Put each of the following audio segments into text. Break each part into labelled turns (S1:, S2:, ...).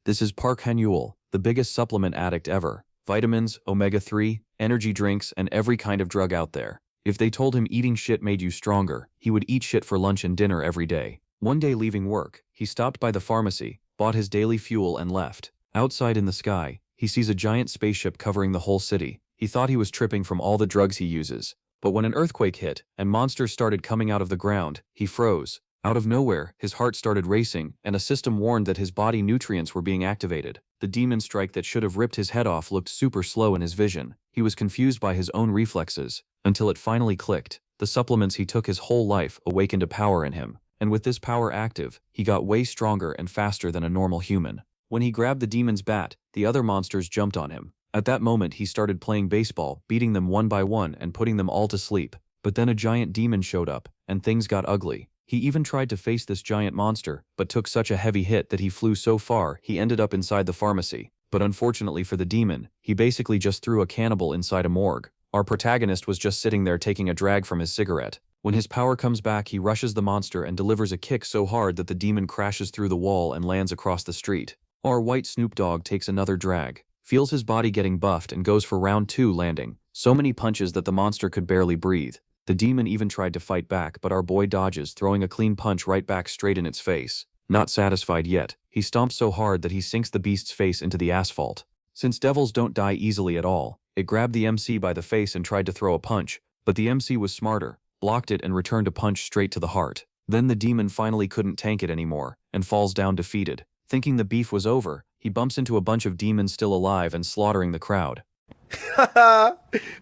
S1: This is Park Han-yul, the biggest supplement addict ever. Vitamins, omega-3, energy drinks, and every kind of drug out there. If they told him eating shit made you stronger, he would eat shit for lunch and dinner every day. One day leaving work, he stopped by the pharmacy, bought his daily fuel and left. Outside in the sky, he sees a giant spaceship covering the whole city. He thought he was tripping from all the drugs he uses. But when an earthquake hit and monsters started coming out of the ground, he froze. Out of nowhere, his heart started racing, and a system warned that his body nutrients were being activated. The demon strike that should have ripped his head off looked super slow in his vision. He was confused by his own reflexes, until it finally clicked. The supplements he took his whole life awakened a power in him, and with this power active, he got way stronger and faster than a normal human. When he grabbed the demon's bat, the other monsters jumped on him. At that moment he started playing baseball, beating them one by one and putting them all to sleep. But then a giant demon showed up, and things got ugly. He even tried to face this giant monster, but took such a heavy hit that he flew so far he ended up inside the pharmacy. But unfortunately for the demon, he basically just threw a cannibal inside a morgue. Our protagonist was just sitting there taking a drag from his cigarette. When his power comes back, he rushes the monster and delivers a kick so hard that the demon crashes through the wall and lands across the street. Our white Snoop Dogg takes another drag, feels his body getting buffed and goes for round 2, landing so many punches that the monster could barely breathe. The demon even tried to fight back, but our boy dodges, throwing a clean punch right back straight in its face. Not satisfied yet, he stomps so hard that he sinks the beast's face into the asphalt. Since devils don't die easily at all, it grabbed the MC by the face and tried to throw a punch, but the MC was smarter, blocked it and returned a punch straight to the heart. Then the demon finally couldn't tank it anymore, and falls down defeated. Thinking the beef was over, he bumps into a bunch of demons still alive and slaughtering the crowd.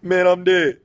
S2: Man, I'm dead.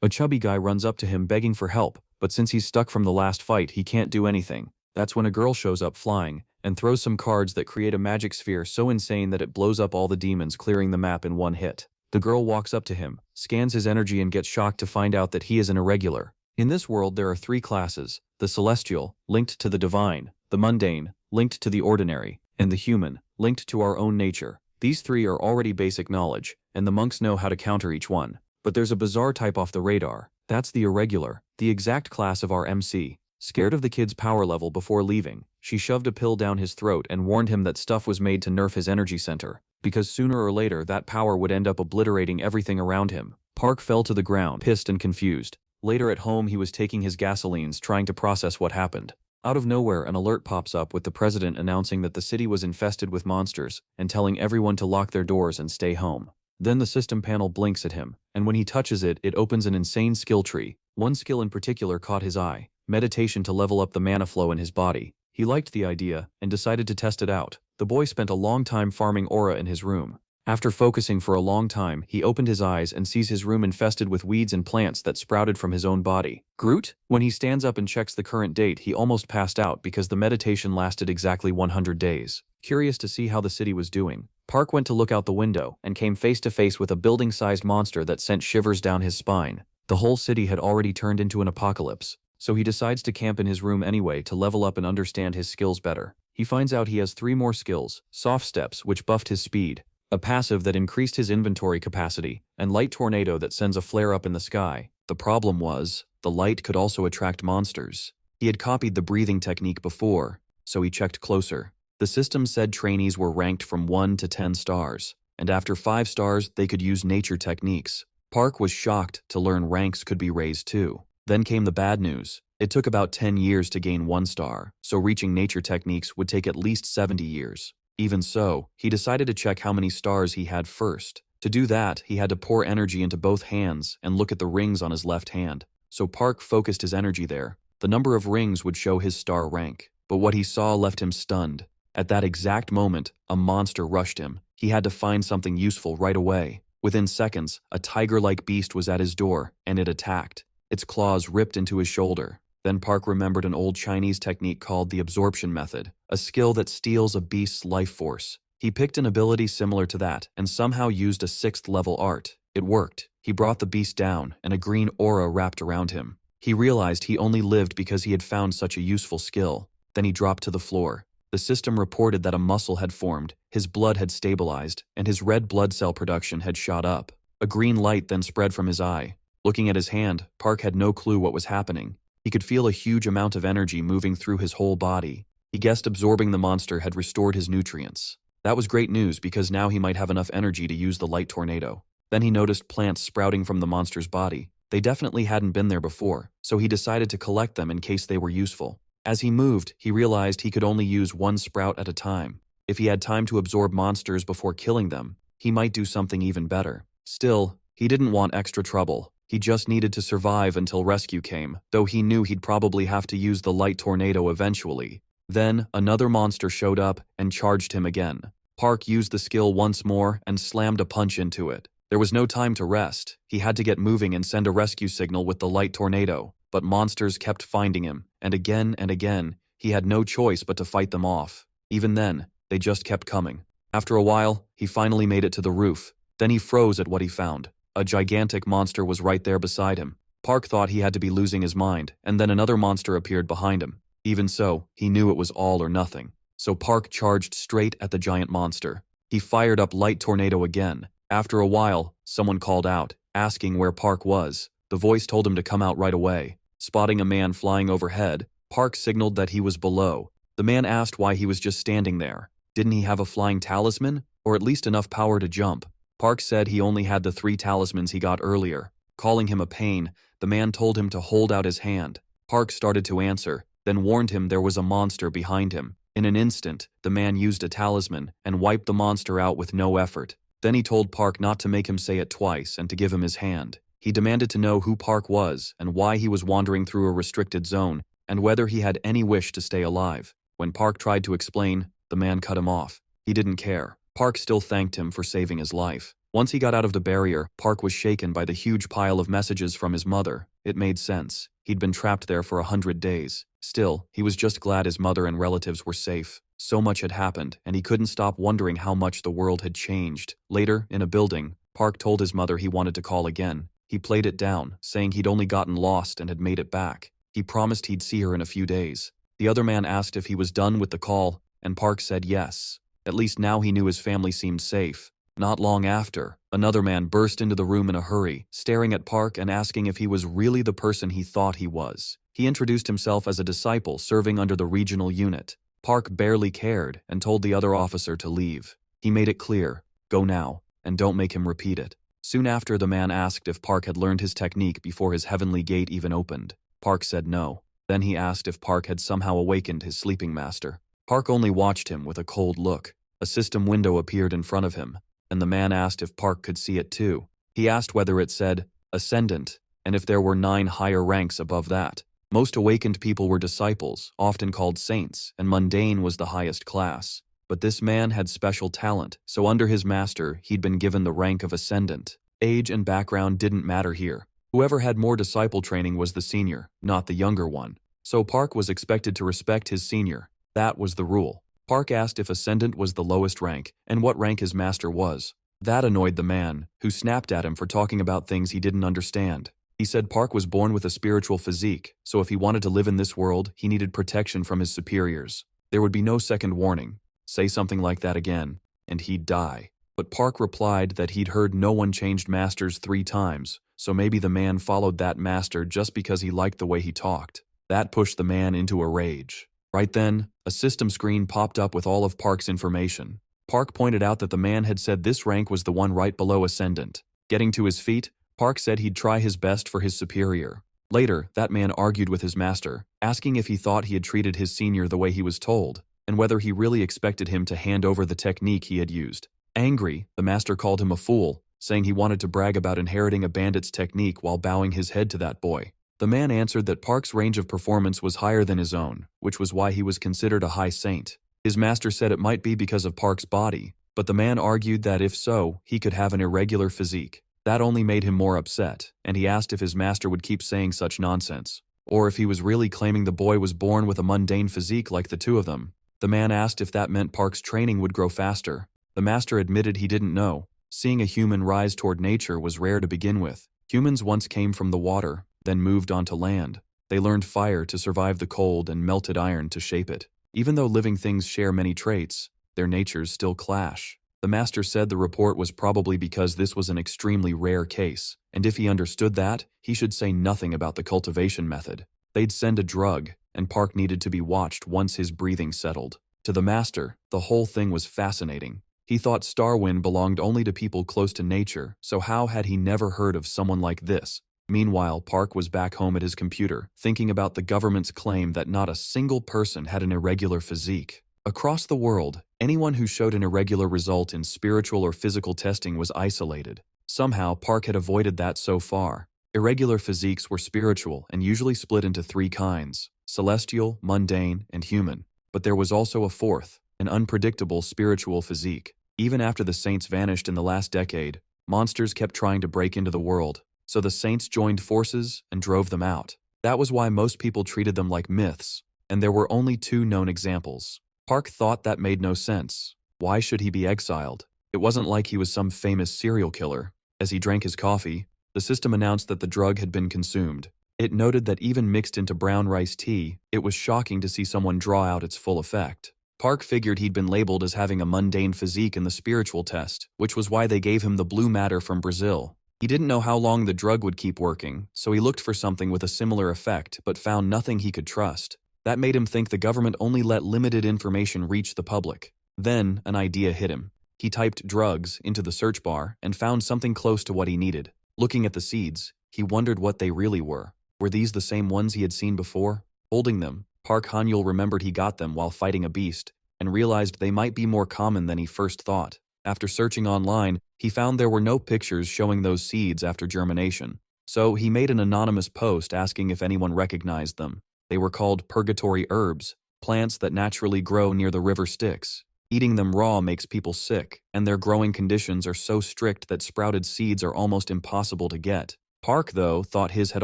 S1: A chubby guy runs up to him begging for help, but since he's stuck from the last fight, he can't do anything. That's when a girl shows up flying, and throws some cards that create a magic sphere so insane that it blows up all the demons, clearing the map in one hit. The girl walks up to him, scans his energy and gets shocked to find out that he is an irregular. In this world there are 3 classes: the celestial, linked to the divine; the mundane, linked to the ordinary; and the human, linked to our own nature. These 3 are already basic knowledge, and the monks know how to counter each one. But there's a bizarre type off the radar. That's the irregular, the exact class of our MC. Scared of the kid's power level before leaving, she shoved a pill down his throat and warned him that stuff was made to nerf his energy center, because sooner or later that power would end up obliterating everything around him. Park fell to the ground, pissed and confused. Later at home he was taking his gasolines, trying to process what happened. Out of nowhere an alert pops up with the president announcing that the city was infested with monsters, and telling everyone to lock their doors and stay home. Then the system panel blinks at him, and when he touches it, it opens an insane skill tree. One skill in particular caught his eye: meditation to level up the mana flow in his body. He liked the idea, and decided to test it out. The boy spent a long time farming aura in his room. After focusing for a long time, he opened his eyes and sees his room infested with weeds and plants that sprouted from his own body. Groot? When he stands up and checks the current date, he almost passed out because the meditation lasted exactly 100 days. Curious to see how the city was doing, Park went to look out the window and came face to face with a building-sized monster that sent shivers down his spine. The whole city had already turned into an apocalypse, so he decides to camp in his room anyway to level up and understand his skills better. He finds out he has 3 more skills: soft steps, which buffed his speed; a passive that increased his inventory capacity; and light tornado that sends a flare up in the sky. The problem was, the light could also attract monsters. He had copied the breathing technique before, so he checked closer. The system said trainees were ranked from 1 to 10 stars, and after 5 stars they could use nature techniques. Park was shocked to learn ranks could be raised too. Then came the bad news. It took about 10 years to gain 1 star, so reaching nature techniques would take at least 70 years. Even so, he decided to check how many stars he had first. To do that, he had to pour energy into both hands and look at the rings on his left hand. So Park focused his energy there. The number of rings would show his star rank, but what he saw left him stunned. At that exact moment, a monster rushed him. He had to find something useful right away. Within seconds, a tiger-like beast was at his door, and it attacked. Its claws ripped into his shoulder. Then Park remembered an old Chinese technique called the absorption method, a skill that steals a beast's life force. He picked an ability similar to that and somehow used a 6th level art. It worked. He brought the beast down, and a green aura wrapped around him. He realized he only lived because he had found such a useful skill. Then he dropped to the floor. The system reported that a muscle had formed, his blood had stabilized, and his red blood cell production had shot up. A green light then spread from his eye. Looking at his hand, Park had no clue what was happening. He could feel a huge amount of energy moving through his whole body. He guessed absorbing the monster had restored his nutrients. That was great news because now he might have enough energy to use the light tornado. Then he noticed plants sprouting from the monster's body. They definitely hadn't been there before, so he decided to collect them in case they were useful. As he moved, he realized he could only use one sprout at a time. If he had time to absorb monsters before killing them, he might do something even better. Still, he didn't want extra trouble. He just needed to survive until rescue came, though he knew he'd probably have to use the light tornado eventually. Then, another monster showed up and charged him again. Park used the skill once more and slammed a punch into it. There was no time to rest. He had to get moving and send a rescue signal with the light tornado, but monsters kept finding him, and again, he had no choice but to fight them off. Even then, they just kept coming. After a while, he finally made it to the roof. Then he froze at what he found. A gigantic monster was right there beside him. Park thought he had to be losing his mind, and then another monster appeared behind him. Even so, he knew it was all or nothing. So Park charged straight at the giant monster. He fired up Light Tornado again. After a while, someone called out, asking where Park was. The voice told him to come out right away. Spotting a man flying overhead, Park signaled that he was below. The man asked why he was just standing there. Didn't he have a flying talisman? Or at least enough power to jump? Park said he only had the 3 talismans he got earlier. Calling him a pain, the man told him to hold out his hand. Park started to answer, then warned him there was a monster behind him. In an instant, the man used a talisman and wiped the monster out with no effort. Then he told Park not to make him say it twice and to give him his hand. He demanded to know who Park was and why he was wandering through a restricted zone, and whether he had any wish to stay alive. When Park tried to explain, the man cut him off. He didn't care. Park still thanked him for saving his life. Once he got out of the barrier, Park was shaken by the huge pile of messages from his mother. It made sense. He'd been trapped there for 100 days. Still, he was just glad his mother and relatives were safe. So much had happened, and he couldn't stop wondering how much the world had changed. Later, in a building, Park told his mother he wanted to call again. He played it down, saying he'd only gotten lost and had made it back. He promised he'd see her in a few days. The other man asked if he was done with the call, and Park said yes. At least now he knew his family seemed safe. Not long after, another man burst into the room in a hurry, staring at Park and asking if he was really the person he thought he was. He introduced himself as a disciple serving under the regional unit. Park barely cared and told the other officer to leave. He made it clear, go now, and don't make him repeat it. Soon after, the man asked if Park had learned his technique before his heavenly gate even opened. Park said no. Then he asked if Park had somehow awakened his sleeping master. Park only watched him with a cold look. A system window appeared in front of him, and the man asked if Park could see it too. He asked whether it said Ascendant, and if there were 9 higher ranks above that. Most awakened people were disciples, often called saints, and mundane was the highest class. But this man had special talent, so under his master, he'd been given the rank of Ascendant. Age and background didn't matter here. Whoever had more disciple training was the senior, not the younger one. So Park was expected to respect his senior. That was the rule. Park asked if Ascendant was the lowest rank, and what rank his master was. That annoyed the man, who snapped at him for talking about things he didn't understand. He said Park was born with a spiritual physique, so if he wanted to live in this world, he needed protection from his superiors. There would be no second warning. Say something like that again, and he'd die. But Park replied that he'd heard no one changed masters 3 times, so maybe the man followed that master just because he liked the way he talked. That pushed the man into a rage. Right then, a system screen popped up with all of Park's information. Park pointed out that the man had said this rank was the one right below Ascendant. Getting to his feet, Park said he'd try his best for his superior. Later, that man argued with his master, asking if he thought he had treated his senior the way he was told, and whether he really expected him to hand over the technique he had used. Angry, the master called him a fool, saying he wanted to brag about inheriting a bandit's technique while bowing his head to that boy. The man answered that Park's range of performance was higher than his own, which was why he was considered a high saint. His master said it might be because of Park's body, but the man argued that if so, he could have an irregular physique. That only made him more upset, and he asked if his master would keep saying such nonsense, or if he was really claiming the boy was born with a mundane physique like the 2 of them. The man asked if that meant Park's training would grow faster. The master admitted he didn't know. Seeing a human rise toward nature was rare to begin with. Humans once came from the water, then moved onto land. They learned fire to survive the cold and melted iron to shape it. Even though living things share many traits, their natures still clash. The master said the report was probably because this was an extremely rare case, and if he understood that, he should say nothing about the cultivation method. They'd send a drug, and Park needed to be watched once his breathing settled. To the master, the whole thing was fascinating. He thought Starwind belonged only to people close to nature, so how had he never heard of someone like this? Meanwhile, Park was back home at his computer, thinking about the government's claim that not a single person had an irregular physique. Across the world, anyone who showed an irregular result in spiritual or physical testing was isolated. Somehow, Park had avoided that so far. Irregular physiques were spiritual and usually split into three kinds: celestial, mundane, and human. But there was also a fourth, an unpredictable spiritual physique. Even after the saints vanished in the last decade, monsters kept trying to break into the world, so the saints joined forces and drove them out. That was why most people treated them like myths, and there were only two known examples. Park thought that made no sense. Why should he be exiled? It wasn't like he was some famous serial killer. As he drank his coffee, the system announced that the drug had been consumed. It noted that even mixed into brown rice tea, it was shocking to see someone draw out its full effect. Park figured he'd been labeled as having a mundane physique in the spiritual test, which was why they gave him the blue matter from Brazil. He didn't know how long the drug would keep working, so he looked for something with a similar effect but found nothing he could trust. That made him think the government only let limited information reach the public. Then, an idea hit him. He typed drugs into the search bar and found something close to what he needed. Looking at the seeds, he wondered what they really were. Were these the same ones he had seen before? Holding them, Park Han-yul remembered he got them while fighting a beast, and realized they might be more common than he first thought. After searching online, he found there were no pictures showing those seeds after germination. So he made an anonymous post asking if anyone recognized them. They were called purgatory herbs, plants that naturally grow near the river Styx. Eating them raw makes people sick, and their growing conditions are so strict that sprouted seeds are almost impossible to get. Park, though, thought his had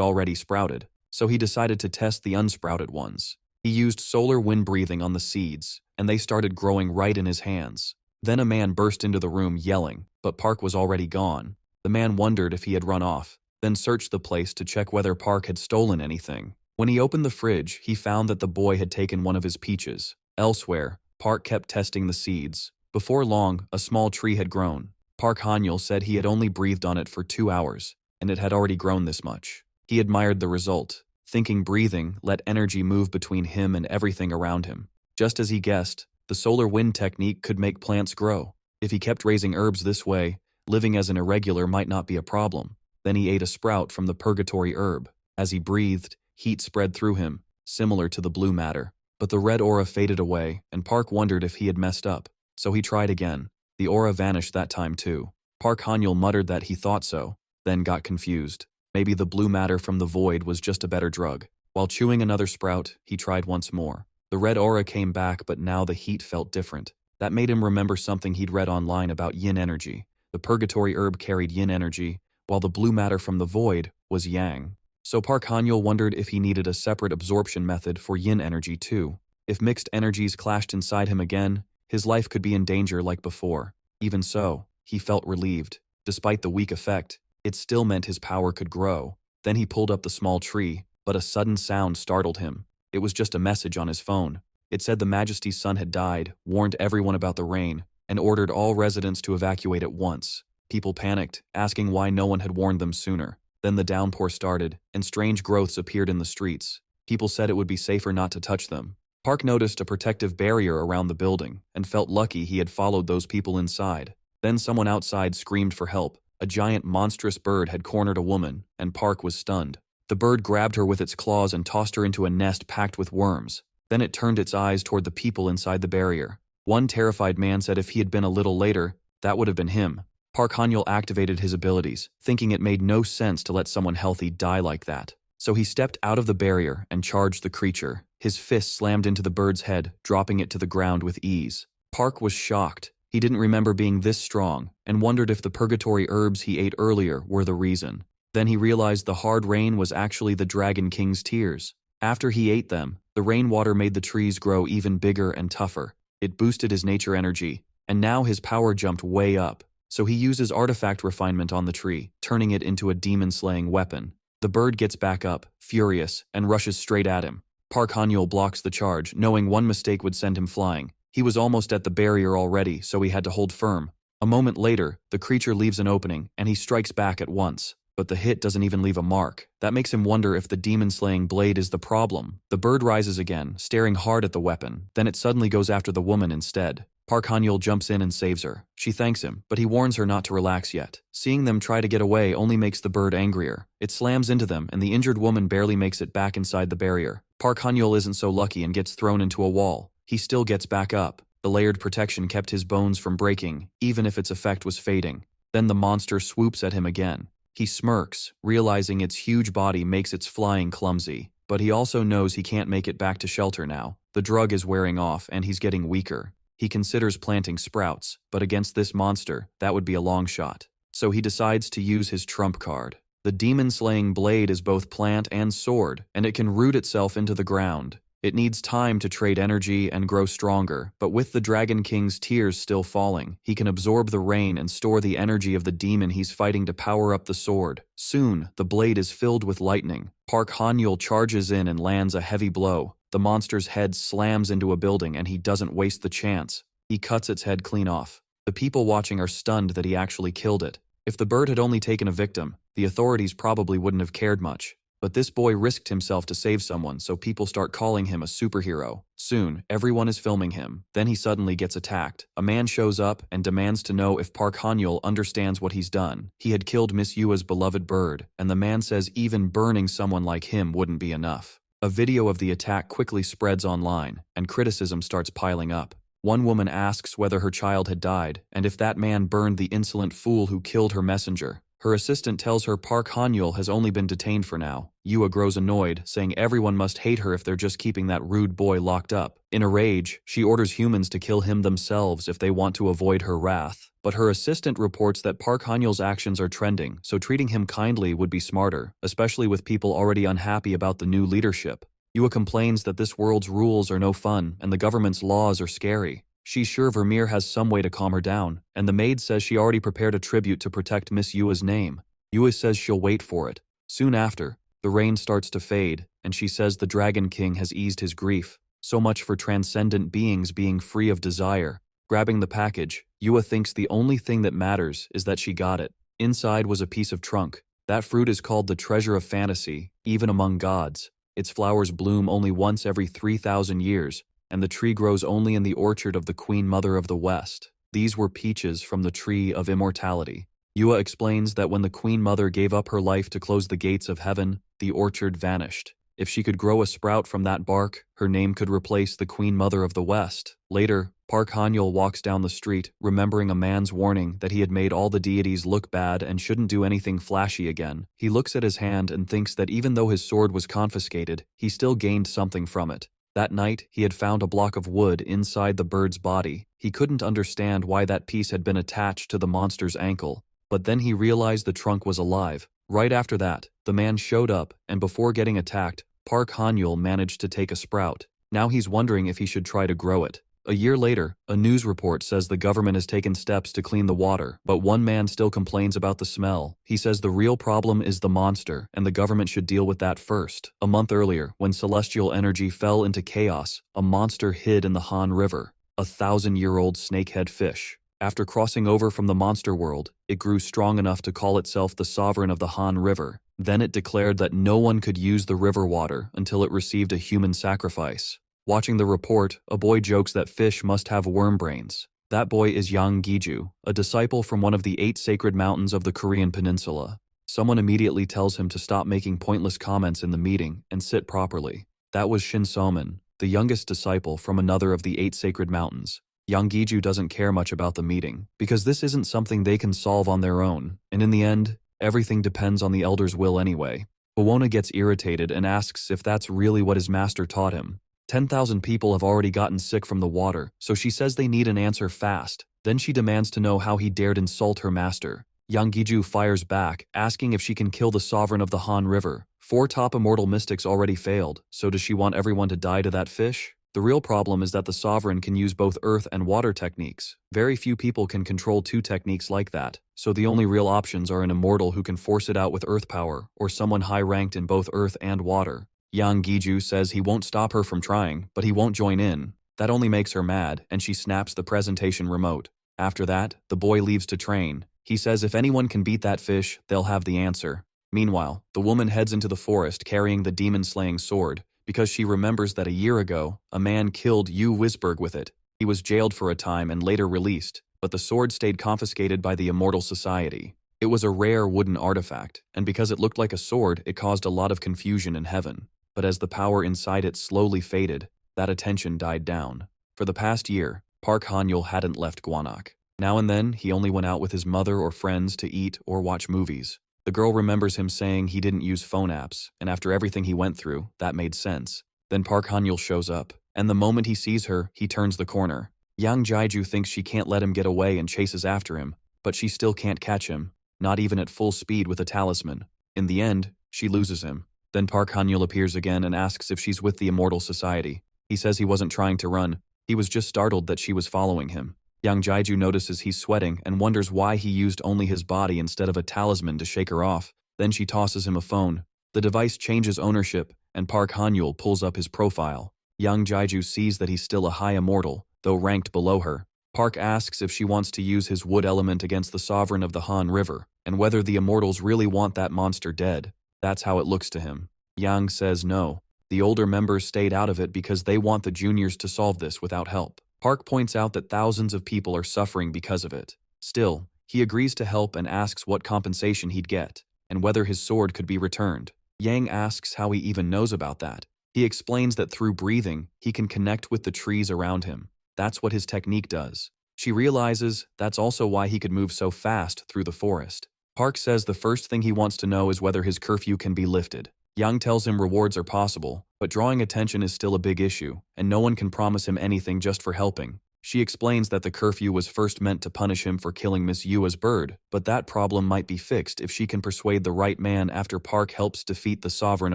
S1: already sprouted, so he decided to test the unsprouted ones. He used solar wind breathing on the seeds, and they started growing right in his hands. Then a man burst into the room yelling, but Park was already gone. The man wondered if he had run off, then searched the place to check whether Park had stolen anything. When he opened the fridge, he found that the boy had taken one of his peaches. Elsewhere, Park kept testing the seeds. Before long, a small tree had grown. Park Han-yul said he had only breathed on it for 2 hours, and it had already grown this much. He admired the result, thinking breathing let energy move between him and everything around him. Just as he guessed, the solar wind technique could make plants grow. If he kept raising herbs this way, living as an irregular might not be a problem. Then he ate a sprout from the purgatory herb. As he breathed, heat spread through him, similar to the blue matter. But the red aura faded away, and Park wondered if he had messed up. So he tried again. The aura vanished that time too. Park Han-yul muttered that he thought so, then got confused. Maybe the blue matter from the void was just a better drug. While chewing another sprout, he tried once more. The red aura came back, but now the heat felt different. That made him remember something he'd read online about yin energy. The purgatory herb carried yin energy, while the blue matter from the void was yang. So Park Han-yul wondered if he needed a separate absorption method for yin energy too. If mixed energies clashed inside him again, his life could be in danger like before. Even so, he felt relieved. Despite the weak effect, it still meant his power could grow. Then he pulled up the small tree, but a sudden sound startled him. It was just a message on his phone. It said the Majesty's son had died, warned everyone about the rain, and ordered all residents to evacuate at once. People panicked, asking why no one had warned them sooner. Then the downpour started, and strange growths appeared in the streets. People said it would be safer not to touch them. Park noticed a protective barrier around the building, and felt lucky he had followed those people inside. Then someone outside screamed for help. A giant monstrous bird had cornered a woman, and Park was stunned. The bird grabbed her with its claws and tossed her into a nest packed with worms. Then it turned its eyes toward the people inside the barrier. One terrified man said if he had been a little later, that would have been him. Park Han-yul activated his abilities, thinking it made no sense to let someone healthy die like that. So he stepped out of the barrier and charged the creature. His fist slammed into the bird's head, dropping it to the ground with ease. Park was shocked. He didn't remember being this strong, and wondered if the purgatory herbs he ate earlier were the reason. Then he realized the hard rain was actually the Dragon King's tears. After he ate them, the rainwater made the trees grow even bigger and tougher. It boosted his nature energy, and now his power jumped way up. So he uses artifact refinement on the tree, turning it into a demon-slaying weapon. The bird gets back up, furious, and rushes straight at him. Park Han-yul blocks the charge, knowing one mistake would send him flying. He was almost at the barrier already, so he had to hold firm. A moment later, the creature leaves an opening, and he strikes back at once. but the hit doesn't even leave a mark. That makes him wonder if the demon-slaying blade is the problem. The bird rises again, staring hard at the weapon. Then it suddenly goes after the woman instead. Park Han-yeol jumps in and saves her. She thanks him, but he warns her not to relax yet. Seeing them try to get away only makes the bird angrier. It slams into them, and the injured woman barely makes it back inside the barrier. Park Han-yeol isn't so lucky and gets thrown into a wall. He still gets back up. The layered protection kept his bones from breaking, even if its effect was fading. Then the monster swoops at him again. He smirks, realizing its huge body makes its flying clumsy. But he also knows he can't make it back to shelter now. The drug is wearing off, and he's getting weaker. He considers planting sprouts, but against this monster, that would be a long shot. So he decides to use his trump card. The demon-slaying blade is both plant and sword, and it can root itself into the ground. It needs time to trade energy and grow stronger, but with the Dragon King's tears still falling, he can absorb the rain and store the energy of the demon he's fighting to power up the sword. Soon, the blade is filled with lightning. Park Han-yeol charges in and lands a heavy blow. The monster's head slams into a building and he doesn't waste the chance. He cuts its head clean off. The people watching are stunned that he actually killed it. If the bird had only taken a victim, the authorities probably wouldn't have cared much. But this boy risked himself to save someone, so people start calling him a superhero. Soon, everyone is filming him. Then he suddenly gets attacked. A man shows up and demands to know if Park Han-yeol understands what he's done. He had killed Miss Yua's beloved bird, and the man says even burning someone like him wouldn't be enough. A video of the attack quickly spreads online, and criticism starts piling up. One woman asks whether her child had died, and if that man burned the insolent fool who killed her messenger. Her assistant tells her Park Han-yeol has only been detained for now. Yua grows annoyed, saying everyone must hate her if they're just keeping that rude boy locked up. In a rage, she orders humans to kill him themselves if they want to avoid her wrath. But her assistant reports that Park Han-yeol's actions are trending, so treating him kindly would be smarter, especially with people already unhappy about the new leadership. Yua complains that this world's rules are no fun and the government's laws are scary. She's sure Vermeer has some way to calm her down, and the maid says she already prepared a tribute to protect Miss Yua's name. Yua says she'll wait for it. Soon after, the rain starts to fade, and she says the Dragon King has eased his grief. So much for transcendent beings being free of desire. Grabbing the package, Yua thinks the only thing that matters is that she got it. Inside was a piece of trunk. That fruit is called the treasure of fantasy, even among gods. Its flowers bloom only once every 3,000 years, and the tree grows only in the orchard of the Queen Mother of the West. These were peaches from the tree of immortality. Yua explains that when the Queen Mother gave up her life to close the gates of heaven, the orchard vanished. If she could grow a sprout from that bark, her name could replace the Queen Mother of the West. Later, Park Han-yeol walks down the street, remembering a man's warning that he had made all the deities look bad and shouldn't do anything flashy again. He looks at his hand and thinks that even though his sword was confiscated, he still gained something from it. That night, he had found a block of wood inside the bird's body. He couldn't understand why that piece had been attached to the monster's ankle, but then he realized the trunk was alive. Right after that, the man showed up, and before getting attacked, Park Han-yeol managed to take a sprout. Now he's wondering if he should try to grow it. A year later, a news report says the government has taken steps to clean the water, but one man still complains about the smell. He says the real problem is the monster, and the government should deal with that first. A month earlier, when celestial energy fell into chaos, a monster hid in the Han River, a 1,000-year-old snakehead fish. After crossing over from the monster world, it grew strong enough to call itself the sovereign of the Han River. Then it declared that no one could use the river water until it received a human sacrifice. Watching the report, a boy jokes that fish must have worm brains. That boy is Yang Giju, a disciple from one of the 8 sacred mountains of the Korean peninsula. Someone immediately tells him to stop making pointless comments in the meeting and sit properly. That was Shin Soman, the youngest disciple from another of the 8 sacred mountains. Yang Giju doesn't care much about the meeting, because this isn't something they can solve on their own, and in the end, everything depends on the elder's will anyway. Bowona gets irritated and asks if that's really what his master taught him. 10,000 people have already gotten sick from the water, so she says they need an answer fast. Then she demands to know how he dared insult her master. Yang Giju fires back, asking if she can kill the sovereign of the Han River. 4 top immortal mystics already failed, so does she want everyone to die to that fish? The real problem is that the sovereign can use both earth and water techniques. Very few people can control 2 techniques like that, so the only real options are an immortal who can force it out with earth power, or someone high-ranked in both earth and water. Yang Giju says he won't stop her from trying, but he won't join in. That only makes her mad, and she snaps the presentation remote. After that, the boy leaves to train. He says if anyone can beat that fish, they'll have the answer. Meanwhile, the woman heads into the forest carrying the demon-slaying sword, because she remembers that a year ago, a man killed Yu Wisberg with it. He was jailed for a time and later released, but the sword stayed confiscated by the Immortal Society. It was a rare wooden artifact, and because it looked like a sword, it caused a lot of confusion in heaven. But as the power inside it slowly faded, that attention died down. For the past year, Park Han-yul hadn't left Gwanak. Now and then, he only went out with his mother or friends to eat or watch movies. The girl remembers him saying he didn't use phone apps, and after everything he went through, that made sense. Then Park Han-yul shows up, and the moment he sees her, he turns the corner. Yang Jaiju thinks she can't let him get away and chases after him, but she still can't catch him, not even at full speed with a talisman. In the end, she loses him. Then Park Han-yul appears again and asks if she's with the Immortal Society. He says he wasn't trying to run, he was just startled that she was following him. Yang Jaiju notices he's sweating and wonders why he used only his body instead of a talisman to shake her off. Then she tosses him a phone. The device changes ownership, and Park Han-yul pulls up his profile. Yang Jaiju sees that he's still a high immortal, though ranked below her. Park asks if she wants to use his wood element against the sovereign of the Han River, and whether the immortals really want that monster dead. That's how it looks to him. Yang says no. The older members stayed out of it because they want the juniors to solve this without help. Park points out that thousands of people are suffering because of it. Still, he agrees to help and asks what compensation he'd get, and whether his sword could be returned. Yang asks how he even knows about that. He explains that through breathing, he can connect with the trees around him. That's what his technique does. She realizes that's also why he could move so fast through the forest. Park says the first thing he wants to know is whether his curfew can be lifted. Yang tells him rewards are possible, but drawing attention is still a big issue, and no one can promise him anything just for helping. She explains that the curfew was first meant to punish him for killing Miss Yua's bird, but that problem might be fixed if she can persuade the right man after Park helps defeat the sovereign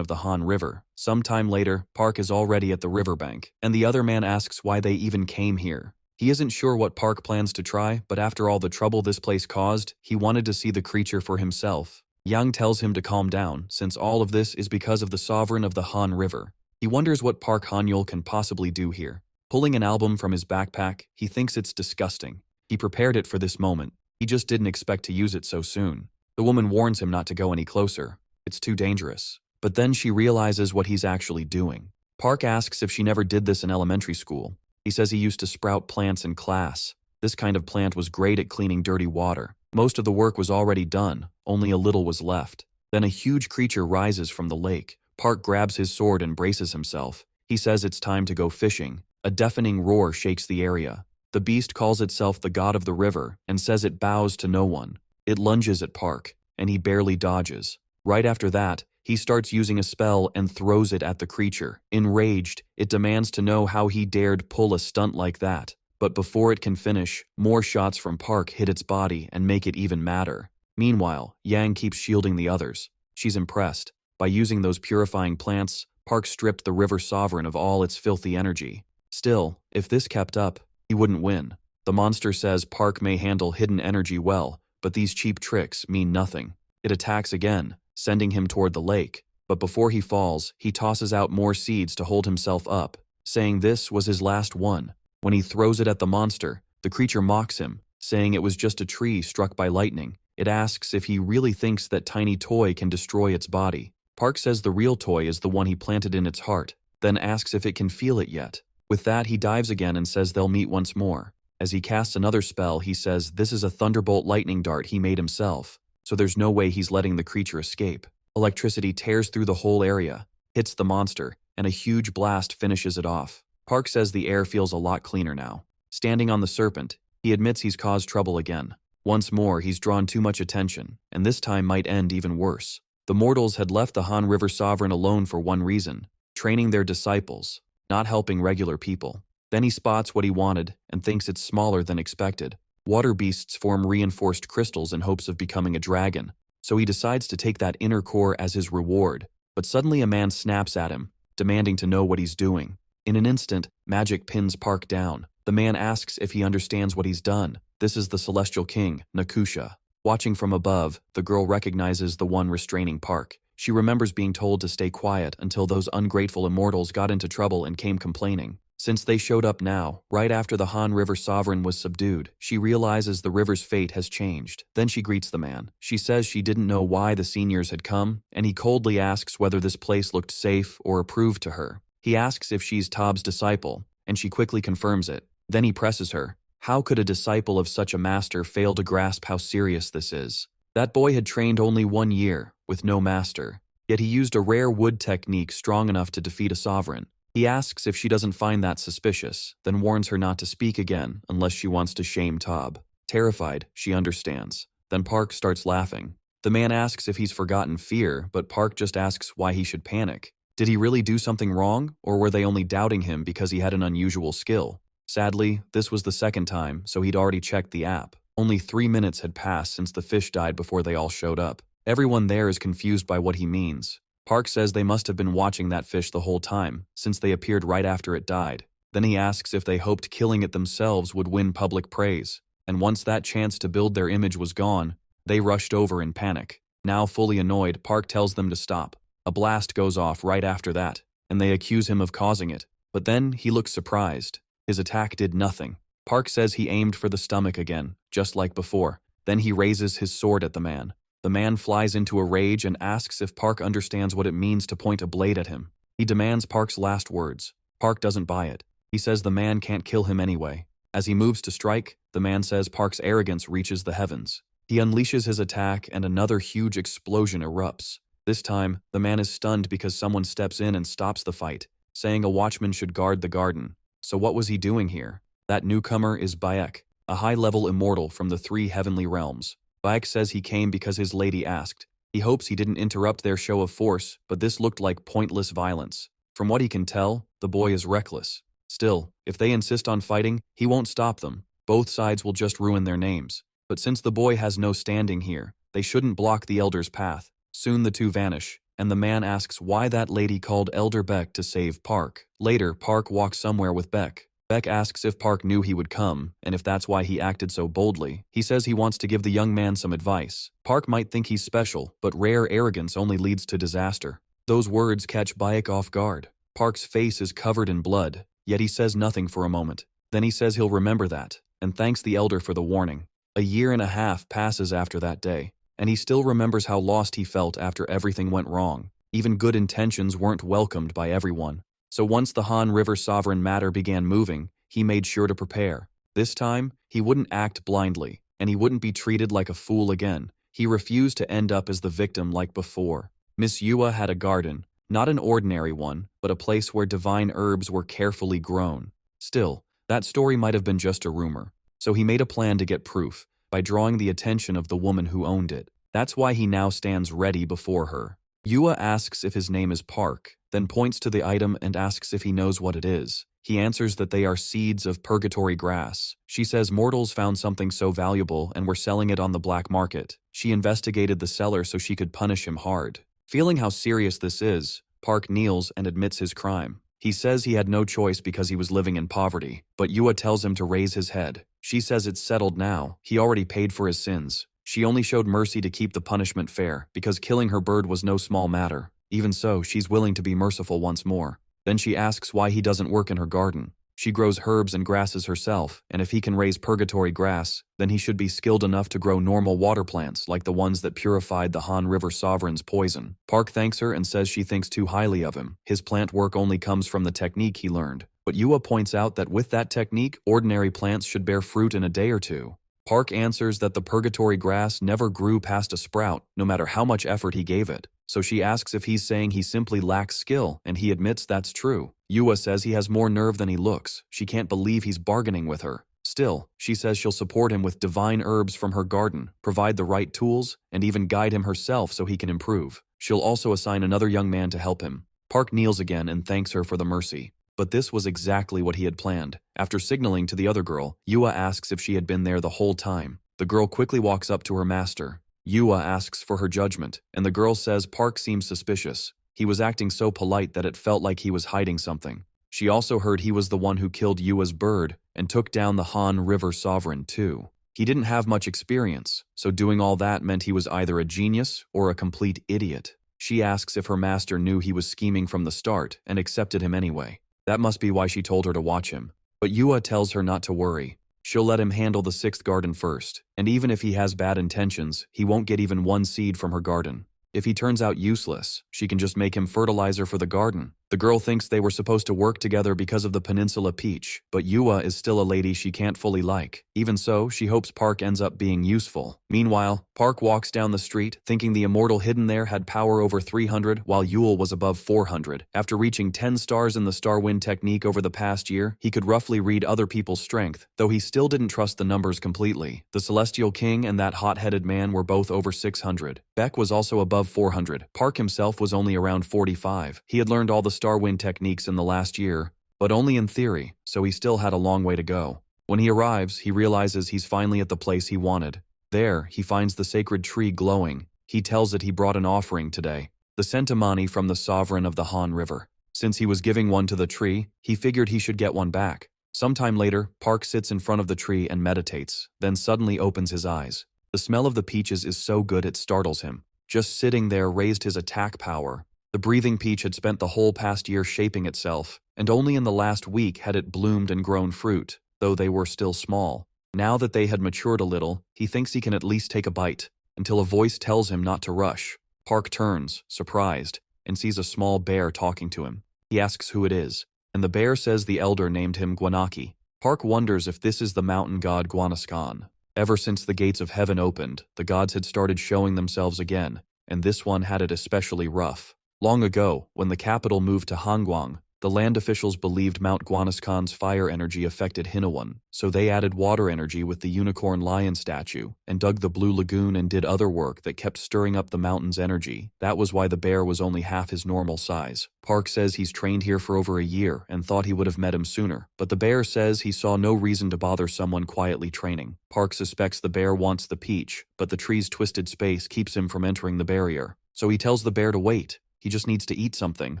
S1: of the Han River. Sometime later, Park is already at the riverbank, and the other man asks why they even came here. He isn't sure what Park plans to try, but after all the trouble this place caused, he wanted to see the creature for himself. Yang tells him to calm down, since all of this is because of the sovereign of the Han River. He wonders what Park Han-yul can possibly do here. Pulling an album from his backpack, he thinks it's disgusting. He prepared it for this moment. He just didn't expect to use it so soon. The woman warns him not to go any closer. It's too dangerous. But then she realizes what he's actually doing. Park asks if she never did this in elementary school. He says he used to sprout plants in class. This kind of plant was great at cleaning dirty water. Most of the work was already done, only a little was left. Then a huge creature rises from the lake. Park grabs his sword and braces himself. He says it's time to go fishing. A deafening roar shakes the area. The beast calls itself the god of the river and says it bows to no one. It lunges at Park, and he barely dodges. Right after that, he starts using a spell and throws it at the creature. Enraged, it demands to know how he dared pull a stunt like that. But before it can finish, more shots from Park hit its body and make it even madder. Meanwhile, Yang keeps shielding the others. She's impressed. By using those purifying plants, Park stripped the river sovereign of all its filthy energy. Still, if this kept up, he wouldn't win. The monster says Park may handle hidden energy well, but these cheap tricks mean nothing. It attacks again, sending him toward the lake. But before he falls, he tosses out more seeds to hold himself up, saying this was his last one. When he throws it at the monster, the creature mocks him, saying it was just a tree struck by lightning. It asks if he really thinks that tiny toy can destroy its body. Park says the real toy is the one he planted in its heart, then asks if it can feel it yet. With that, he dives again and says they'll meet once more. As he casts another spell, he says this is a thunderbolt lightning dart he made himself, so there's no way he's letting the creature escape. Electricity tears through the whole area, hits the monster, and a huge blast finishes it off. Park says the air feels a lot cleaner now. Standing on the serpent, he admits he's caused trouble again. Once more, he's drawn too much attention, and this time might end even worse. The mortals had left the Han River Sovereign alone for one reason: training their disciples, not helping regular people. Then he spots what he wanted and thinks it's smaller than expected. Water beasts form reinforced crystals in hopes of becoming a dragon, so he decides to take that inner core as his reward. But suddenly a man snaps at him, demanding to know what he's doing. In an instant, magic pins Park down. The man asks if he understands what he's done. This is the Celestial King, Nakusha. Watching from above, the girl recognizes the one restraining Park. She remembers being told to stay quiet until those ungrateful immortals got into trouble and came complaining. Since they showed up now, right after the Han River sovereign was subdued, she realizes the river's fate has changed. Then she greets the man. She says she didn't know why the seniors had come, and he coldly asks whether this place looked safe or approved to her. He asks if she's Tob's disciple, and she quickly confirms it. Then he presses her. How could a disciple of such a master fail to grasp how serious this is? That boy had trained only 1 year, with no master. Yet he used a rare wood technique strong enough to defeat a sovereign. He asks if she doesn't find that suspicious, then warns her not to speak again unless she wants to shame Tob. Terrified, she understands. Then Park starts laughing. The man asks if he's forgotten fear, but Park just asks why he should panic. Did he really do something wrong, or were they only doubting him because he had an unusual skill? Sadly, this was the second time, so he'd already checked the app. Only 3 minutes had passed since the fish died before they all showed up. Everyone there is confused by what he means. Park says they must have been watching that fish the whole time, since they appeared right after it died. Then he asks if they hoped killing it themselves would win public praise. And once that chance to build their image was gone, they rushed over in panic. Now fully annoyed, Park tells them to stop. A blast goes off right after that, and they accuse him of causing it. But then he looks surprised. His attack did nothing. Park says he aimed for the stomach again, just like before. Then he raises his sword at the man. The man flies into a rage and asks if Park understands what it means to point a blade at him. He demands Park's last words. Park doesn't buy it. He says the man can't kill him anyway. As he moves to strike, the man says Park's arrogance reaches the heavens. He unleashes his attack and another huge explosion erupts. This time, the man is stunned because someone steps in and stops the fight, saying a watchman should guard the garden. So what was he doing here? That newcomer is Bayek, a high-level immortal from the 3 heavenly realms. Bayek says he came because his lady asked. He hopes he didn't interrupt their show of force, but this looked like pointless violence. From what he can tell, the boy is reckless. Still, if they insist on fighting, he won't stop them. Both sides will just ruin their names. But since the boy has no standing here, they shouldn't block the elder's path. Soon the two vanish, and the man asks why that lady called Elder Beck to save Park. Later, Park walks somewhere with Beck. Beck asks if Park knew he would come, and if that's why he acted so boldly. He says he wants to give the young man some advice. Park might think he's special, but rare arrogance only leads to disaster. Those words catch Bayek off guard. Park's face is covered in blood, yet he says nothing for a moment. Then he says he'll remember that, and thanks the elder for the warning. 1.5 years passes after that day, and he still remembers how lost he felt after everything went wrong. Even good intentions weren't welcomed by everyone. So once the Han River sovereign matter began moving, he made sure to prepare. This time, he wouldn't act blindly, and he wouldn't be treated like a fool again. He refused to end up as the victim like before. Miss Yua had a garden, not an ordinary one, but a place where divine herbs were carefully grown. Still, that story might have been just a rumor. So he made a plan to get proof, by drawing the attention of the woman who owned it. That's why he now stands ready before her. Yua asks if his name is Park, then points to the item and asks if he knows what it is. He answers that they are seeds of purgatory grass. She says mortals found something so valuable and were selling it on the black market. She investigated the seller so she could punish him hard. Feeling how serious this is, Park kneels and admits his crime. He says he had no choice because he was living in poverty, but Yua tells him to raise his head. She says it's settled now. He already paid for his sins. She only showed mercy to keep the punishment fair, because killing her bird was no small matter. Even so, she's willing to be merciful once more. Then she asks why he doesn't work in her garden. She grows herbs and grasses herself, and if he can raise purgatory grass, then he should be skilled enough to grow normal water plants like the ones that purified the Han River Sovereign's poison. Park thanks her and says she thinks too highly of him. His plant work only comes from the technique he learned. But Yua points out that with that technique, ordinary plants should bear fruit in a day or two. Park answers that the purgatory grass never grew past a sprout, no matter how much effort he gave it. So she asks if he's saying he simply lacks skill, and he admits that's true. Yua says he has more nerve than he looks. She can't believe he's bargaining with her. Still, she says she'll support him with divine herbs from her garden, provide the right tools, and even guide him herself so he can improve. She'll also assign another young man to help him. Park kneels again and thanks her for the mercy. But this was exactly what he had planned. After signaling to the other girl, Yua asks if she had been there the whole time. The girl quickly walks up to her master. Yua asks for her judgment, and the girl says Park seems suspicious. He was acting so polite that it felt like he was hiding something. She also heard he was the one who killed Yua's bird and took down the Han River Sovereign too. He didn't have much experience, so doing all that meant he was either a genius or a complete idiot. She asks if her master knew he was scheming from the start and accepted him anyway. That must be why she told her to watch him. But Yua tells her not to worry. She'll let him handle the 6th garden first, and even if he has bad intentions, he won't get even 1 seed from her garden. If he turns out useless, she can just make him fertilizer for the garden. The girl thinks they were supposed to work together because of the Peninsula Peach, but Yua is still a lady she can't fully like. Even so, she hopes Park ends up being useful. Meanwhile, Park walks down the street, thinking the immortal hidden there had power over 300, while Yule was above 400. After reaching 10 stars in the Star Wind technique over the past year, he could roughly read other people's strength, though he still didn't trust the numbers completely. The Celestial King and that hot-headed man were both over 600. Beck was also above 400. Park himself was only around 45. He had learned all the Star Wind techniques in the last year, but only in theory, so he still had a long way to go. When he arrives, he realizes he's finally at the place he wanted. There, he finds the sacred tree glowing. He tells it he brought an offering today, the centimani from the sovereign of the Han River. Since he was giving one to the tree, he figured he should get one back. Sometime later, Park sits in front of the tree and meditates, then suddenly opens his eyes. The smell of the peaches is so good it startles him. Just sitting there raised his attack power. The breathing peach had spent the whole past year shaping itself, and only in the last week had it bloomed and grown fruit, though they were still small. Now that they had matured a little, he thinks he can at least take a bite, until a voice tells him not to rush. Park turns, surprised, and sees a small bear talking to him. He asks who it is, and the bear says the elder named him Gwanaki. Park wonders if this is the mountain god Guanascan. Ever since the gates of heaven opened, the gods had started showing themselves again, and this one had it especially rough. Long ago, when the capital moved to Hangguang, the land officials believed Mount Guanascan's fire energy affected Hinawan, so they added water energy with the unicorn lion statue, and dug the blue lagoon and did other work that kept stirring up the mountain's energy. That was why the bear was only half his normal size. Park says he's trained here for over a year and thought he would have met him sooner, but the bear says he saw no reason to bother someone quietly training. Park suspects the bear wants the peach, but the tree's twisted space keeps him from entering the barrier. So he tells the bear to wait. He just needs to eat something.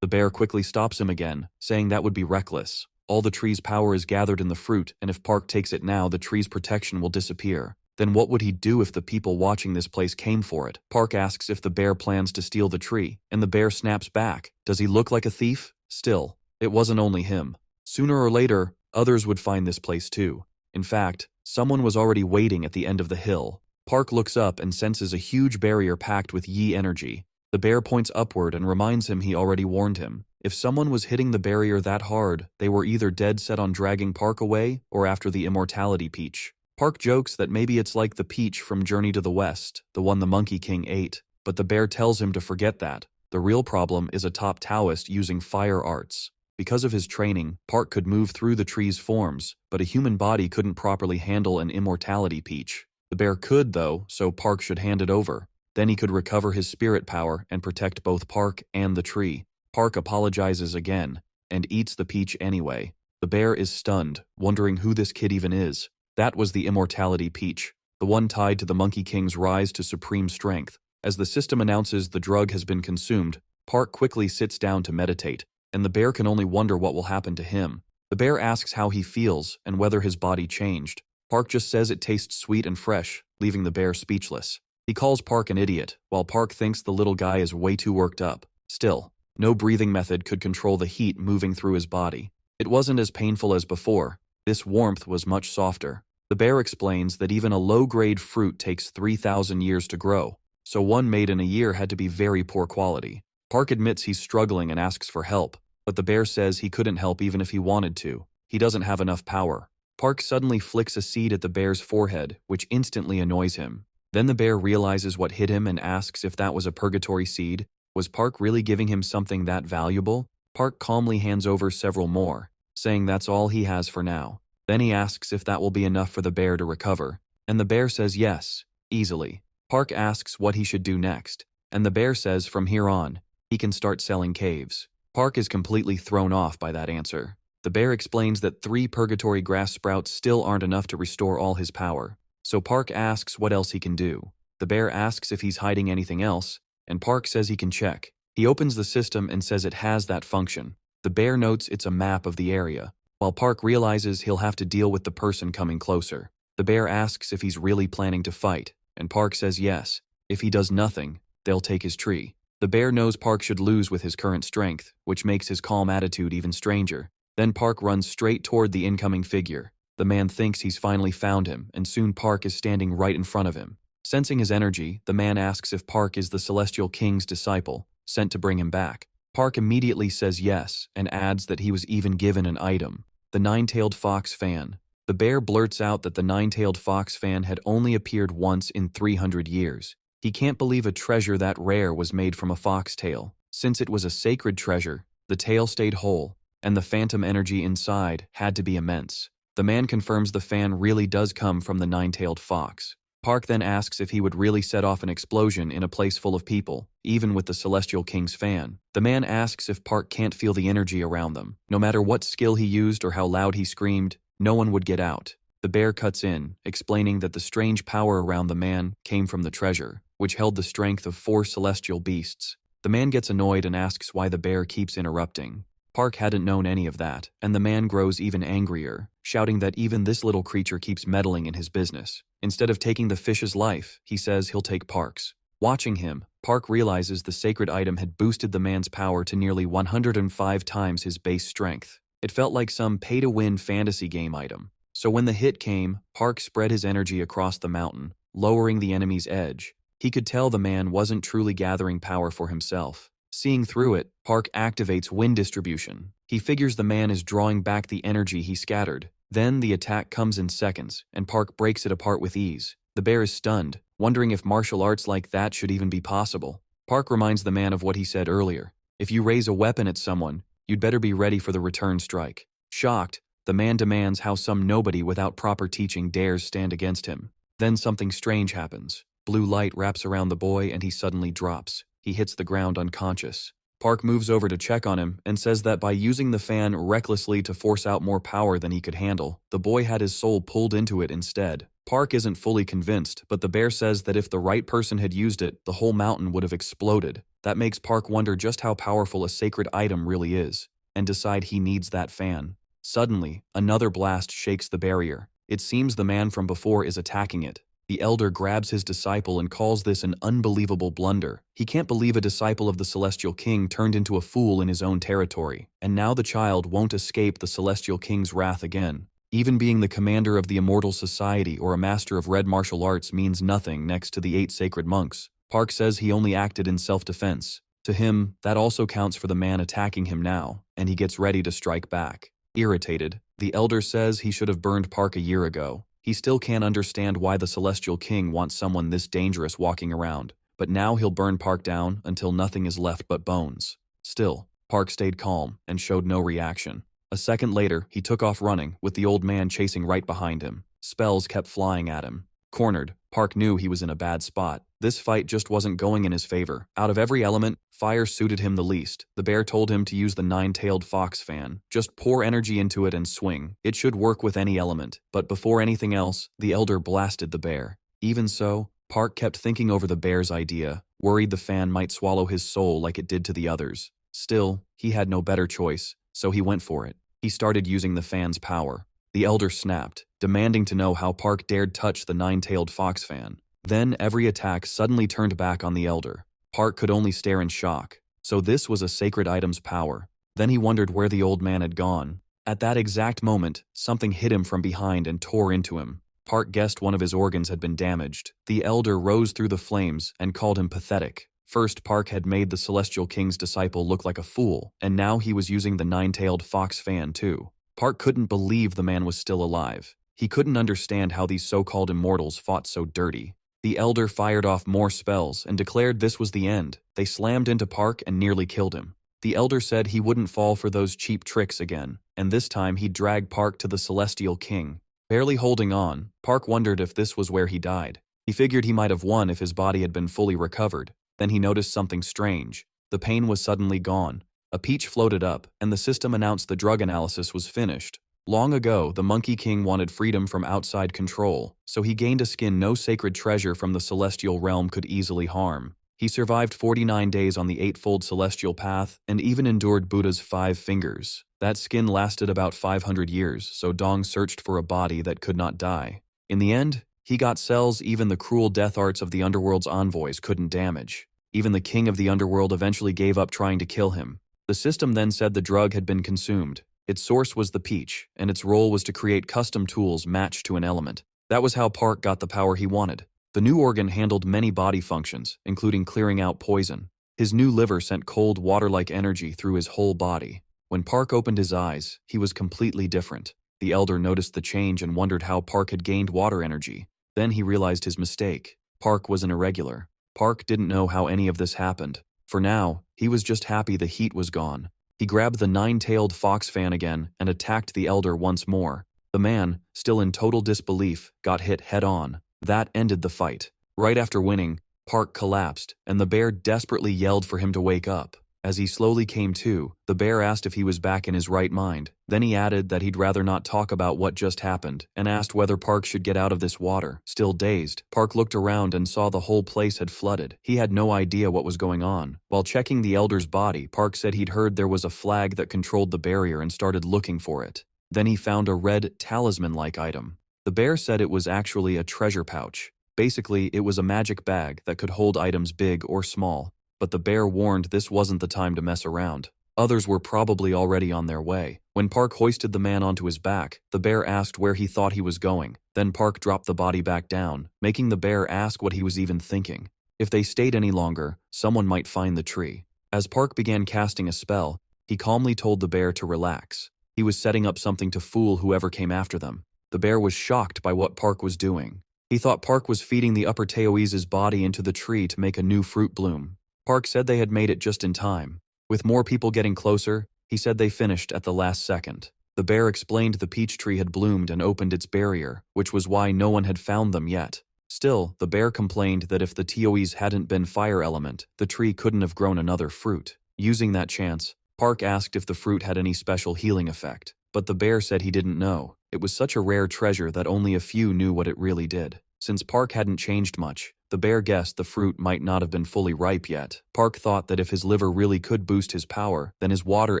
S1: The bear quickly stops him again, saying that would be reckless. All the tree's power is gathered in the fruit, and if Park takes it now, the tree's protection will disappear. Then what would he do if the people watching this place came for it? Park asks if the bear plans to steal the tree, and the bear snaps back. Does he look like a thief? Still, it wasn't only him. Sooner or later, others would find this place too. In fact, someone was already waiting at the end of the hill. Park looks up and senses a huge barrier packed with Yi energy. The bear points upward and reminds him he already warned him. If someone was hitting the barrier that hard, they were either dead set on dragging Park away or after the immortality peach. Park jokes that maybe it's like the peach from Journey to the West, the one the Monkey King ate, but the bear tells him to forget that. The real problem is a top Taoist using fire arts. Because of his training, Park could move through the tree's forms, but a human body couldn't properly handle an immortality peach. The bear could, though, so Park should hand it over. Then he could recover his spirit power and protect both Park and the tree. Park apologizes again, and eats the peach anyway. The bear is stunned, wondering who this kid even is. That was the immortality peach, the one tied to the Monkey King's rise to supreme strength. As the system announces the drug has been consumed, Park quickly sits down to meditate, and the bear can only wonder what will happen to him. The bear asks how he feels and whether his body changed. Park just says it tastes sweet and fresh, leaving the bear speechless. He calls Park an idiot, while Park thinks the little guy is way too worked up. Still, no breathing method could control the heat moving through his body. It wasn't as painful as before. This warmth was much softer. The bear explains that even a low-grade fruit takes 3,000 years to grow, so one made in a year had to be very poor quality. Park admits he's struggling and asks for help, but the bear says he couldn't help even if he wanted to. He doesn't have enough power. Park suddenly flicks a seed at the bear's forehead, which instantly annoys him. Then the bear realizes what hit him and asks if that was a purgatory seed. Was Park really giving him something that valuable? Park calmly hands over several more, saying that's all he has for now. Then he asks if that will be enough for the bear to recover, and the bear says yes, easily. Park asks what he should do next, and the bear says from here on, he can start selling caves. Park is completely thrown off by that answer. The bear explains that 3 purgatory grass sprouts still aren't enough to restore all his power. So Park asks what else he can do. The bear asks if he's hiding anything else, and Park says he can check. He opens the system and says it has that function. The bear notes it's a map of the area, while Park realizes he'll have to deal with the person coming closer. The bear asks if he's really planning to fight, and Park says yes. If he does nothing, they'll take his tree. The bear knows Park should lose with his current strength, which makes his calm attitude even stranger. Then Park runs straight toward the incoming figure. The man thinks he's finally found him, and soon Park is standing right in front of him. Sensing his energy, the man asks if Park is the Celestial King's disciple, sent to bring him back. Park immediately says yes, and adds that he was even given an item, the nine-tailed fox fan. The bear blurts out that the nine-tailed fox fan had only appeared once in 300 years. He can't believe a treasure that rare was made from a foxtail. Since it was a sacred treasure, the tail stayed whole, and the phantom energy inside had to be immense. The man confirms the fan really does come from the nine-tailed fox. Park then asks if he would really set off an explosion in a place full of people, even with the Celestial King's fan. The man asks if Park can't feel the energy around them. No matter what skill he used or how loud he screamed, no one would get out. The bear cuts in, explaining that the strange power around the man came from the treasure, which held the strength of 4 celestial beasts. The man gets annoyed and asks why the bear keeps interrupting. Park hadn't known any of that, and the man grows even angrier, shouting that even this little creature keeps meddling in his business. Instead of taking the fish's life, he says he'll take Park's. Watching him, Park realizes the sacred item had boosted the man's power to nearly 105 times his base strength. It felt like some pay-to-win fantasy game item. So when the hit came, Park spread his energy across the mountain, lowering the enemy's edge. He could tell the man wasn't truly gathering power for himself. Seeing through it, Park activates wind distribution. He figures the man is drawing back the energy he scattered. Then the attack comes in seconds, and Park breaks it apart with ease. The bear is stunned, wondering if martial arts like that should even be possible. Park reminds the man of what he said earlier. If you raise a weapon at someone, you'd better be ready for the return strike. Shocked, the man demands how some nobody without proper teaching dares stand against him. Then something strange happens. Blue light wraps around the boy and he suddenly drops. He hits the ground unconscious. Park moves over to check on him and says that by using the fan recklessly to force out more power than he could handle, the boy had his soul pulled into it instead. Park isn't fully convinced, but the bear says that if the right person had used it, the whole mountain would have exploded. That makes Park wonder just how powerful a sacred item really is, and decide he needs that fan. Suddenly, another blast shakes the barrier. It seems the man from before is attacking it. The elder grabs his disciple and calls this an unbelievable blunder. He can't believe a disciple of the Celestial King turned into a fool in his own territory, and now the child won't escape the Celestial King's wrath again. Even being the commander of the Immortal Society or a master of red martial arts means nothing next to the 8 sacred monks. Park says he only acted in self-defense. To him, that also counts for the man attacking him now, and he gets ready to strike back. Irritated, the elder says he should have burned Park a year ago. He still can't understand why the Celestial King wants someone this dangerous walking around, but now he'll burn Park down until nothing is left but bones. Still, Park stayed calm and showed no reaction. A second later, he took off running, with the old man chasing right behind him. Spells kept flying at him. Cornered, Park knew he was in a bad spot. This fight just wasn't going in his favor. Out of every element, fire suited him the least. The bear told him to use the nine-tailed fox fan. Just pour energy into it and swing. It should work with any element. But before anything else, the elder blasted the bear. Even so, Park kept thinking over the bear's idea, worried the fan might swallow his soul like it did to the others. Still, he had no better choice, so he went for it. He started using the fan's power. The elder snapped, demanding to know how Park dared touch the nine-tailed fox fan. Then every attack suddenly turned back on the elder. Park could only stare in shock. So this was a sacred item's power. Then he wondered where the old man had gone. At that exact moment, something hit him from behind and tore into him. Park guessed one of his organs had been damaged. The elder rose through the flames and called him pathetic. First, Park had made the Celestial King's disciple look like a fool, and now he was using the nine-tailed fox fan too. Park couldn't believe the man was still alive. He couldn't understand how these so-called immortals fought so dirty. The elder fired off more spells and declared this was the end. They slammed into Park and nearly killed him. The elder said he wouldn't fall for those cheap tricks again, and this time he'd drag Park to the Celestial King. Barely holding on, Park wondered if this was where he died. He figured he might have won if his body had been fully recovered. Then he noticed something strange. The pain was suddenly gone. A peach floated up, and the system announced the drug analysis was finished. Long ago, the Monkey King wanted freedom from outside control, so he gained a skin no sacred treasure from the celestial realm could easily harm. He survived 49 days on the eightfold celestial path and even endured Buddha's 5 fingers. That skin lasted about 500 years, so Dong searched for a body that could not die. In the end, he got cells even the cruel death arts of the underworld's envoys couldn't damage. Even the king of the underworld eventually gave up trying to kill him. The system then said the drug had been consumed. Its source was the peach, and its role was to create custom tools matched to an element. That was how Park got the power he wanted. The new organ handled many body functions, including clearing out poison. His new liver sent cold water-like energy through his whole body. When Park opened his eyes, he was completely different. The elder noticed the change and wondered how Park had gained water energy. Then he realized his mistake. Park was an irregular. Park didn't know how any of this happened. For now, he was just happy the heat was gone. He grabbed the nine-tailed fox fan again and attacked the elder once more. The man, still in total disbelief, got hit head-on. That ended the fight. Right after winning, Park collapsed, and the bear desperately yelled for him to wake up. As he slowly came to, the bear asked if he was back in his right mind. Then he added that he'd rather not talk about what just happened, and asked whether Park should get out of this water. Still dazed, Park looked around and saw the whole place had flooded. He had no idea what was going on. While checking the elder's body, Park said he'd heard there was a flag that controlled the barrier and started looking for it. Then he found a red, talisman-like item. The bear said it was actually a treasure pouch. Basically, it was a magic bag that could hold items big or small. But the bear warned this wasn't the time to mess around. Others were probably already on their way. When Park hoisted the man onto his back, the bear asked where he thought he was going. Then Park dropped the body back down, making the bear ask what he was even thinking. If they stayed any longer, someone might find the tree. As Park began casting a spell, he calmly told the bear to relax. He was setting up something to fool whoever came after them. The bear was shocked by what Park was doing. He thought Park was feeding the upper Taoise's body into the tree to make a new fruit bloom. Park said they had made it just in time. With more people getting closer, he said they finished at the last second. The bear explained the peach tree had bloomed and opened its barrier, which was why no one had found them yet. Still, the bear complained that if the Taoise hadn't been fire element, the tree couldn't have grown another fruit. Using that chance, Park asked if the fruit had any special healing effect, but the bear said he didn't know. It was such a rare treasure that only a few knew what it really did. Since Park hadn't changed much, the bear guessed the fruit might not have been fully ripe yet. Park thought that if his liver really could boost his power, then his water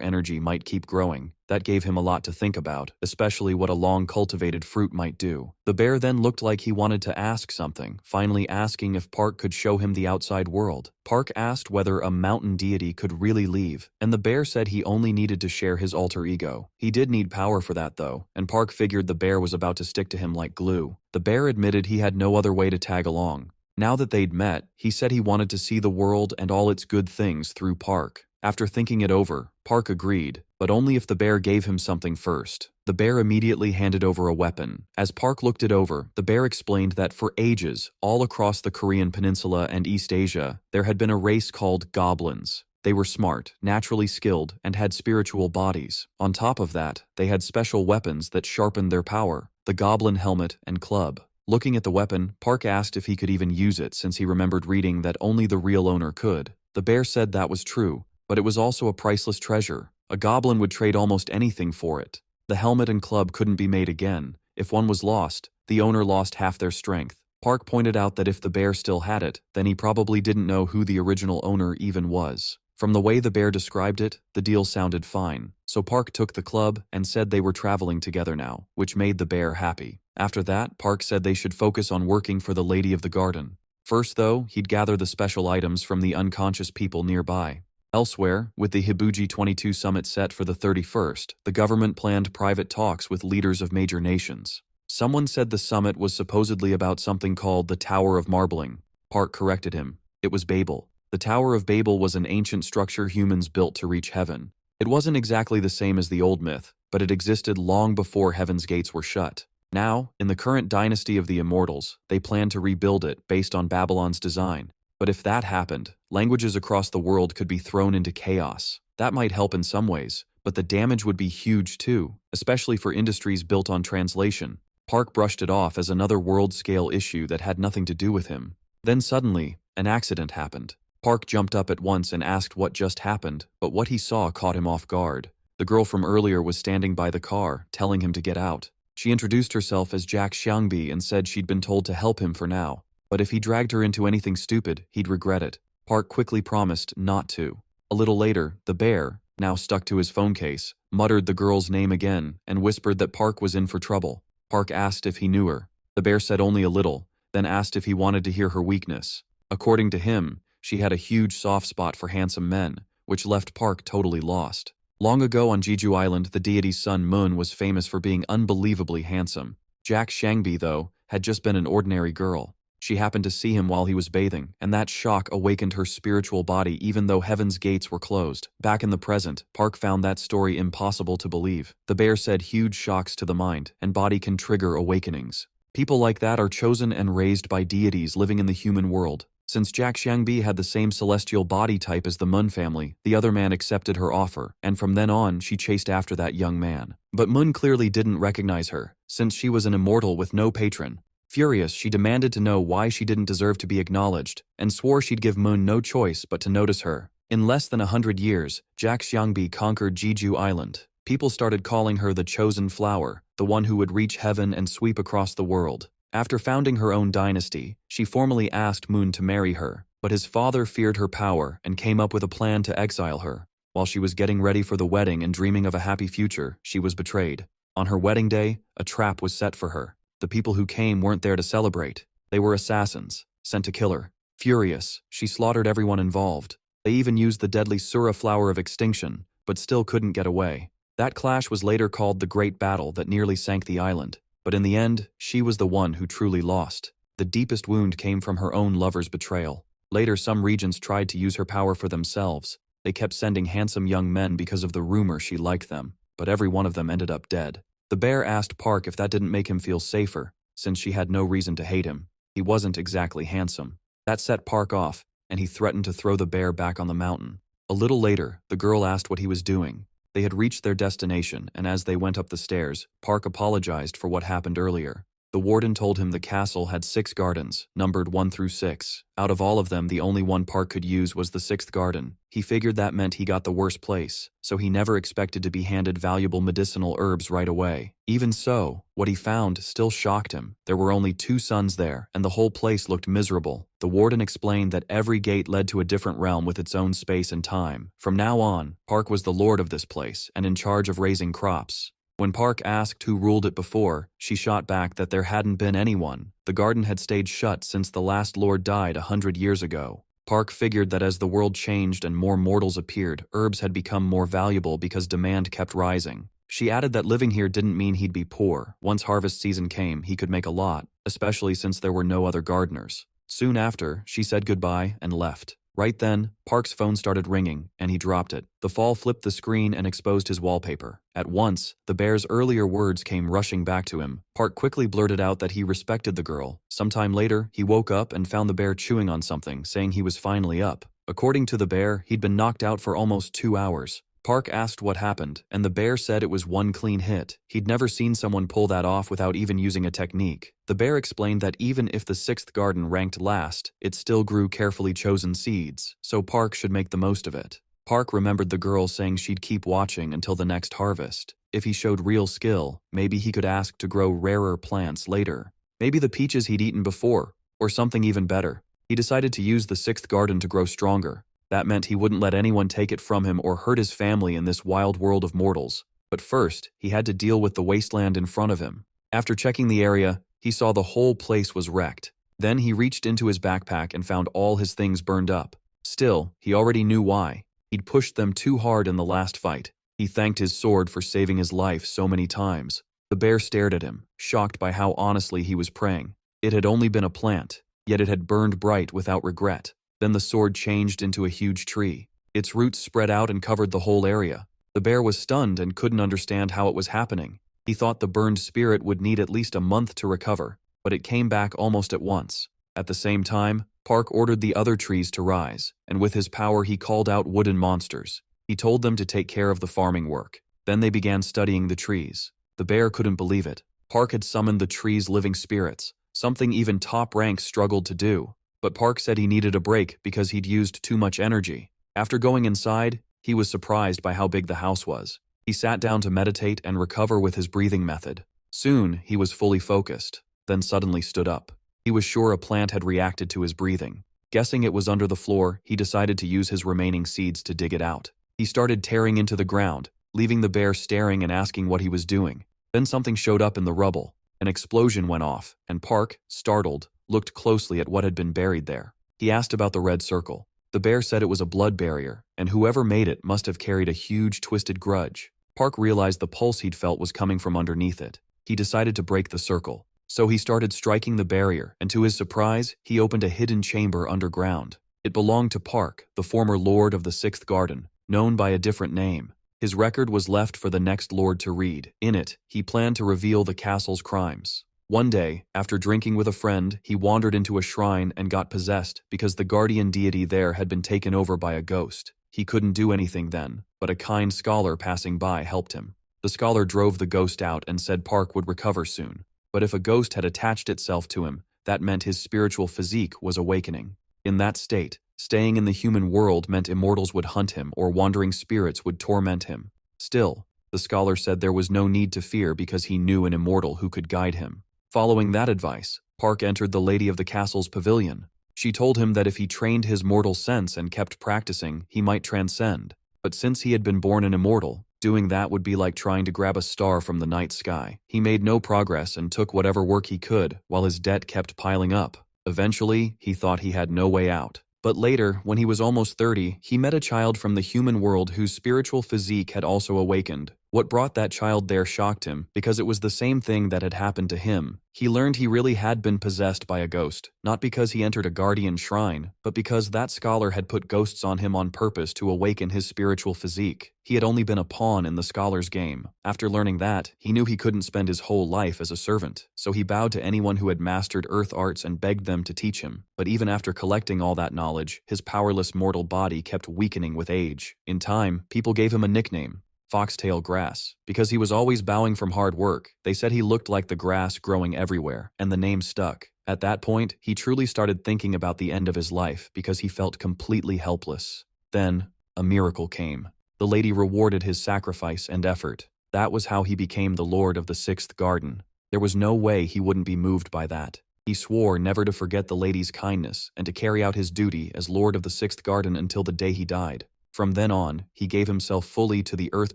S1: energy might keep growing. That gave him a lot to think about, especially what a long-cultivated fruit might do. The bear then looked like he wanted to ask something, finally asking if Park could show him the outside world. Park asked whether a mountain deity could really leave, and the bear said he only needed to share his alter ego. He did need power for that though, and Park figured the bear was about to stick to him like glue. The bear admitted he had no other way to tag along. Now that they'd met, he said he wanted to see the world and all its good things through Park. After thinking it over, Park agreed, but only if the bear gave him something first. The bear immediately handed over a weapon. As Park looked it over, the bear explained that for ages, all across the Korean peninsula and East Asia, there had been a race called Goblins. They were smart, naturally skilled, and had spiritual bodies. On top of that, they had special weapons that sharpened their power, the Goblin helmet and club. Looking at the weapon, Park asked if he could even use it since he remembered reading that only the real owner could. The bear said that was true, but it was also a priceless treasure. A goblin would trade almost anything for it. The helmet and club couldn't be made again. If one was lost, the owner lost half their strength. Park pointed out that if the bear still had it, then he probably didn't know who the original owner even was. From the way the bear described it, the deal sounded fine. So Park took the club and said they were traveling together now, which made the bear happy. After that, Park said they should focus on working for the Lady of the Garden. First though, he'd gather the special items from the unconscious people nearby. Elsewhere, with the Hibuji 22 summit set for the 31st, the government planned private talks with leaders of major nations. Someone said the summit was supposedly about something called the Tower of Marbling. Park corrected him. It was Babel. The Tower of Babel was an ancient structure humans built to reach heaven. It wasn't exactly the same as the old myth, but it existed long before heaven's gates were shut. Now, in the current dynasty of the Immortals, they plan to rebuild it based on Babylon's design. But if that happened, languages across the world could be thrown into chaos. That might help in some ways, but the damage would be huge too, especially for industries built on translation. Park brushed it off as another world-scale issue that had nothing to do with him. Then suddenly, an accident happened. Park jumped up at once and asked what just happened, but what he saw caught him off guard. The girl from earlier was standing by the car, telling him to get out. She introduced herself as Jack Xiangbi and said she'd been told to help him for now. But if he dragged her into anything stupid, he'd regret it. Park quickly promised not to. A little later, the bear, now stuck to his phone case, muttered the girl's name again and whispered that Park was in for trouble. Park asked if he knew her. The bear said only a little, then asked if he wanted to hear her weakness. According to him, She had a huge soft spot for handsome men, which left Park totally lost. Long ago on Jeju Island, the deity's son Moon was famous for being unbelievably handsome. Jack Shangbi, though, had just been an ordinary girl. She happened to see him while he was bathing, and that shock awakened her spiritual body even though heaven's gates were closed. Back in the present, Park found that story impossible to believe. The bear said huge shocks to the mind and body can trigger awakenings. People like that are chosen and raised by deities living in the human world. Since Jack Xiangbi had the same celestial body type as the Mun family, the other man accepted her offer, and from then on she chased after that young man. But Mun clearly didn't recognize her, since she was an immortal with no patron. Furious, she demanded to know why she didn't deserve to be acknowledged, and swore she'd give Mun no choice but to notice her. In less than 100 years, Jack Xiangbi conquered Jeju Island. People started calling her the chosen flower, the one who would reach heaven and sweep across the world. After founding her own dynasty, she formally asked Moon to marry her, but his father feared her power and came up with a plan to exile her. While she was getting ready for the wedding and dreaming of a happy future, she was betrayed. On her wedding day, a trap was set for her. The people who came weren't there to celebrate. They were assassins, sent to kill her. Furious, she slaughtered everyone involved. They even used the deadly Sura flower of extinction, but still couldn't get away. That clash was later called the Great Battle that nearly sank the island. But in the end, she was the one who truly lost. The deepest wound came from her own lover's betrayal. Later, some regents tried to use her power for themselves. They kept sending handsome young men because of the rumor she liked them, but every one of them ended up dead. The bear asked Park if that didn't make him feel safer, since she had no reason to hate him. He wasn't exactly handsome. That set Park off, and he threatened to throw the bear back on the mountain. A little later, the girl asked what he was doing. They had reached their destination, and as they went up the stairs, Park apologized for what happened earlier. The warden told him the castle had 6 gardens, numbered 1 through 6. Out of all of them, the only one Park could use was the 6th garden. He figured that meant he got the worst place, so he never expected to be handed valuable medicinal herbs right away. Even so, what he found still shocked him. There were only 2 suns there, and the whole place looked miserable. The warden explained that every gate led to a different realm with its own space and time. From now on, Park was the lord of this place and in charge of raising crops. When Park asked who ruled it before, she shot back that there hadn't been anyone. The garden had stayed shut since the last lord died 100 years ago. Park figured that as the world changed and more mortals appeared, herbs had become more valuable because demand kept rising. She added that living here didn't mean he'd be poor. Once harvest season came, he could make a lot, especially since there were no other gardeners. Soon after, she said goodbye and left. Right then, Park's phone started ringing, and he dropped it. The fall flipped the screen and exposed his wallpaper. At once, the bear's earlier words came rushing back to him. Park quickly blurted out that he respected the girl. Sometime later, he woke up and found the bear chewing on something, saying he was finally up. According to the bear, he'd been knocked out for almost 2 hours. Park asked what happened, and the bear said it was one clean hit. He'd never seen someone pull that off without even using a technique. The bear explained that even if the 6th garden ranked last, it still grew carefully chosen seeds, so Park should make the most of it. Park remembered the girl saying she'd keep watching until the next harvest. If he showed real skill, maybe he could ask to grow rarer plants later. Maybe the peaches he'd eaten before, or something even better. He decided to use the 6th garden to grow stronger. That meant he wouldn't let anyone take it from him or hurt his family in this wild world of mortals. But first, he had to deal with the wasteland in front of him. After checking the area, he saw the whole place was wrecked. Then he reached into his backpack and found all his things burned up. Still, he already knew why. He'd pushed them too hard in the last fight. He thanked his sword for saving his life so many times. The bear stared at him, shocked by how honestly he was praying. It had only been a plant, yet it had burned bright without regret. Then the sword changed into a huge tree. Its roots spread out and covered the whole area. The bear was stunned and couldn't understand how it was happening. He thought the burned spirit would need at least a month to recover, but it came back almost at once. At the same time, Park ordered the other trees to rise, and with his power he called out wooden monsters. He told them to take care of the farming work. Then they began studying the trees. The bear couldn't believe it. Park had summoned the trees' living spirits, something even top ranks struggled to do. But Park said he needed a break because he'd used too much energy. After going inside, he was surprised by how big the house was. He sat down to meditate and recover with his breathing method. Soon, he was fully focused, then suddenly stood up. He was sure a plant had reacted to his breathing. Guessing it was under the floor, he decided to use his remaining seeds to dig it out. He started tearing into the ground, leaving the bear staring and asking what he was doing. Then something showed up in the rubble. An explosion went off, and Park, startled, looked closely at what had been buried there. He asked about the red circle. The bear said it was a blood barrier, and whoever made it must have carried a huge twisted grudge. Park realized the pulse he'd felt was coming from underneath it. He decided to break the circle. So he started striking the barrier, and to his surprise, he opened a hidden chamber underground. It belonged to Park, the former lord of the Sixth Garden, known by a different name. His record was left for the next lord to read. In it, he planned to reveal the castle's crimes. One day, after drinking with a friend, he wandered into a shrine and got possessed because the guardian deity there had been taken over by a ghost. He couldn't do anything then, but a kind scholar passing by helped him. The scholar drove the ghost out and said Park would recover soon. But if a ghost had attached itself to him, that meant his spiritual physique was awakening. In that state, staying in the human world meant immortals would hunt him or wandering spirits would torment him. Still, the scholar said there was no need to fear because he knew an immortal who could guide him. Following that advice, Park entered the lady of the castle's pavilion. She told him that if he trained his mortal sense and kept practicing, he might transcend. But since he had been born an immortal, doing that would be like trying to grab a star from the night sky. He made no progress and took whatever work he could, while his debt kept piling up. Eventually, he thought he had no way out. But later, when he was almost 30, he met a child from the human world whose spiritual physique had also awakened. What brought that child there shocked him, because it was the same thing that had happened to him. He learned he really had been possessed by a ghost, not because he entered a guardian shrine, but because that scholar had put ghosts on him on purpose to awaken his spiritual physique. He had only been a pawn in the scholar's game. After learning that, he knew he couldn't spend his whole life as a servant, so he bowed to anyone who had mastered earth arts and begged them to teach him. But even after collecting all that knowledge, his powerless mortal body kept weakening with age. In time, people gave him a nickname, Foxtail Grass, because he was always bowing from hard work. They said he looked like the grass growing everywhere, and the name stuck. At that point, he truly started thinking about the end of his life because he felt completely helpless. Then, a miracle came. The lady rewarded his sacrifice and effort. That was how he became the Lord of the Sixth Garden. There was no way he wouldn't be moved by that. He swore never to forget the lady's kindness and to carry out his duty as Lord of the Sixth Garden until the day he died. From then on, he gave himself fully to the Earth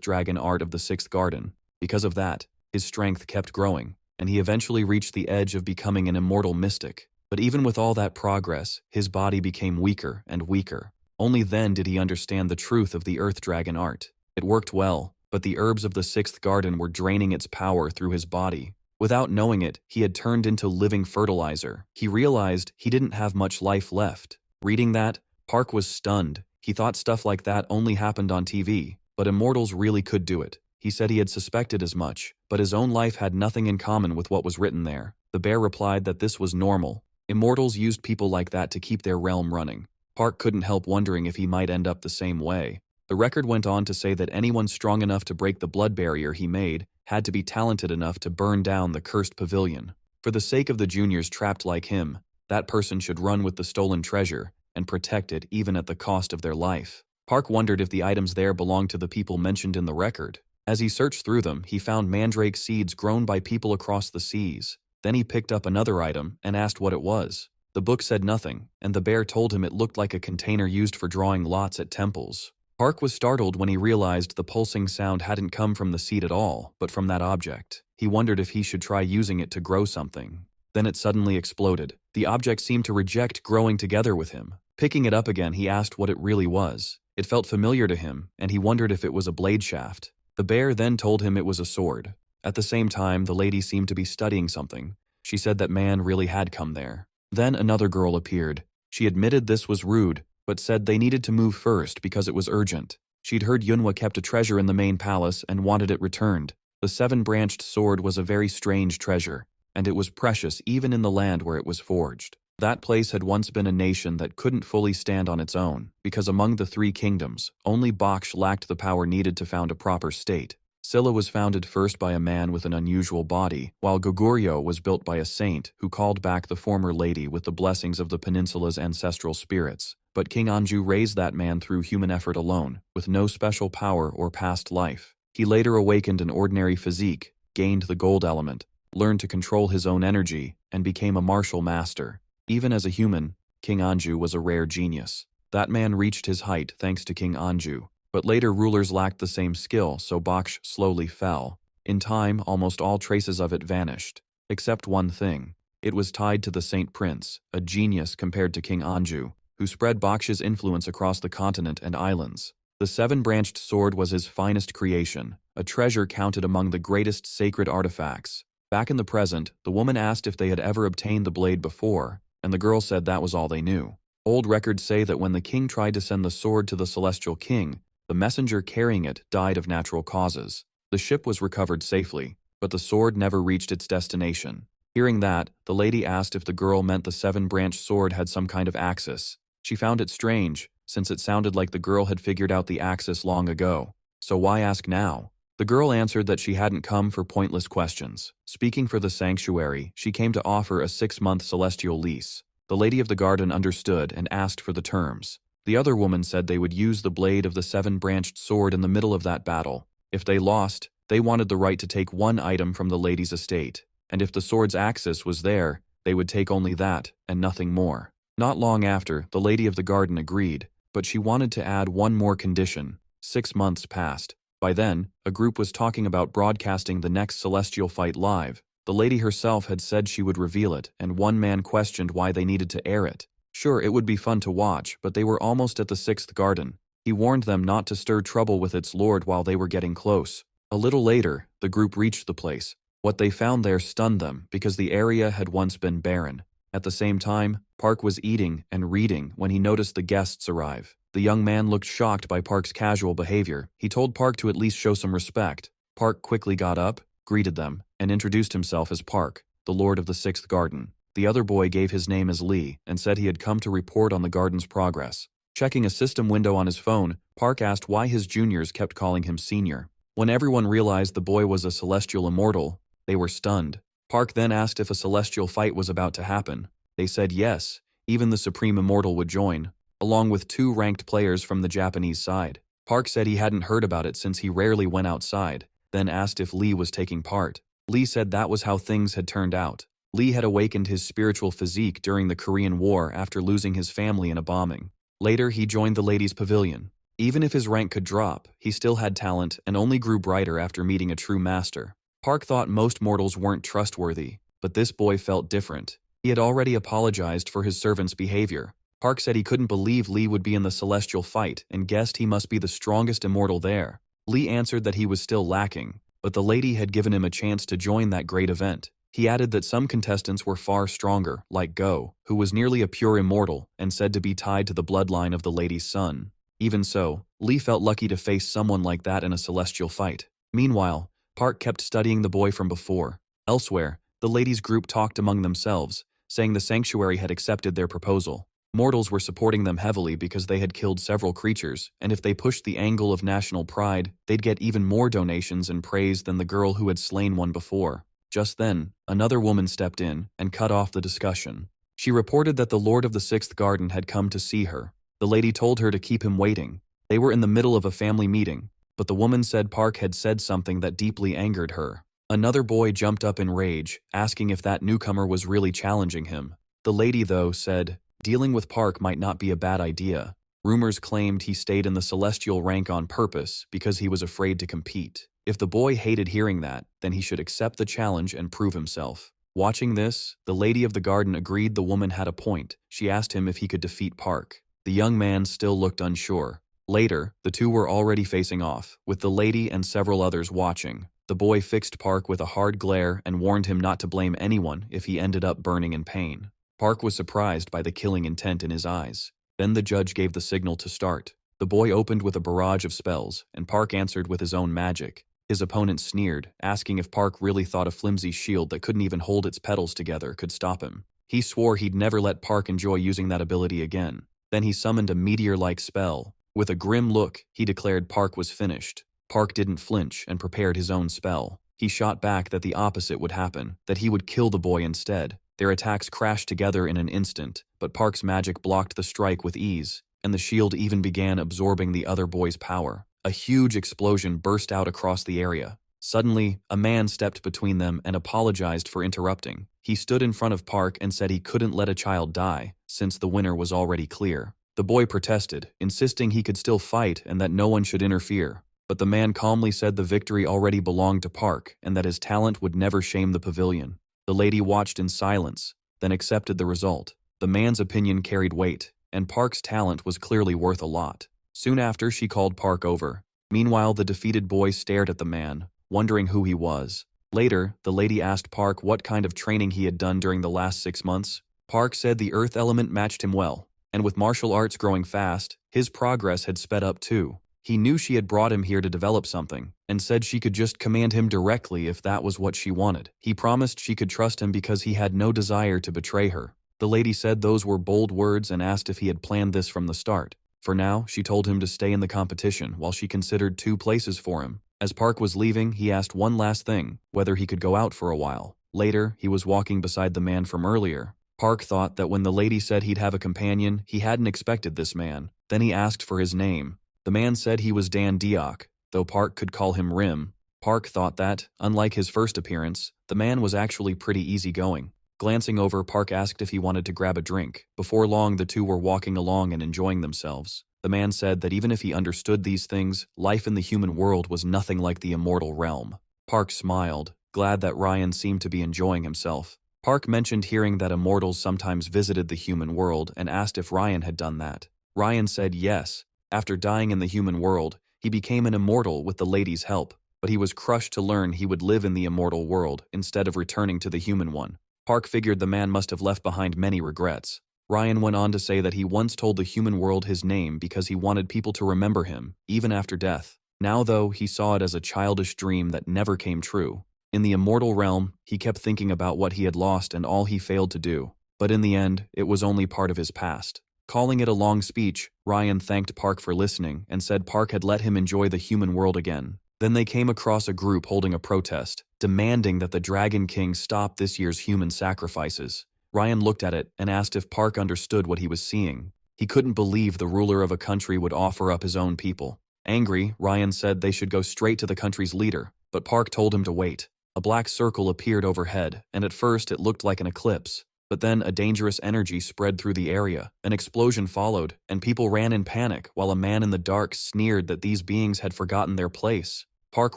S1: Dragon art of the Sixth Garden. Because of that, his strength kept growing, and he eventually reached the edge of becoming an immortal mystic. But even with all that progress, his body became weaker and weaker. Only then did he understand the truth of the Earth Dragon art. It worked well, but the herbs of the Sixth Garden were draining its power through his body. Without knowing it, he had turned into living fertilizer. He realized he didn't have much life left. Reading that, Park was stunned. He thought stuff like that only happened on TV, but immortals really could do it. He said he had suspected as much, but his own life had nothing in common with what was written there. The bear replied that this was normal. Immortals used people like that to keep their realm running. Park couldn't help wondering if he might end up the same way. The record went on to say that anyone strong enough to break the blood barrier he made had to be talented enough to burn down the cursed pavilion. For the sake of the juniors trapped like him, that person should run with the stolen treasure and protect it even at the cost of their life. Park wondered if the items there belonged to the people mentioned in the record. As he searched through them, he found mandrake seeds grown by people across the seas. Then he picked up another item and asked what it was. The book said nothing, and the bear told him it looked like a container used for drawing lots at temples. Park was startled when he realized the pulsing sound hadn't come from the seed at all, but from that object. He wondered if he should try using it to grow something. Then it suddenly exploded. The object seemed to reject growing together with him. Picking it up again, he asked what it really was. It felt familiar to him, and he wondered if it was a blade shaft. The bear then told him it was a sword. At the same time, the lady seemed to be studying something. She said that man really had come there. Then another girl appeared. She admitted this was rude, but said they needed to move first because it was urgent. She'd heard Yunhwa kept a treasure in the main palace and wanted it returned. The seven-branched sword was a very strange treasure, and it was precious even in the land where it was forged. That place had once been a nation that couldn't fully stand on its own, because among the three kingdoms, only Baksh lacked the power needed to found a proper state. Silla was founded first by a man with an unusual body, while Goguryeo was built by a saint who called back the former lady with the blessings of the peninsula's ancestral spirits. But King Anju raised that man through human effort alone, with no special power or past life. He later awakened an ordinary physique, gained the gold element, learned to control his own energy, and became a martial master. Even as a human, King Anju was a rare genius. That man reached his height thanks to King Anju, but later rulers lacked the same skill, so Baksh slowly fell. In time, almost all traces of it vanished, except one thing. It was tied to the Saint Prince, a genius compared to King Anju, who spread Baksh's influence across the continent and islands. The seven-branched sword was his finest creation, a treasure counted among the greatest sacred artifacts. Back in the present, the woman asked if they had ever obtained the blade before, and the girl said that was all they knew. Old records say that when the king tried to send the sword to the celestial king, the messenger carrying it died of natural causes. The ship was recovered safely, but the sword never reached its destination. Hearing that, the lady asked if the girl meant the seven-branched sword had some kind of axis. She found it strange, since it sounded like the girl had figured out the axis long ago. So why ask now? The girl answered that she hadn't come for pointless questions. Speaking for the sanctuary, she came to offer a 6-month celestial lease. The lady of the garden understood and asked for the terms. The other woman said they would use the blade of the seven-branched sword in the middle of that battle. If they lost, they wanted the right to take one item from the lady's estate, and if the sword's axis was there, they would take only that and nothing more. Not long after, the lady of the garden agreed, but she wanted to add one more condition. 6 months passed. By then, a group was talking about broadcasting the next celestial fight live. The lady herself had said she would reveal it, and one man questioned why they needed to air it. Sure, it would be fun to watch, but they were almost at the 6th garden. He warned them not to stir trouble with its lord while they were getting close. A little later, the group reached the place. What they found there stunned them because the area had once been barren. At the same time, Park was eating and reading when he noticed the guests arrive. The young man looked shocked by Park's casual behavior. He told Park to at least show some respect. Park quickly got up, greeted them, and introduced himself as Park, the lord of the 6th garden. The other boy gave his name as Lee and said he had come to report on the garden's progress. Checking a system window on his phone, Park asked why his juniors kept calling him senior. When everyone realized the boy was a celestial immortal, they were stunned. Park then asked if a celestial fight was about to happen. They said yes, even the supreme immortal would join, along with 2 ranked players from the Japanese side. Park said he hadn't heard about it since he rarely went outside, then asked if Lee was taking part. Lee said that was how things had turned out. Lee had awakened his spiritual physique during the Korean War after losing his family in a bombing. Later, he joined the ladies' pavilion. Even if his rank could drop, he still had talent and only grew brighter after meeting a true master. Park thought most mortals weren't trustworthy, but this boy felt different. He had already apologized for his servant's behavior. Park said he couldn't believe Lee would be in the celestial fight and guessed he must be the strongest immortal there. Lee answered that he was still lacking, but the lady had given him a chance to join that great event. He added that some contestants were far stronger, like Go, who was nearly a pure immortal and said to be tied to the bloodline of the lady's son. Even so, Lee felt lucky to face someone like that in a celestial fight. Meanwhile, Park kept studying the boy from before. Elsewhere, the ladies' group talked among themselves, saying the sanctuary had accepted their proposal. Mortals were supporting them heavily because they had killed several creatures, and if they pushed the angle of national pride, they'd get even more donations and praise than the girl who had slain one before. Just then, another woman stepped in and cut off the discussion. She reported that the lord of the 6th garden had come to see her. The lady told her to keep him waiting. They were in the middle of a family meeting, but the woman said Park had said something that deeply angered her. Another boy jumped up in rage, asking if that newcomer was really challenging him. The lady, though, said, dealing with Park might not be a bad idea. Rumors claimed he stayed in the celestial rank on purpose because he was afraid to compete. If the boy hated hearing that, then he should accept the challenge and prove himself. Watching this, the lady of the garden agreed the woman had a point. She asked him if he could defeat Park. The young man still looked unsure. Later, the two were already facing off, with the lady and several others watching. The boy fixed Park with a hard glare and warned him not to blame anyone if he ended up burning in pain. Park was surprised by the killing intent in his eyes. Then the judge gave the signal to start. The boy opened with a barrage of spells, and Park answered with his own magic. His opponent sneered, asking if Park really thought a flimsy shield that couldn't even hold its petals together could stop him. He swore he'd never let Park enjoy using that ability again. Then he summoned a meteor-like spell. With a grim look, he declared Park was finished. Park didn't flinch and prepared his own spell. He shot back that the opposite would happen, that he would kill the boy instead. Their attacks crashed together in an instant, but Park's magic blocked the strike with ease, and the shield even began absorbing the other boy's power. A huge explosion burst out across the area. Suddenly, a man stepped between them and apologized for interrupting. He stood in front of Park and said he couldn't let a child die, since the winner was already clear. The boy protested, insisting he could still fight and that no one should interfere. But the man calmly said the victory already belonged to Park and that his talent would never shame the pavilion. The lady watched in silence, then accepted the result. The man's opinion carried weight. and Park's talent was clearly worth a lot. Soon after, she called Park over. Meanwhile, the defeated boy stared at the man, wondering who he was. Later, the lady asked Park what kind of training he had done during the last 6 months. Park said the earth element matched him well, and with martial arts growing fast, his progress had sped up too. He knew she had brought him here to develop something, and said she could just command him directly if that was what she wanted. He promised she could trust him because he had no desire to betray her. The lady said those were bold words and asked if he had planned this from the start. For now, she told him to stay in the competition while she considered 2 places for him. As Park was leaving, he asked one last thing, whether he could go out for a while. Later, he was walking beside the man from earlier. Park thought that when the lady said he'd have a companion, he hadn't expected this man. Then he asked for his name. The man said he was Dan Diok, though Park could call him Rim. Park thought that, unlike his first appearance, the man was actually pretty easygoing. Glancing over, Park asked if he wanted to grab a drink. Before long, the two were walking along and enjoying themselves. The man said that even if he understood these things, life in the human world was nothing like the immortal realm. Park smiled, glad that Ryan seemed to be enjoying himself. Park mentioned hearing that immortals sometimes visited the human world and asked if Ryan had done that. Ryan said yes. After dying in the human world, he became an immortal with the lady's help, but he was crushed to learn he would live in the immortal world instead of returning to the human one. Park figured the man must have left behind many regrets. Ryan went on to say that he once told the human world his name because he wanted people to remember him, even after death. Now, though, he saw it as a childish dream that never came true. In the immortal realm, he kept thinking about what he had lost and all he failed to do. But in the end, it was only part of his past. Calling it a long speech, Ryan thanked Park for listening and said Park had let him enjoy the human world again. Then they came across a group holding a protest, demanding that the Dragon King stop this year's human sacrifices. Ryan looked at it and asked if Park understood what he was seeing. He couldn't believe the ruler of a country would offer up his own people. Angry, Ryan said they should go straight to the country's leader, but Park told him to wait. A black circle appeared overhead, and at first it looked like an eclipse. But then a dangerous energy spread through the area. An explosion followed, and people ran in panic while a man in the dark sneered that these beings had forgotten their place. Park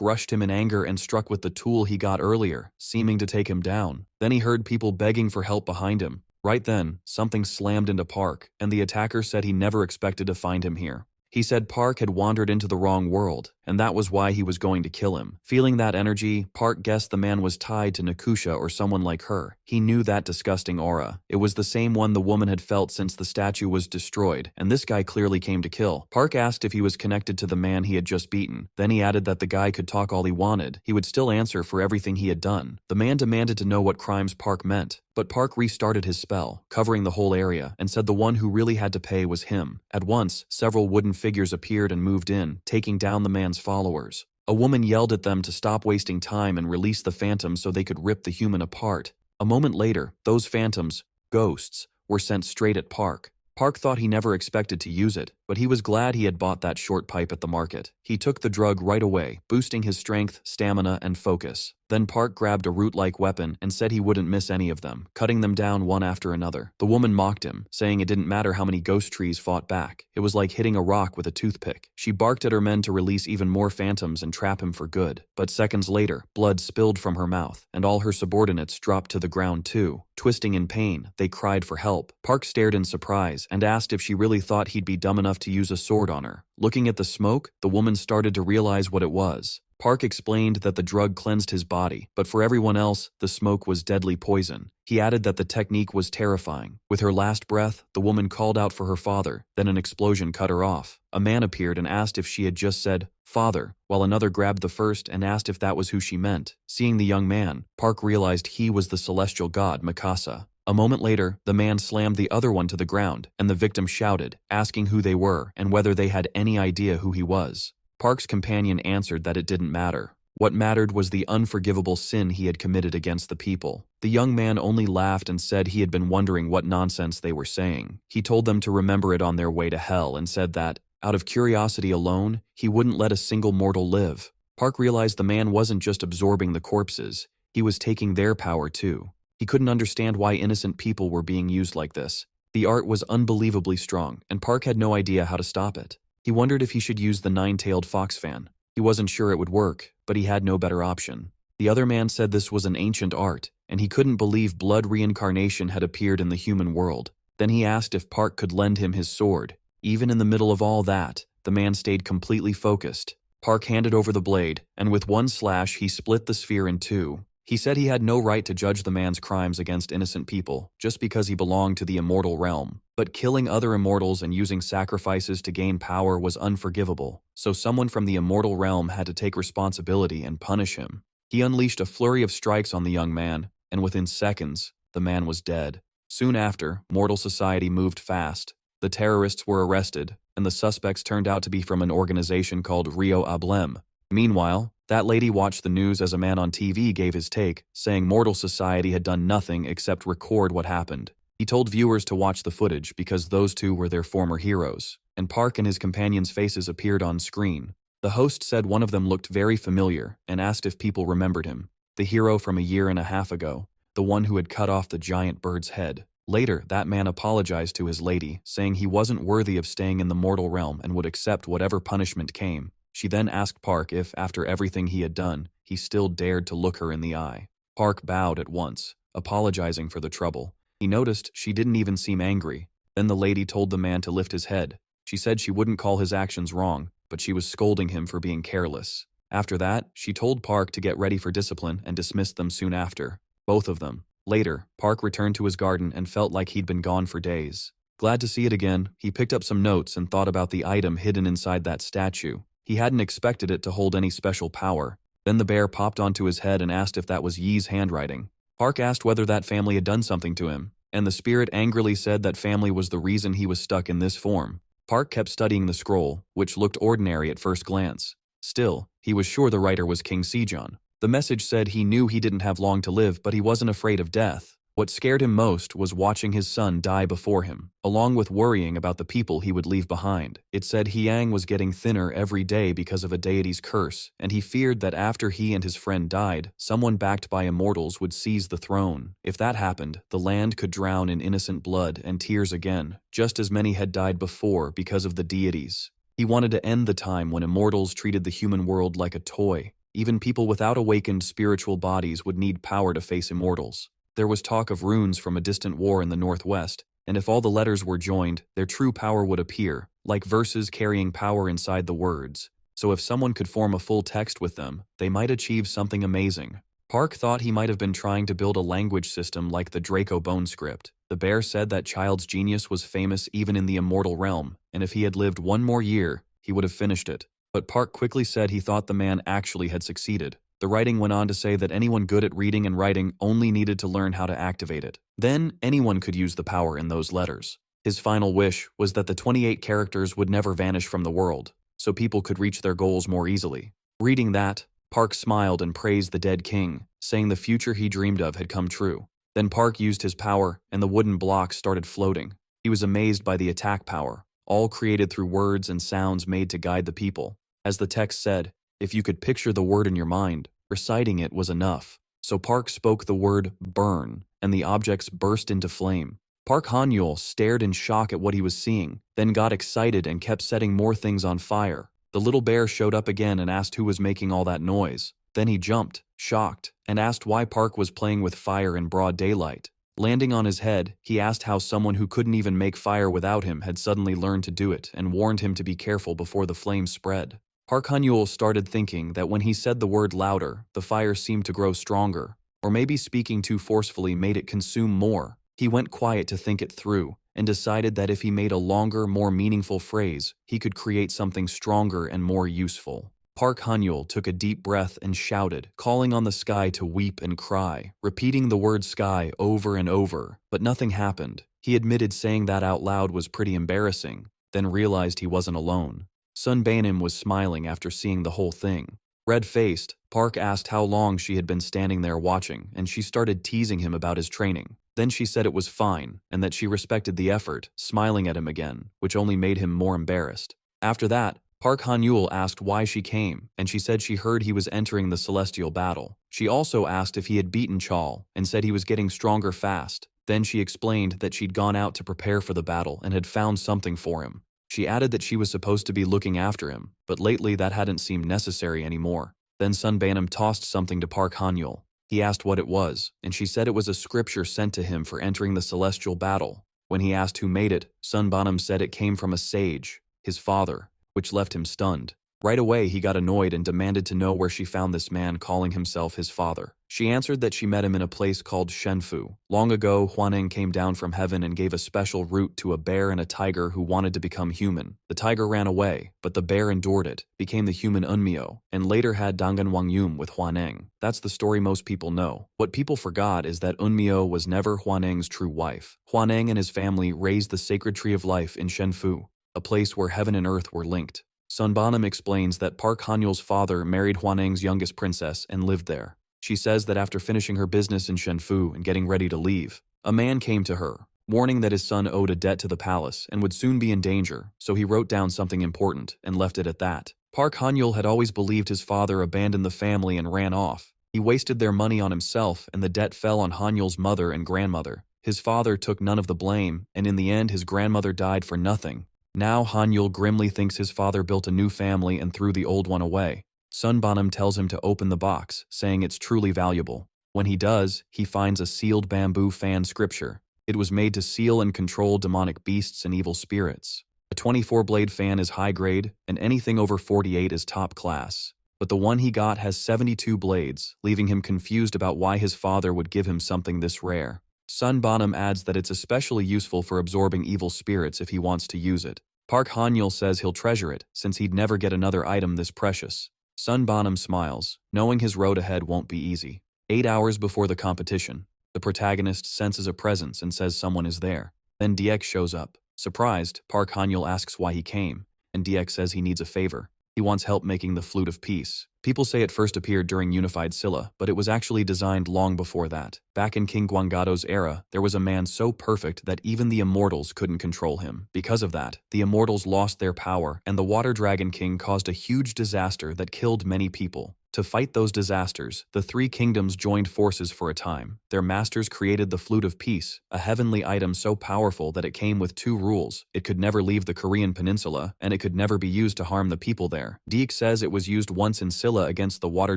S1: rushed him in anger and struck with the tool he got earlier, seeming to take him down. Then he heard people begging for help behind him. Right then, something slammed into Park, and the attacker said he never expected to find him here. He said Park had wandered into the wrong world, and that was why he was going to kill him. Feeling that energy, Park guessed the man was tied to Nakusha or someone like her. He knew that disgusting aura. It was the same one the woman had felt since the statue was destroyed, and this guy clearly came to kill. Park asked if he was connected to the man he had just beaten. Then he added that the guy could talk all he wanted. He would still answer for everything he had done. The man demanded to know what crimes Park meant. But Park restarted his spell, covering the whole area, and said the one who really had to pay was him. At once, several wooden figures appeared and moved in, taking down the man's followers. A woman yelled at them to stop wasting time and release the phantoms so they could rip the human apart. A moment later, those phantoms, ghosts, were sent straight at Park. Park thought he never expected to use it, but he was glad he had bought that short pipe at the market. He took the drug right away, boosting his strength, stamina, and focus. Then Park grabbed a root-like weapon and said he wouldn't miss any of them, cutting them down one after another. The woman mocked him, saying it didn't matter how many ghost trees fought back. It was like hitting a rock with a toothpick. She barked at her men to release even more phantoms and trap him for good. But seconds later, blood spilled from her mouth, and all her subordinates dropped to the ground too. Twisting in pain, they cried for help. Park stared in surprise and asked if she really thought he'd be dumb enough to use a sword on her. Looking at the smoke, the woman started to realize what it was. Park explained that the drug cleansed his body, but for everyone else, the smoke was deadly poison. He added that the technique was terrifying. With her last breath, the woman called out for her father, then an explosion cut her off. A man appeared and asked if she had just said, "Father," while another grabbed the first and asked if that was who she meant. Seeing the young man, Park realized he was the celestial god Mikasa. A moment later, the man slammed the other one to the ground, and the victim shouted, asking who they were and whether they had any idea who he was. Park's companion answered that it didn't matter. What mattered was the unforgivable sin he had committed against the people. The young man only laughed and said he had been wondering what nonsense they were saying. He told them to remember it on their way to hell and said that, out of curiosity alone, he wouldn't let a single mortal live. Park realized the man wasn't just absorbing the corpses, he was taking their power too. He couldn't understand why innocent people were being used like this. The art was unbelievably strong, and Park had no idea how to stop it. He wondered if he should use the nine-tailed fox fan. He wasn't sure it would work, but he had no better option. The other man said this was an ancient art, and he couldn't believe blood reincarnation had appeared in the human world. Then he asked if Park could lend him his sword. Even in the middle of all that, the man stayed completely focused. Park handed over the blade, and with one slash he split the sphere in two. He said he had no right to judge the man's crimes against innocent people, just because he belonged to the immortal realm. But killing other immortals and using sacrifices to gain power was unforgivable, so someone from the immortal realm had to take responsibility and punish him. He unleashed a flurry of strikes on the young man, and within seconds, the man was dead. Soon after, mortal society moved fast. The terrorists were arrested, and the suspects turned out to be from an organization called Rio Ablem. Meanwhile, that lady watched the news as a man on TV gave his take, saying mortal society had done nothing except record what happened. He told viewers to watch the footage because those two were their former heroes, and Park and his companions' faces appeared on screen. The host said one of them looked very familiar and asked if people remembered him. The hero from a year and a half ago, the one who had cut off the giant bird's head. Later, that man apologized to his lady, saying he wasn't worthy of staying in the mortal realm and would accept whatever punishment came. She then asked Park if, after everything he had done, he still dared to look her in the eye. Park bowed at once, apologizing for the trouble. He noticed she didn't even seem angry. Then the lady told the man to lift his head. She said she wouldn't call his actions wrong, but she was scolding him for being careless. After that, she told Park to get ready for discipline and dismissed them soon after. Both of them. Later, Park returned to his garden and felt like he'd been gone for days. Glad to see it again, he picked up some notes and thought about the item hidden inside that statue. He hadn't expected it to hold any special power. Then the bear popped onto his head and asked if that was Yi's handwriting. Park asked whether that family had done something to him, and the spirit angrily said that family was the reason he was stuck in this form. Park kept studying the scroll, which looked ordinary at first glance. Still, he was sure the writer was King Sejong. The message said he knew he didn't have long to live, but he wasn't afraid of death. What scared him most was watching his son die before him, along with worrying about the people he would leave behind. It said Hyang was getting thinner every day because of a deity's curse, and he feared that after he and his friend died, someone backed by immortals would seize the throne. If that happened, the land could drown in innocent blood and tears again, just as many had died before because of the deities. He wanted to end the time when immortals treated the human world like a toy. Even people without awakened spiritual bodies would need power to face immortals. There was talk of runes from a distant war in the northwest, and if all the letters were joined, their true power would appear, like verses carrying power inside the words. So if someone could form a full text with them, they might achieve something amazing. Park thought he might have been trying to build a language system like the Draco Bone script. The bear said that child's genius was famous even in the immortal realm, and if he had lived one more year, he would have finished it. But Park quickly said he thought the man actually had succeeded. The writing went on to say that anyone good at reading and writing only needed to learn how to activate it. Then, anyone could use the power in those letters. His final wish was that the 28 characters would never vanish from the world, so people could reach their goals more easily. Reading that, Park smiled and praised the dead king, saying the future he dreamed of had come true. Then Park used his power, and the wooden blocks started floating. He was amazed by the attack power, all created through words and sounds made to guide the people. As the text said, if you could picture the word in your mind, reciting it was enough. So Park spoke the word burn, and the objects burst into flame. Park Han-yul stared in shock at what he was seeing, then got excited and kept setting more things on fire. The little bear showed up again and asked who was making all that noise. Then he jumped, shocked, and asked why Park was playing with fire in broad daylight. Landing on his head, he asked how someone who couldn't even make fire without him had suddenly learned to do it and warned him to be careful before the flames spread. Park Han-yul started thinking that when he said the word louder, the fire seemed to grow stronger, or maybe speaking too forcefully made it consume more. He went quiet to think it through, and decided that if he made a longer, more meaningful phrase, he could create something stronger and more useful. Park Han-yul took a deep breath and shouted, calling on the sky to weep and cry, repeating the word sky over and over, but nothing happened. He admitted saying that out loud was pretty embarrassing, then realized he wasn't alone. Sun Banim was smiling after seeing the whole thing. Red-faced, Park asked how long she had been standing there watching, and she started teasing him about his training. Then she said it was fine, and that she respected the effort, smiling at him again, which only made him more embarrassed. After that, Park Han-yul asked why she came, and she said she heard he was entering the celestial battle. She also asked if he had beaten Chal, and said he was getting stronger fast. Then she explained that she'd gone out to prepare for the battle and had found something for him. She added that she was supposed to be looking after him, but lately that hadn't seemed necessary anymore. Then Sun Banim tossed something to Park Han-yul. He asked what it was, and she said it was a scripture sent to him for entering the celestial battle. When he asked who made it, Sunbonum said it came from a sage, his father, which left him stunned. Right away, he got annoyed and demanded to know where she found this man calling himself his father. She answered that she met him in a place called Shenfu. Long ago, Huaneng came down from heaven and gave a special root to a bear and a tiger who wanted to become human. The tiger ran away, but the bear endured it, became the human Unmyo, and later had Dangan Wangyum with Huaneng. That's the story most people know. What people forgot is that Unmyo was never Huaneng's true wife. Huaneng and his family raised the sacred tree of life in Shenfu, a place where heaven and earth were linked. Sunbonum explains that Park Hanyul's father married Huaneng's youngest princess and lived there. She says that after finishing her business in Shenfu and getting ready to leave, a man came to her, warning that his son owed a debt to the palace and would soon be in danger, so he wrote down something important and left it at that. Park Hanyul had always believed his father abandoned the family and ran off. He wasted their money on himself and the debt fell on Hanyul's mother and grandmother. His father took none of the blame, and in the end his grandmother died for nothing. Now Hanyul grimly thinks his father built a new family and threw the old one away. Sunbonum tells him to open the box, saying it's truly valuable. When he does, he finds a sealed bamboo fan scripture. It was made to seal and control demonic beasts and evil spirits. A 24-blade fan is high grade, and anything over 48 is top class. But the one he got has 72 blades, leaving him confused about why his father would give him something this rare. Sunbonum adds that it's especially useful for absorbing evil spirits if he wants to use it. Park Hanyul says he'll treasure it, since he'd never get another item this precious. Sunbonum smiles, knowing his road ahead won't be easy. 8 hours before the competition, the protagonist senses a presence and says someone is there. Then DX shows up. Surprised, Park Hanyul asks why he came, and DX says he needs a favor. He wants help making the Flute of Peace. People say it first appeared during Unified Silla, but it was actually designed long before that. Back in King Guangado's era, there was a man so perfect that even the immortals couldn't control him. Because of that, the immortals lost their power, and the Water Dragon King caused a huge disaster that killed many people. To fight those disasters, the three kingdoms joined forces for a time. Their masters created the Flute of Peace, a heavenly item so powerful that it came with 2 rules. It could never leave the Korean peninsula, and it could never be used to harm the people there. Deek says it was used once in Silla against the Water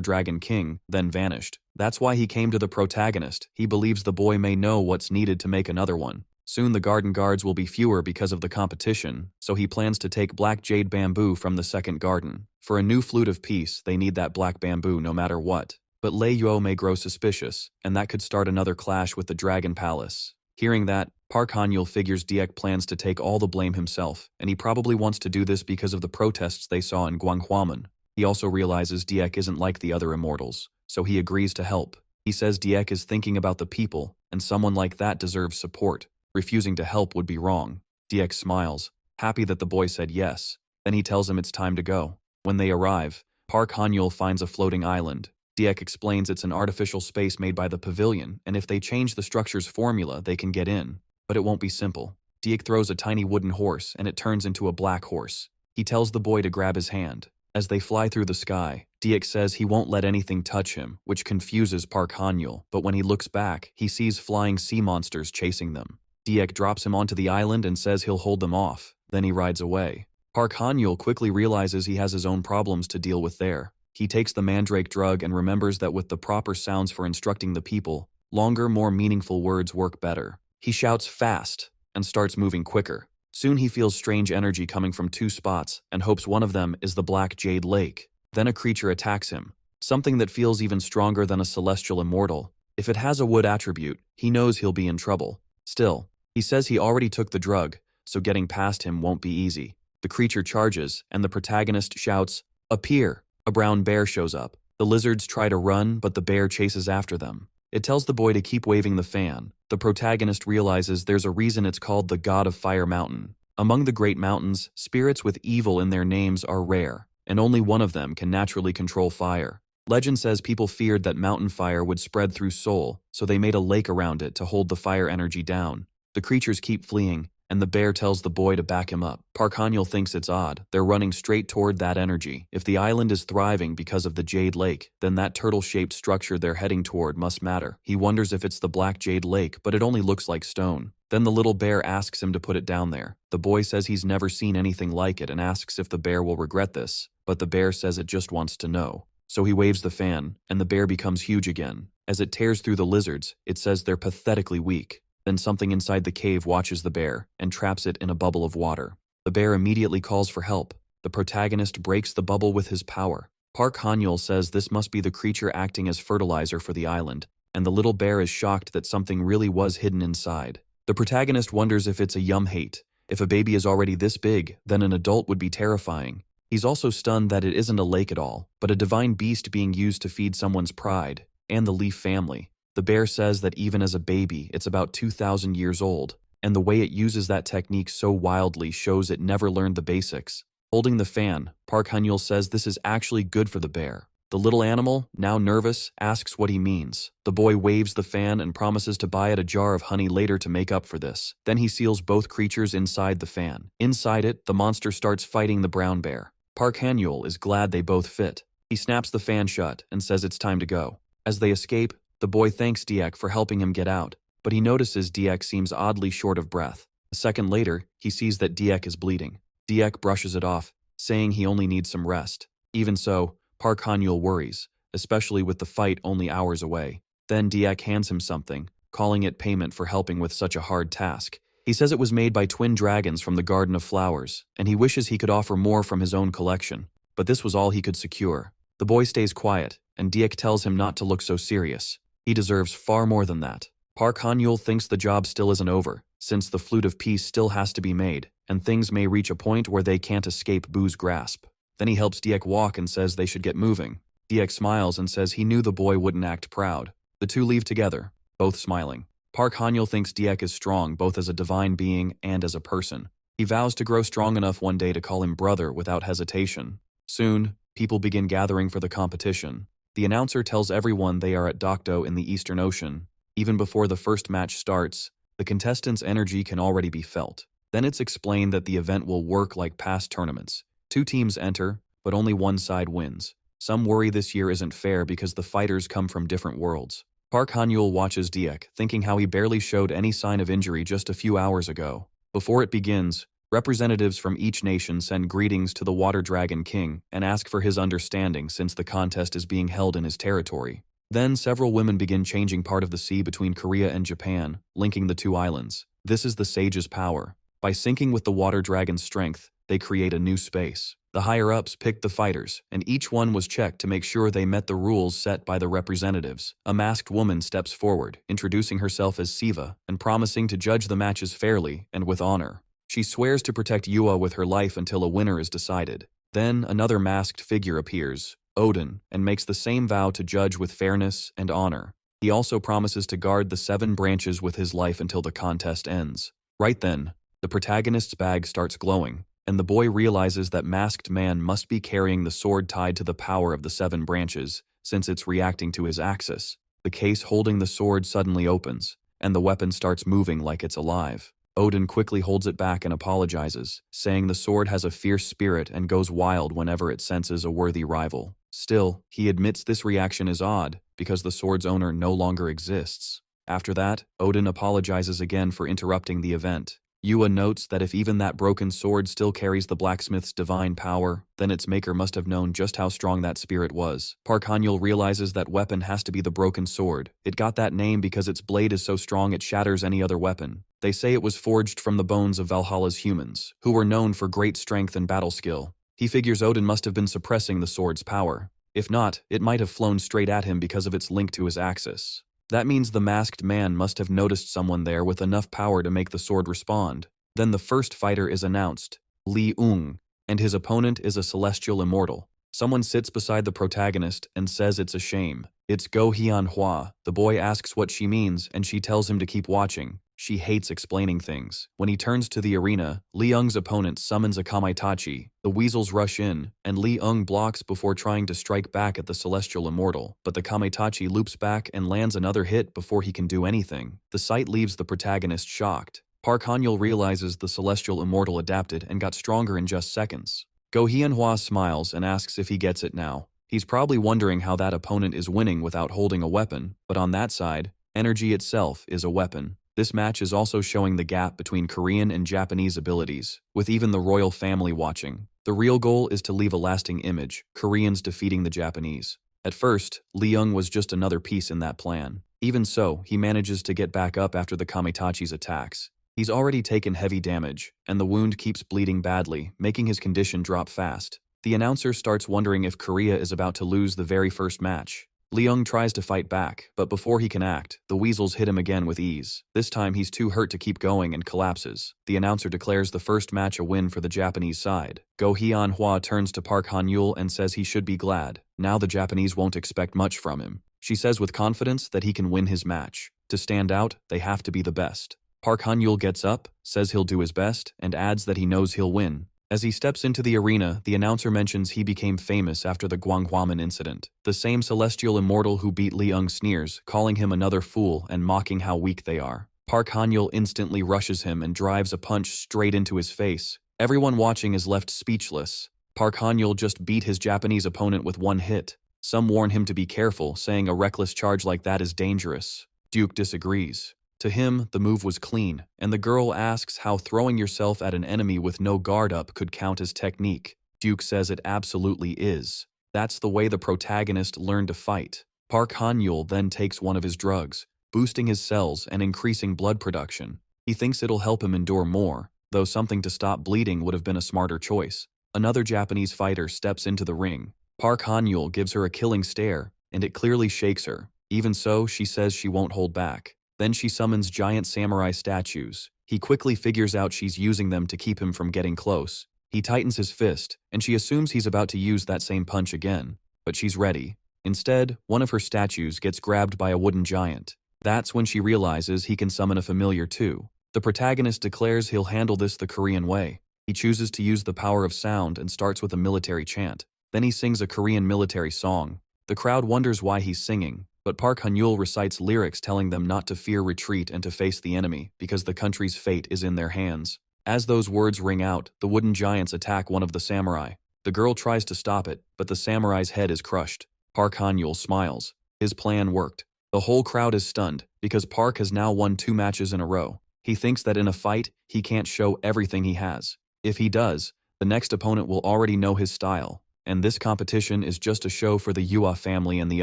S1: Dragon King, then vanished. That's why he came to the protagonist. He believes the boy may know what's needed to make another one. Soon the garden guards will be fewer because of the competition, so he plans to take black jade bamboo from the second garden. For a new Flute of Peace, they need that black bamboo no matter what. But Lei Yuo may grow suspicious, and that could start another clash with the Dragon Palace. Hearing that, Park Hanyul figures Diek plans to take all the blame himself, and he probably wants to do this because of the protests they saw in Gwanghwamun. He also realizes Diek isn't like the other immortals, so he agrees to help. He says Diek is thinking about the people, and someone like that deserves support. Refusing to help would be wrong. Diek smiles, happy that the boy said yes. Then he tells him it's time to go. When they arrive, Park Hanyul finds a floating island. Diek explains it's an artificial space made by the pavilion, and if they change the structure's formula, they can get in. But it won't be simple. Diek throws a tiny wooden horse, and it turns into a black horse. He tells the boy to grab his hand. As they fly through the sky, Diek says he won't let anything touch him, which confuses Park Hanyul, but when he looks back, he sees flying sea monsters chasing them. Diek drops him onto the island and says he'll hold them off. Then he rides away. Park Hanyul quickly realizes he has his own problems to deal with there. He takes the mandrake drug and remembers that with the proper sounds for instructing the people, longer, more meaningful words work better. He shouts fast and starts moving quicker. Soon he feels strange energy coming from 2 spots and hopes one of them is the Black Jade Lake. Then a creature attacks him, something that feels even stronger than a celestial immortal. If it has a wood attribute, he knows he'll be in trouble. Still, he says he already took the drug, so getting past him won't be easy. The creature charges, and the protagonist shouts, "Appear!" A brown bear shows up. The lizards try to run, but the bear chases after them. It tells the boy to keep waving the fan. The protagonist realizes there's a reason it's called the God of Fire Mountain. Among the great mountains, spirits with evil in their names are rare, and only one of them can naturally control fire. Legend says people feared that mountain fire would spread through Seoul, so they made a lake around it to hold the fire energy down. The creatures keep fleeing, and the bear tells the boy to back him up. Park Hanyul thinks it's odd. They're running straight toward that energy. If the island is thriving because of the Jade Lake, then that turtle-shaped structure they're heading toward must matter. He wonders if it's the Black Jade Lake, but it only looks like stone. Then the little bear asks him to put it down there. The boy says he's never seen anything like it and asks if the bear will regret this, but the bear says it just wants to know. So he waves the fan, and the bear becomes huge again. As it tears through the lizards, it says they're pathetically weak. Then something inside the cave watches the bear and traps it in a bubble of water. The bear immediately calls for help. The protagonist breaks the bubble with his power. Park Han-yeol says this must be the creature acting as fertilizer for the island, and the little bear is shocked that something really was hidden inside. The protagonist wonders if it's a hate. If a baby is already this big, then an adult would be terrifying. He's also stunned that it isn't a lake at all, but a divine beast being used to feed someone's pride, and the Leaf family. The bear says that even as a baby, it's about 2,000 years old, and the way it uses that technique so wildly shows it never learned the basics. Holding the fan, Park Han-yeol says this is actually good for the bear. The little animal, now nervous, asks what he means. The boy waves the fan and promises to buy it a jar of honey later to make up for this. Then he seals both creatures inside the fan. Inside it, the monster starts fighting the brown bear. Park Han-yeol is glad they both fit. He snaps the fan shut and says it's time to go. As they escape, the boy thanks Diek for helping him get out, but he notices Diek seems oddly short of breath. A second later, he sees that Diek is bleeding. Diek brushes it off, saying he only needs some rest. Even so, Park Han-yeol worries, especially with the fight only hours away. Then Diek hands him something, calling it payment for helping with such a hard task. He says it was made by twin dragons from the Garden of Flowers, and he wishes he could offer more from his own collection, but this was all he could secure. The boy stays quiet, and Diek tells him not to look so serious. He deserves far more than that. Park Han-yeol thinks the job still isn't over, since the flute of peace still has to be made, and things may reach a point where they can't escape Boo's grasp. Then he helps Diek walk and says they should get moving. Diek smiles and says he knew the boy wouldn't act proud. The two leave together, both smiling. Park Han-yeol thinks Diek is strong both as a divine being and as a person. He vows to grow strong enough one day to call him brother without hesitation. Soon, people begin gathering for the competition. The announcer tells everyone they are at Dokdo in the Eastern Ocean. Even before the first match starts, the contestants' energy can already be felt. Then it's explained that the event will work like past tournaments. 2 teams enter, but only one side wins. Some worry this year isn't fair because the fighters come from different worlds. Park Han-yeol watches Diek, thinking how he barely showed any sign of injury just a few hours ago. Before it begins, representatives from each nation send greetings to the Water Dragon King and ask for his understanding since the contest is being held in his territory. Then several women begin changing part of the sea between Korea and Japan, linking the 2 islands. This is the sage's power. By syncing with the Water Dragon's strength, they create a new space. The higher-ups picked the fighters, and each one was checked to make sure they met the rules set by the representatives. A masked woman steps forward, introducing herself as Siva and promising to judge the matches fairly and with honor. She swears to protect Yua with her life until a winner is decided. Then another masked figure appears, Odin, and makes the same vow to judge with fairness and honor. He also promises to guard the 7 branches with his life until the contest ends. Right then, the protagonist's bag starts glowing, and the boy realizes that masked man must be carrying the sword tied to the power of the 7 branches, since it's reacting to his axis. The case holding the sword suddenly opens, and the weapon starts moving like it's alive. Odin quickly holds it back and apologizes, saying the sword has a fierce spirit and goes wild whenever it senses a worthy rival. Still, he admits this reaction is odd, because the sword's owner no longer exists. After that, Odin apologizes again for interrupting the event. Yua notes that if even that broken sword still carries the blacksmith's divine power, then its maker must have known just how strong that spirit was. Park Han-yeol realizes that weapon has to be the broken sword. It got that name because its blade is so strong it shatters any other weapon. They say it was forged from the bones of Valhalla's humans, who were known for great strength and battle skill. He figures Odin must have been suppressing the sword's power. If not, it might have flown straight at him because of its link to his axis. That means the masked man must have noticed someone there with enough power to make the sword respond. Then the first fighter is announced, Lee Ung, and his opponent is a celestial immortal. Someone sits beside the protagonist and says it's a shame. It's Go Hyun-hwa. The boy asks what she means and she tells him to keep watching. She hates explaining things. When he turns to the arena, Lee Ung's opponent summons a Kamaitachi. The weasels rush in, and Lee Ung blocks before trying to strike back at the celestial immortal, but the Kamaitachi loops back and lands another hit before he can do anything. The sight leaves the protagonist shocked. Park Han-yeol realizes the celestial immortal adapted and got stronger in just seconds. Go Hyun-hwa smiles and asks if he gets it now. He's probably wondering how that opponent is winning without holding a weapon, but on that side, energy itself is a weapon. This match is also showing the gap between Korean and Japanese abilities, with even the royal family watching. The real goal is to leave a lasting image, Koreans defeating the Japanese. At first, Lee Ung was just another piece in that plan. Even so, he manages to get back up after the Kamitachi's attacks. He's already taken heavy damage, and the wound keeps bleeding badly, making his condition drop fast. The announcer starts wondering if Korea is about to lose the very first match. Leung tries to fight back, but before he can act, the weasels hit him again with ease. This time he's too hurt to keep going and collapses. The announcer declares the first match a win for the Japanese side. Go Hyun-hwa turns to Park Han-yul and says he should be glad. Now the Japanese won't expect much from him. She says with confidence that he can win his match. To stand out, they have to be the best. Park Han-yul gets up, says he'll do his best, and adds that he knows he'll win. As he steps into the arena, the announcer mentions he became famous after the Gwanghwaman incident. The same celestial immortal who beat Leung sneers, calling him another fool and mocking how weak they are. Park Han-yul instantly rushes him and drives a punch straight into his face. Everyone watching is left speechless. Park Han-yul just beat his Japanese opponent with one hit. Some warn him to be careful, saying a reckless charge like that is dangerous. Duke disagrees. To him, the move was clean, and the girl asks how throwing yourself at an enemy with no guard up could count as technique. Duke says it absolutely is. That's the way the protagonist learned to fight. Park Han-yul then takes one of his drugs, boosting his cells and increasing blood production. He thinks it'll help him endure more, though something to stop bleeding would have been a smarter choice. Another Japanese fighter steps into the ring. Park Han-yul gives her a killing stare, and it clearly shakes her. Even so, she says she won't hold back. Then she summons giant samurai statues. He quickly figures out she's using them to keep him from getting close. He tightens his fist, and she assumes he's about to use that same punch again. But she's ready. Instead, one of her statues gets grabbed by a wooden giant. That's when she realizes he can summon a familiar too. The protagonist declares he'll handle this the Korean way. He chooses to use the power of sound and starts with a military chant. Then he sings a Korean military song. The crowd wonders why he's singing, but Park Han-yul recites lyrics telling them not to fear retreat and to face the enemy, because the country's fate is in their hands. As those words ring out, the wooden giants attack one of the samurai. The girl tries to stop it, but the samurai's head is crushed. Park Han-yul smiles. His plan worked. The whole crowd is stunned, because Park has now won 2 matches in a row. He thinks that in a fight, he can't show everything he has. If he does, the next opponent will already know his style, and this competition is just a show for the Yua family and the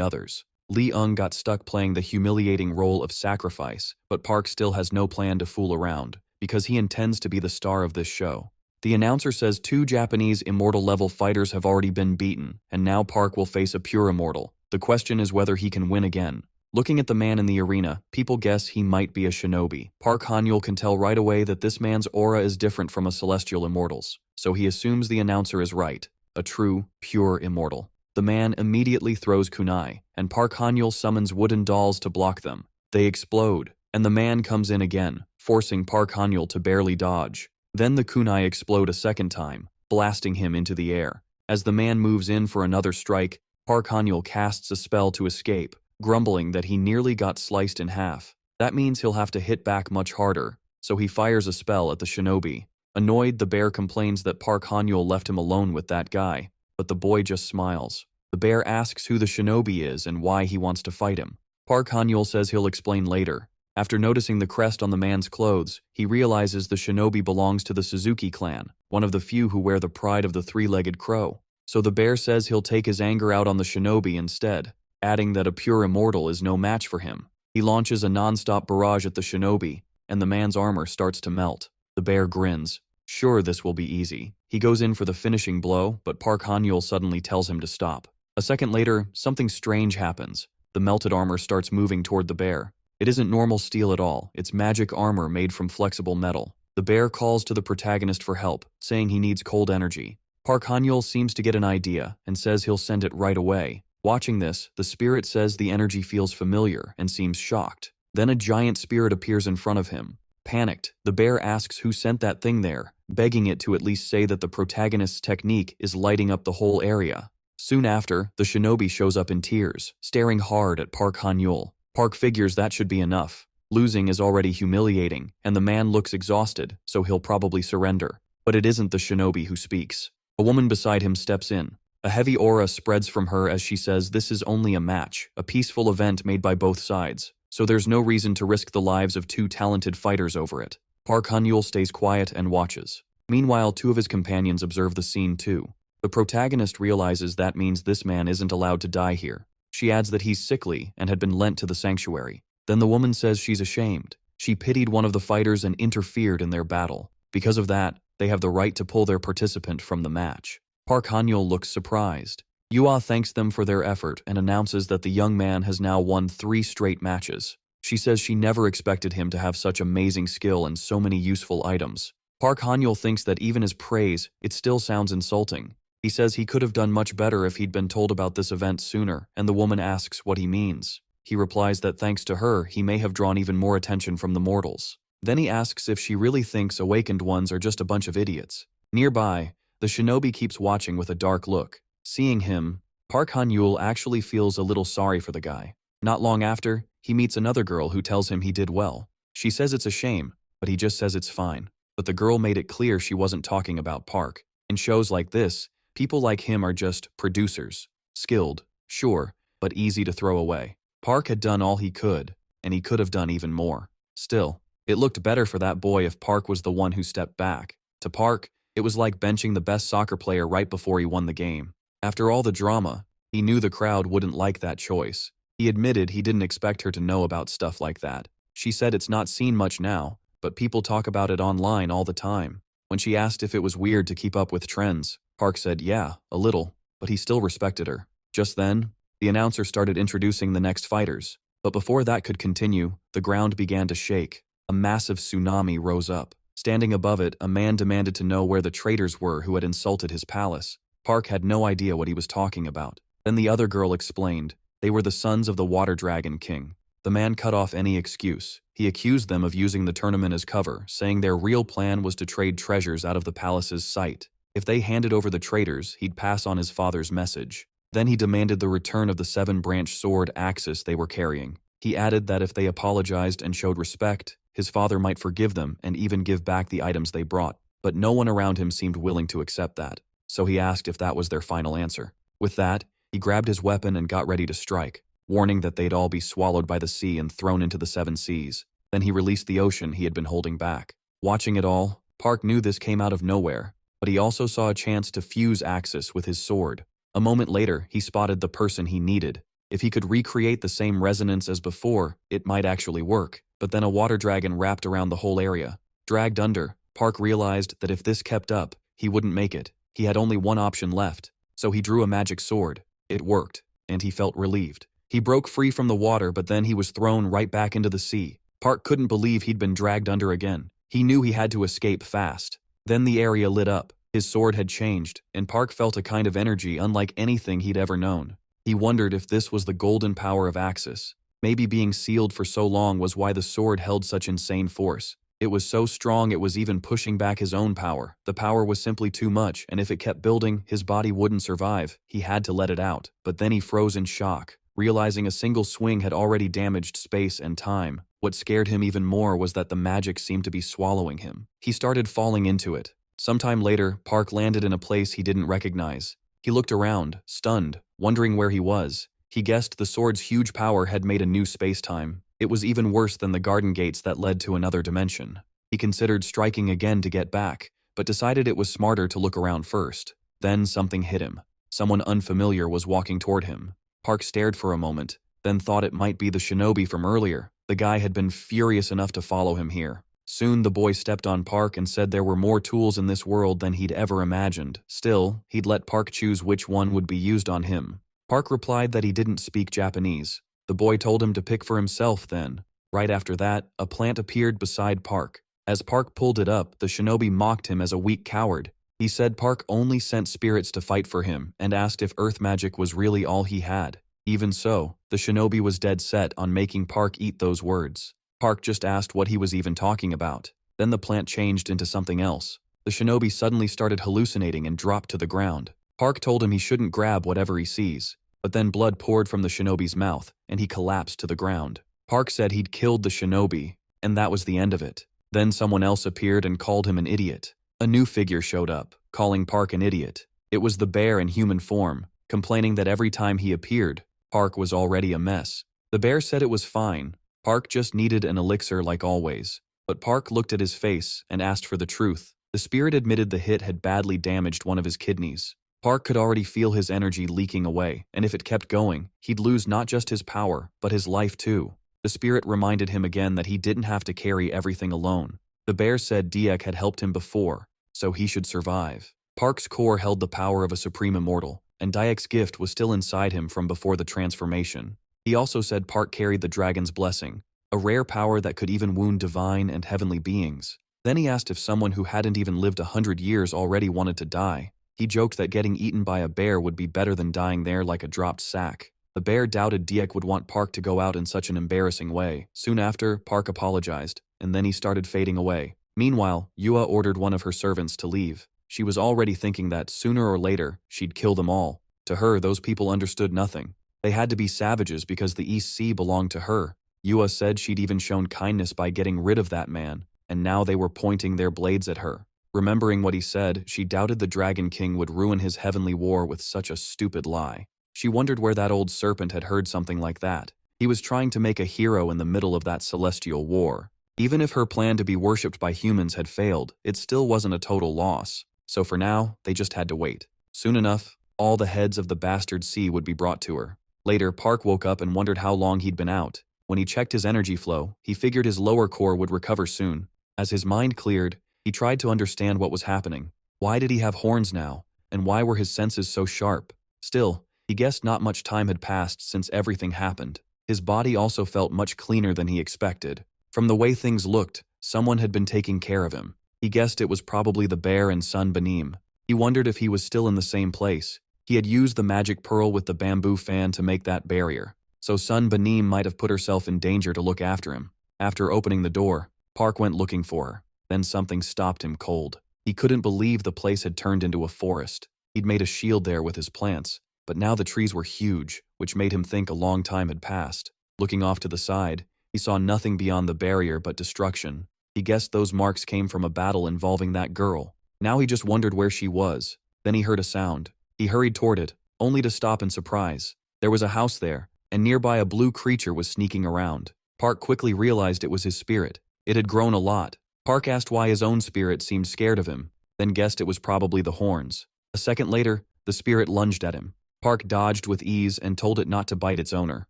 S1: others. Leung got stuck playing the humiliating role of sacrifice, but Park still has no plan to fool around, because he intends to be the star of this show. The announcer says 2 Japanese immortal-level fighters have already been beaten, and now Park will face a pure immortal. The question is whether he can win again. Looking at the man in the arena, people guess he might be a shinobi. Park Han-yul can tell right away that this man's aura is different from a celestial immortal's, so he assumes the announcer is right, a true, pure immortal. The man immediately throws kunai, and Park Han-yul summons wooden dolls to block them. They explode, and the man comes in again, forcing Park Han-yul to barely dodge. Then the kunai explode a second time, blasting him into the air. As the man moves in for another strike, Park Han-yul casts a spell to escape, grumbling that he nearly got sliced in half. That means he'll have to hit back much harder, so he fires a spell at the shinobi. Annoyed, the bear complains that Park Han-yul left him alone with that guy, but the boy just smiles. The bear asks who the shinobi is and why he wants to fight him. Park Han-yul says he'll explain later. After noticing the crest on the man's clothes, he realizes the shinobi belongs to the Suzuki clan, one of the few who wear the pride of the 3-legged crow. So the bear says he'll take his anger out on the shinobi instead, adding that a pure immortal is no match for him. He launches a non-stop barrage at the shinobi, and the man's armor starts to melt. The bear grins. Sure, this will be easy. He goes in for the finishing blow, but Park Han-yul suddenly tells him to stop. A second later, something strange happens. The melted armor starts moving toward the bear. It isn't normal steel at all, it's magic armor made from flexible metal. The bear calls to the protagonist for help, saying he needs cold energy. Park Han-yul seems to get an idea, and says he'll send it right away. Watching this, the spirit says the energy feels familiar and seems shocked. Then a giant spirit appears in front of him. Panicked, the bear asks who sent that thing there, begging it to at least say that the protagonist's technique is lighting up the whole area. Soon after, the shinobi shows up in tears, staring hard at Park Han-yul. Park figures that should be enough. Losing is already humiliating, and the man looks exhausted, so he'll probably surrender. But it isn't the shinobi who speaks. A woman beside him steps in. A heavy aura spreads from her as she says this is only a match, a peaceful event made by both sides, so there's no reason to risk the lives of 2 talented fighters over it. Park Han-yul stays quiet and watches. Meanwhile, 2 of his companions observe the scene too. The protagonist realizes that means this man isn't allowed to die here. She adds that he's sickly and had been lent to the sanctuary. Then the woman says she's ashamed. She pitied one of the fighters and interfered in their battle. Because of that, they have the right to pull their participant from the match. Park Han-yeol looks surprised. Yua thanks them for their effort and announces that the young man has now won 3 straight matches. She says she never expected him to have such amazing skill and so many useful items. Park Han-yeol thinks that even as praise, it still sounds insulting. He says he could have done much better if he'd been told about this event sooner, and the woman asks what he means. He replies that thanks to her, he may have drawn even more attention from the mortals. Then he asks if she really thinks awakened ones are just a bunch of idiots. Nearby, the shinobi keeps watching with a dark look. Seeing him, Park Han-yeol actually feels a little sorry for the guy. Not long after, he meets another girl who tells him he did well. She says it's a shame, but he just says it's fine. But the girl made it clear she wasn't talking about Park. In shows like this, people like him are just producers. Skilled, sure, but easy to throw away. Park had done all he could, and he could have done even more. Still, it looked better for that boy if Park was the one who stepped back. To Park, it was like benching the best soccer player right before he won the game. After all the drama, he knew the crowd wouldn't like that choice. He admitted he didn't expect her to know about stuff like that. She said it's not seen much now, but people talk about it online all the time. When she asked if it was weird to keep up with trends, Park said yeah, a little, but he still respected her. Just then, the announcer started introducing the next fighters. But before that could continue, the ground began to shake. A massive tsunami rose up. Standing above it, a man demanded to know where the traitors were who had insulted his palace. Park had no idea what he was talking about. Then the other girl explained. They were the sons of the Water Dragon King. The man cut off any excuse. He accused them of using the tournament as cover, saying their real plan was to trade treasures out of the palace's sight. If they handed over the traitors, he'd pass on his father's message. Then he demanded the return of the 7-branch sword axis they were carrying. He added that if they apologized and showed respect, his father might forgive them and even give back the items they brought. But no one around him seemed willing to accept that. So he asked if that was their final answer. With that, he grabbed his weapon and got ready to strike, warning that they'd all be swallowed by the sea and thrown into the 7 seas. Then he released the ocean he had been holding back. Watching it all, Park knew this came out of nowhere, but he also saw a chance to fuse Axis with his sword. A moment later, he spotted the person he needed. If he could recreate the same resonance as before, it might actually work. But then a water dragon wrapped around the whole area. Dragged under, Park realized that if this kept up, he wouldn't make it. He had only one option left, so he drew a magic sword. It worked, and he felt relieved. He broke free from the water, but then he was thrown right back into the sea. Park couldn't believe he'd been dragged under again. He knew he had to escape fast. Then the area lit up. His sword had changed, and Park felt a kind of energy unlike anything he'd ever known. He wondered if this was the golden power of Axis. Maybe being sealed for so long was why the sword held such insane force. It was so strong it was even pushing back his own power. The power was simply too much, and if it kept building, his body wouldn't survive. He had to let it out. But then he froze in shock, realizing a single swing had already damaged space and time. What scared him even more was that the magic seemed to be swallowing him. He started falling into it. Sometime later, Park landed in a place he didn't recognize. He looked around, stunned, wondering where he was. He guessed the sword's huge power had made a new space-time. It was even worse than the garden gates that led to another dimension. He considered striking again to get back, but decided it was smarter to look around first. Then something hit him. Someone unfamiliar was walking toward him. Park stared for a moment, then thought it might be the shinobi from earlier. The guy had been furious enough to follow him here. Soon the boy stepped on Park and said there were more tools in this world than he'd ever imagined. Still, he'd let Park choose which one would be used on him. Park replied that he didn't speak Japanese. The boy told him to pick for himself then. Right after that, a plant appeared beside Park. As Park pulled it up, the shinobi mocked him as a weak coward. He said Park only sent spirits to fight for him and asked if earth magic was really all he had. Even so, the shinobi was dead set on making Park eat those words. Park just asked what he was even talking about. Then the plant changed into something else. The shinobi suddenly started hallucinating and dropped to the ground. Park told him he shouldn't grab whatever he sees. But then blood poured from the shinobi's mouth, and he collapsed to the ground. Park said he'd killed the shinobi, and that was the end of it. Then someone else appeared and called him an idiot. A new figure showed up, calling Park an idiot. It was the bear in human form, complaining that every time he appeared, Park was already a mess. The bear said it was fine. Park just needed an elixir like always. But Park looked at his face and asked for the truth. The spirit admitted the hit had badly damaged one of his kidneys. Park could already feel his energy leaking away, and if it kept going, he'd lose not just his power, but his life too. The spirit reminded him again that he didn't have to carry everything alone. The bear said Diek had helped him before, so he should survive. Park's core held the power of a supreme immortal, and Diek's gift was still inside him from before the transformation. He also said Park carried the dragon's blessing, a rare power that could even wound divine and heavenly beings. Then he asked if someone who hadn't even lived 100 years already wanted to die. He joked that getting eaten by a bear would be better than dying there like a dropped sack. The bear doubted Diek would want Park to go out in such an embarrassing way. Soon after, Park apologized, and then he started fading away. Meanwhile, Yua ordered one of her servants to leave. She was already thinking that, sooner or later, she'd kill them all. To her, those people understood nothing. They had to be savages because the East Sea belonged to her. Yua said she'd even shown kindness by getting rid of that man, and now they were pointing their blades at her. Remembering what he said, she doubted the Dragon King would ruin his heavenly war with such a stupid lie. She wondered where that old serpent had heard something like that. He was trying to make a hero in the middle of that celestial war. Even if her plan to be worshipped by humans had failed, it still wasn't a total loss. So for now, they just had to wait. Soon enough, all the heads of the bastard sea would be brought to her. Later, Park woke up and wondered how long he'd been out. When he checked his energy flow, he figured his lower core would recover soon. As his mind cleared, he tried to understand what was happening. Why did he have horns now? And why were his senses so sharp? Still, he guessed not much time had passed since everything happened. His body also felt much cleaner than he expected. From the way things looked, someone had been taking care of him. He guessed it was probably the bear and Sun Benim. He wondered if he was still in the same place. He had used the magic pearl with the bamboo fan to make that barrier, so Sun Benim might have put herself in danger to look after him. After opening the door, Park went looking for her. Then something stopped him cold. He couldn't believe the place had turned into a forest. He'd made a shield there with his plants, but now the trees were huge, which made him think a long time had passed. Looking off to the side, he saw nothing beyond the barrier but destruction. He guessed those marks came from a battle involving that girl. Now he just wondered where she was. Then he heard a sound. He hurried toward it, only to stop in surprise. There was a house there, and nearby a blue creature was sneaking around. Park quickly realized it was his spirit. It had grown a lot. Park asked why his own spirit seemed scared of him, then guessed it was probably the horns. A second later, the spirit lunged at him. Park dodged with ease and told it not to bite its owner.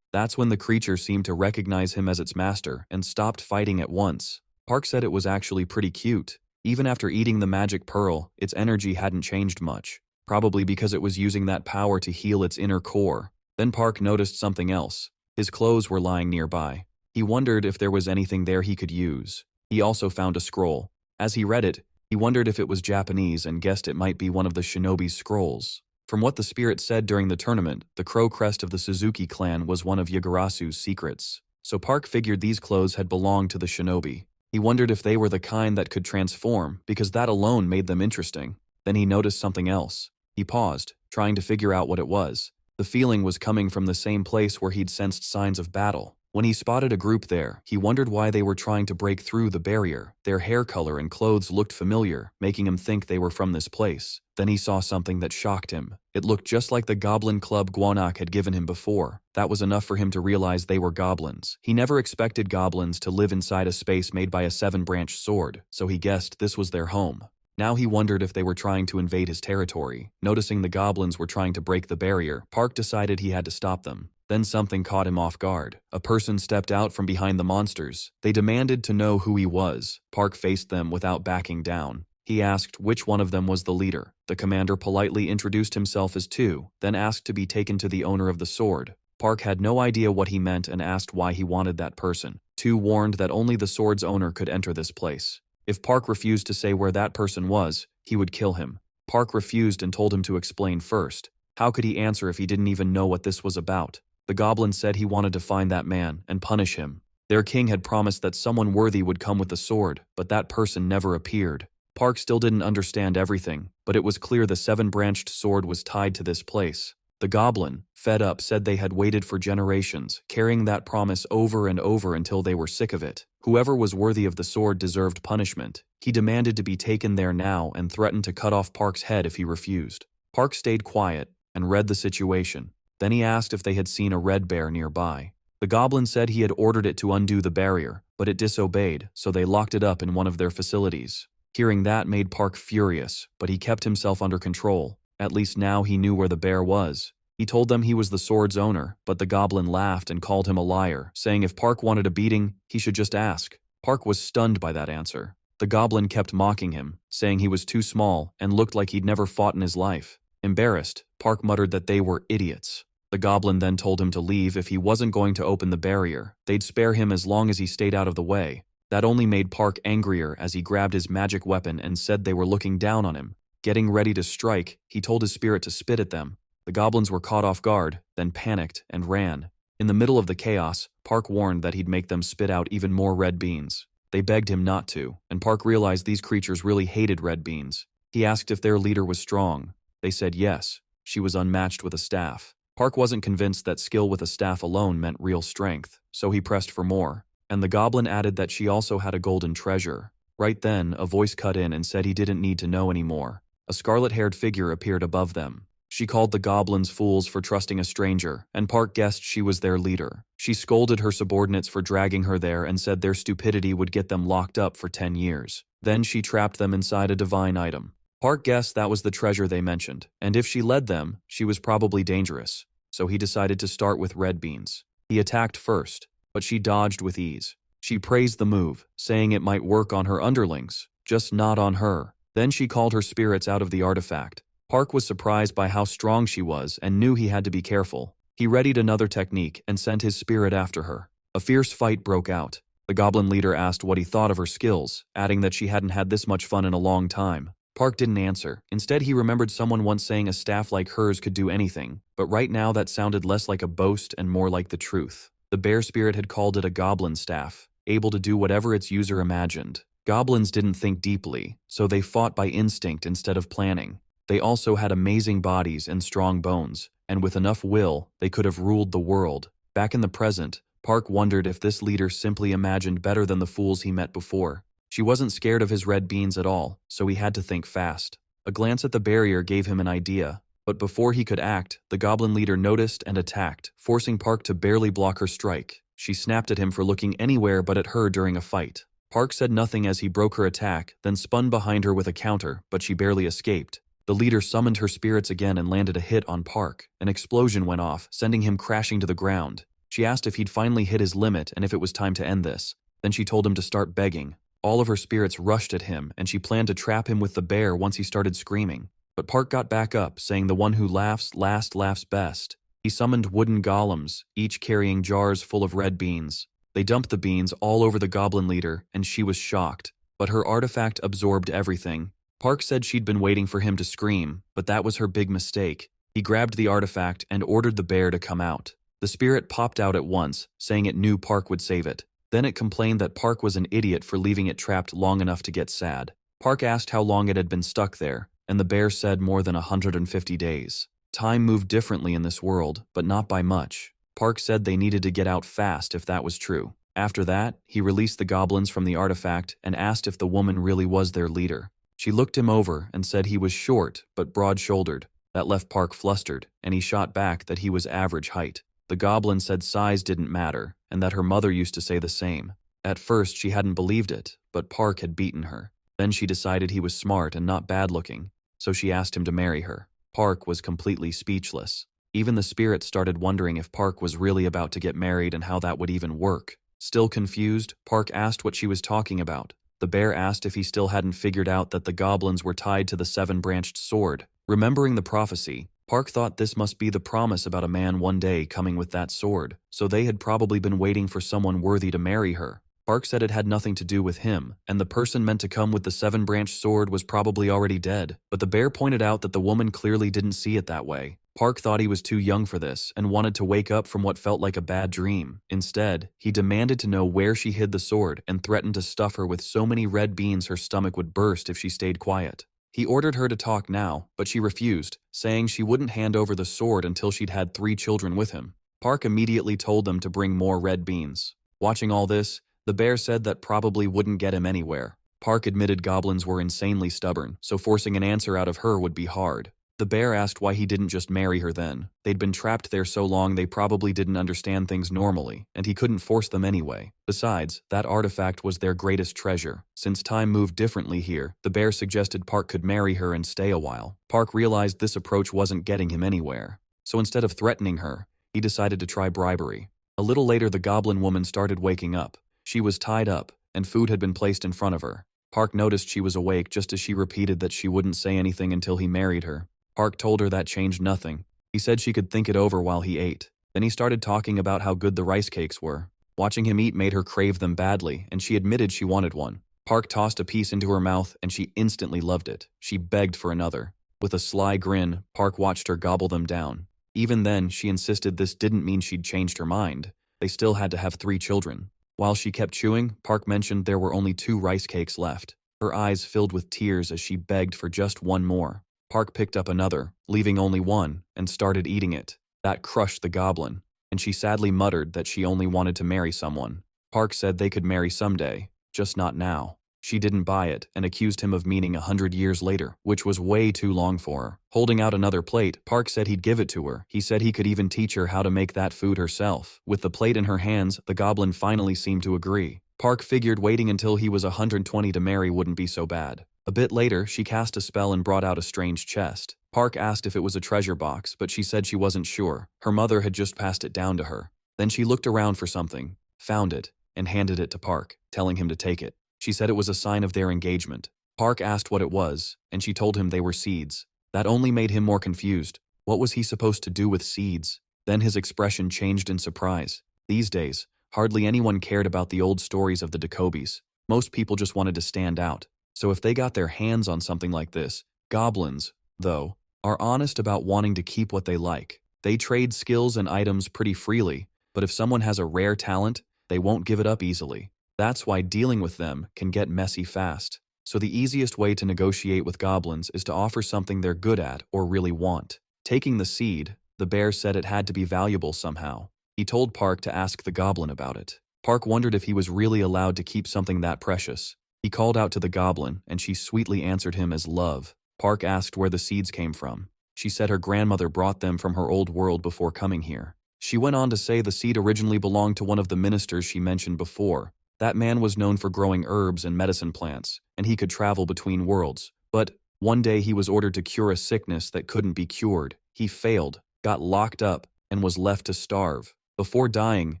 S1: That's when the creature seemed to recognize him as its master and stopped fighting at once. Park said it was actually pretty cute. Even after eating the magic pearl, its energy hadn't changed much, probably because it was using that power to heal its inner core. Then Park noticed something else. His clothes were lying nearby. He wondered if there was anything there he could use. He also found a scroll. As he read it, he wondered if it was Japanese and guessed it might be one of the shinobi's scrolls. From what the spirit said during the tournament, the crow crest of the Suzuki clan was one of Yagarasu's secrets. So Park figured these clothes had belonged to the shinobi. He wondered if they were the kind that could transform, because that alone made them interesting. Then he noticed something else. He paused, trying to figure out what it was. The feeling was coming from the same place where he'd sensed signs of battle. When he spotted a group there, he wondered why they were trying to break through the barrier. Their hair color and clothes looked familiar, making him think they were from this place. Then he saw something that shocked him. It looked just like the Goblin Club Guanak had given him before. That was enough for him to realize they were goblins. He never expected goblins to live inside a space made by a 7-branched sword, so he guessed this was their home. Now he wondered if they were trying to invade his territory. Noticing the goblins were trying to break the barrier, Park decided he had to stop them. Then something caught him off guard. A person stepped out from behind the monsters. They demanded to know who he was. Park faced them without backing down. He asked which one of them was the leader. The commander politely introduced himself as Tu, then asked to be taken to the owner of the sword. Park had no idea what he meant and asked why he wanted that person. Tu warned that only the sword's owner could enter this place. If Park refused to say where that person was, he would kill him. Park refused and told him to explain first. How could he answer if he didn't even know what this was about? The goblin said he wanted to find that man and punish him. Their king had promised that someone worthy would come with the sword, but that person never appeared. Park still didn't understand everything, but it was clear the 7-branched sword was tied to this place. The goblin, fed up, said they had waited for generations, carrying that promise over and over until they were sick of it. Whoever was worthy of the sword deserved punishment. He demanded to be taken there now and threatened to cut off Park's head if he refused. Park stayed quiet and read the situation. Then he asked if they had seen a red bear nearby. The goblin said he had ordered it to undo the barrier, but it disobeyed, so they locked it up in one of their facilities. Hearing that made Park furious, but he kept himself under control. At least now he knew where the bear was. He told them he was the sword's owner, but the goblin laughed and called him a liar, saying if Park wanted a beating, he should just ask. Park was stunned by that answer. The goblin kept mocking him, saying he was too small and looked like he'd never fought in his life. Embarrassed, Park muttered that they were idiots. The goblin then told him to leave if he wasn't going to open the barrier. They'd spare him as long as he stayed out of the way. That only made Park angrier as he grabbed his magic weapon and said they were looking down on him. Getting ready to strike, he told his spirit to spit at them. The goblins were caught off guard, then panicked and ran. In the middle of the chaos, Park warned that he'd make them spit out even more red beans. They begged him not to, and Park realized these creatures really hated red beans. He asked if their leader was strong. They said yes, she was unmatched with a staff. Park wasn't convinced that skill with a staff alone meant real strength, so he pressed for more. And the goblin added that she also had a golden treasure. Right then, a voice cut in and said he didn't need to know anymore. A scarlet-haired figure appeared above them. She called the goblins fools for trusting a stranger, and Park guessed she was their leader. She scolded her subordinates for dragging her there and said their stupidity would get them locked up for 10 years. Then she trapped them inside a divine item. Park guessed that was the treasure they mentioned, and if she led them, she was probably dangerous. So he decided to start with red beans. He attacked first, but she dodged with ease. She praised the move, saying it might work on her underlings, just not on her. Then she called her spirits out of the artifact. Park was surprised by how strong she was and knew he had to be careful. He readied another technique and sent his spirit after her. A fierce fight broke out. The goblin leader asked what he thought of her skills, adding that she hadn't had this much fun in a long time. Park didn't answer. Instead, he remembered someone once saying a staff like hers could do anything, but right now that sounded less like a boast and more like the truth. The bear spirit had called it a goblin staff, able to do whatever its user imagined. Goblins didn't think deeply, so they fought by instinct instead of planning. They also had amazing bodies and strong bones, and with enough will, they could have ruled the world. Back in the present, Park wondered if this leader simply imagined better than the fools he met before. She wasn't scared of his red beans at all, so he had to think fast. A glance at the barrier gave him an idea, but before he could act, the goblin leader noticed and attacked, forcing Park to barely block her strike. She snapped at him for looking anywhere but at her during a fight. Park said nothing as he broke her attack, then spun behind her with a counter, but she barely escaped. The leader summoned her spirits again and landed a hit on Park. An explosion went off, sending him crashing to the ground. She asked if he'd finally hit his limit and if it was time to end this. Then she told him to start begging. All of her spirits rushed at him, and she planned to trap him with the bear once he started screaming. But Park got back up, saying the one who laughs last laughs best. He summoned wooden golems, each carrying jars full of red beans. They dumped the beans all over the goblin leader, and she was shocked. But her artifact absorbed everything. Park said she'd been waiting for him to scream, but that was her big mistake. He grabbed the artifact and ordered the bear to come out. The spirit popped out at once, saying it knew Park would save it. Then it complained that Park was an idiot for leaving it trapped long enough to get sad. Park asked how long it had been stuck there, and the bear said more than 150 days. Time moved differently in this world, but not by much. Park said they needed to get out fast if that was true. After that, he released the goblins from the artifact and asked if the woman really was their leader. She looked him over and said he was short but broad-shouldered. That left Park flustered, and he shot back that he was average height. The goblin said size didn't matter, and that her mother used to say the same. At first, she hadn't believed it, but Park had beaten her. Then she decided he was smart and not bad-looking, so she asked him to marry her. Park was completely speechless. Even the spirit started wondering if Park was really about to get married and how that would even work. Still confused, Park asked what she was talking about. The bear asked if he still hadn't figured out that the goblins were tied to the seven-branched sword. Remembering the prophecy, Park thought this must be the promise about a man one day coming with that sword, so they had probably been waiting for someone worthy to marry her. Park said it had nothing to do with him, and the person meant to come with the seven-branched sword was probably already dead, but the bear pointed out that the woman clearly didn't see it that way. Park thought he was too young for this and wanted to wake up from what felt like a bad dream. Instead, he demanded to know where she hid the sword and threatened to stuff her with so many red beans her stomach would burst if she stayed quiet. He ordered her to talk now, but she refused, saying she wouldn't hand over the sword until she'd had 3 children with him. Park immediately told them to bring more red beans. Watching all this, the bear said that probably wouldn't get him anywhere. Park admitted goblins were insanely stubborn, so forcing an answer out of her would be hard. The bear asked why he didn't just marry her then. They'd been trapped there so long they probably didn't understand things normally, and he couldn't force them anyway. Besides, that artifact was their greatest treasure. Since time moved differently here, the bear suggested Park could marry her and stay a while. Park realized this approach wasn't getting him anywhere. So instead of threatening her, he decided to try bribery. A little later, the goblin woman started waking up. She was tied up, and food had been placed in front of her. Park noticed she was awake just as she repeated that she wouldn't say anything until he married her. Park told her that changed nothing. He said she could think it over while he ate. Then he started talking about how good the rice cakes were. Watching him eat made her crave them badly, and she admitted she wanted one. Park tossed a piece into her mouth, and she instantly loved it. She begged for another. With a sly grin, Park watched her gobble them down. Even then, she insisted this didn't mean she'd changed her mind. They still had to have 3 children. While she kept chewing, Park mentioned there were only 2 rice cakes left. Her eyes filled with tears as she begged for just one more. Park picked up another, leaving only one, and started eating it. That crushed the goblin, and she sadly muttered that she only wanted to marry someone. Park said they could marry someday, just not now. She didn't buy it and accused him of meaning 100 years later, which was way too long for her. Holding out another plate, Park said he'd give it to her. He said he could even teach her how to make that food herself. With the plate in her hands, the goblin finally seemed to agree. Park figured waiting until he was 120 to marry wouldn't be so bad. A bit later, she cast a spell and brought out a strange chest. Park asked if it was a treasure box, but she said she wasn't sure. Her mother had just passed it down to her. Then she looked around for something, found it, and handed it to Park, telling him to take it. She said it was a sign of their engagement. Park asked what it was, and she told him they were seeds. That only made him more confused. What was he supposed to do with seeds? Then his expression changed in surprise. These days, hardly anyone cared about the old stories of the Decobes. Most people just wanted to stand out. So if they got their hands on something like this, goblins, though, are honest about wanting to keep what they like. They trade skills and items pretty freely, but if someone has a rare talent, they won't give it up easily. That's why dealing with them can get messy fast. So the easiest way to negotiate with goblins is to offer something they're good at or really want. Taking the seed, the bear said it had to be valuable somehow. He told Park to ask the goblin about it. Park wondered if he was really allowed to keep something that precious. He called out to the goblin, and she sweetly answered him as love. Park asked where the seeds came from. She said her grandmother brought them from her old world before coming here. She went on to say the seed originally belonged to one of the ministers she mentioned before. That man was known for growing herbs and medicine plants, and he could travel between worlds. But one day he was ordered to cure a sickness that couldn't be cured. He failed, got locked up, and was left to starve. Before dying,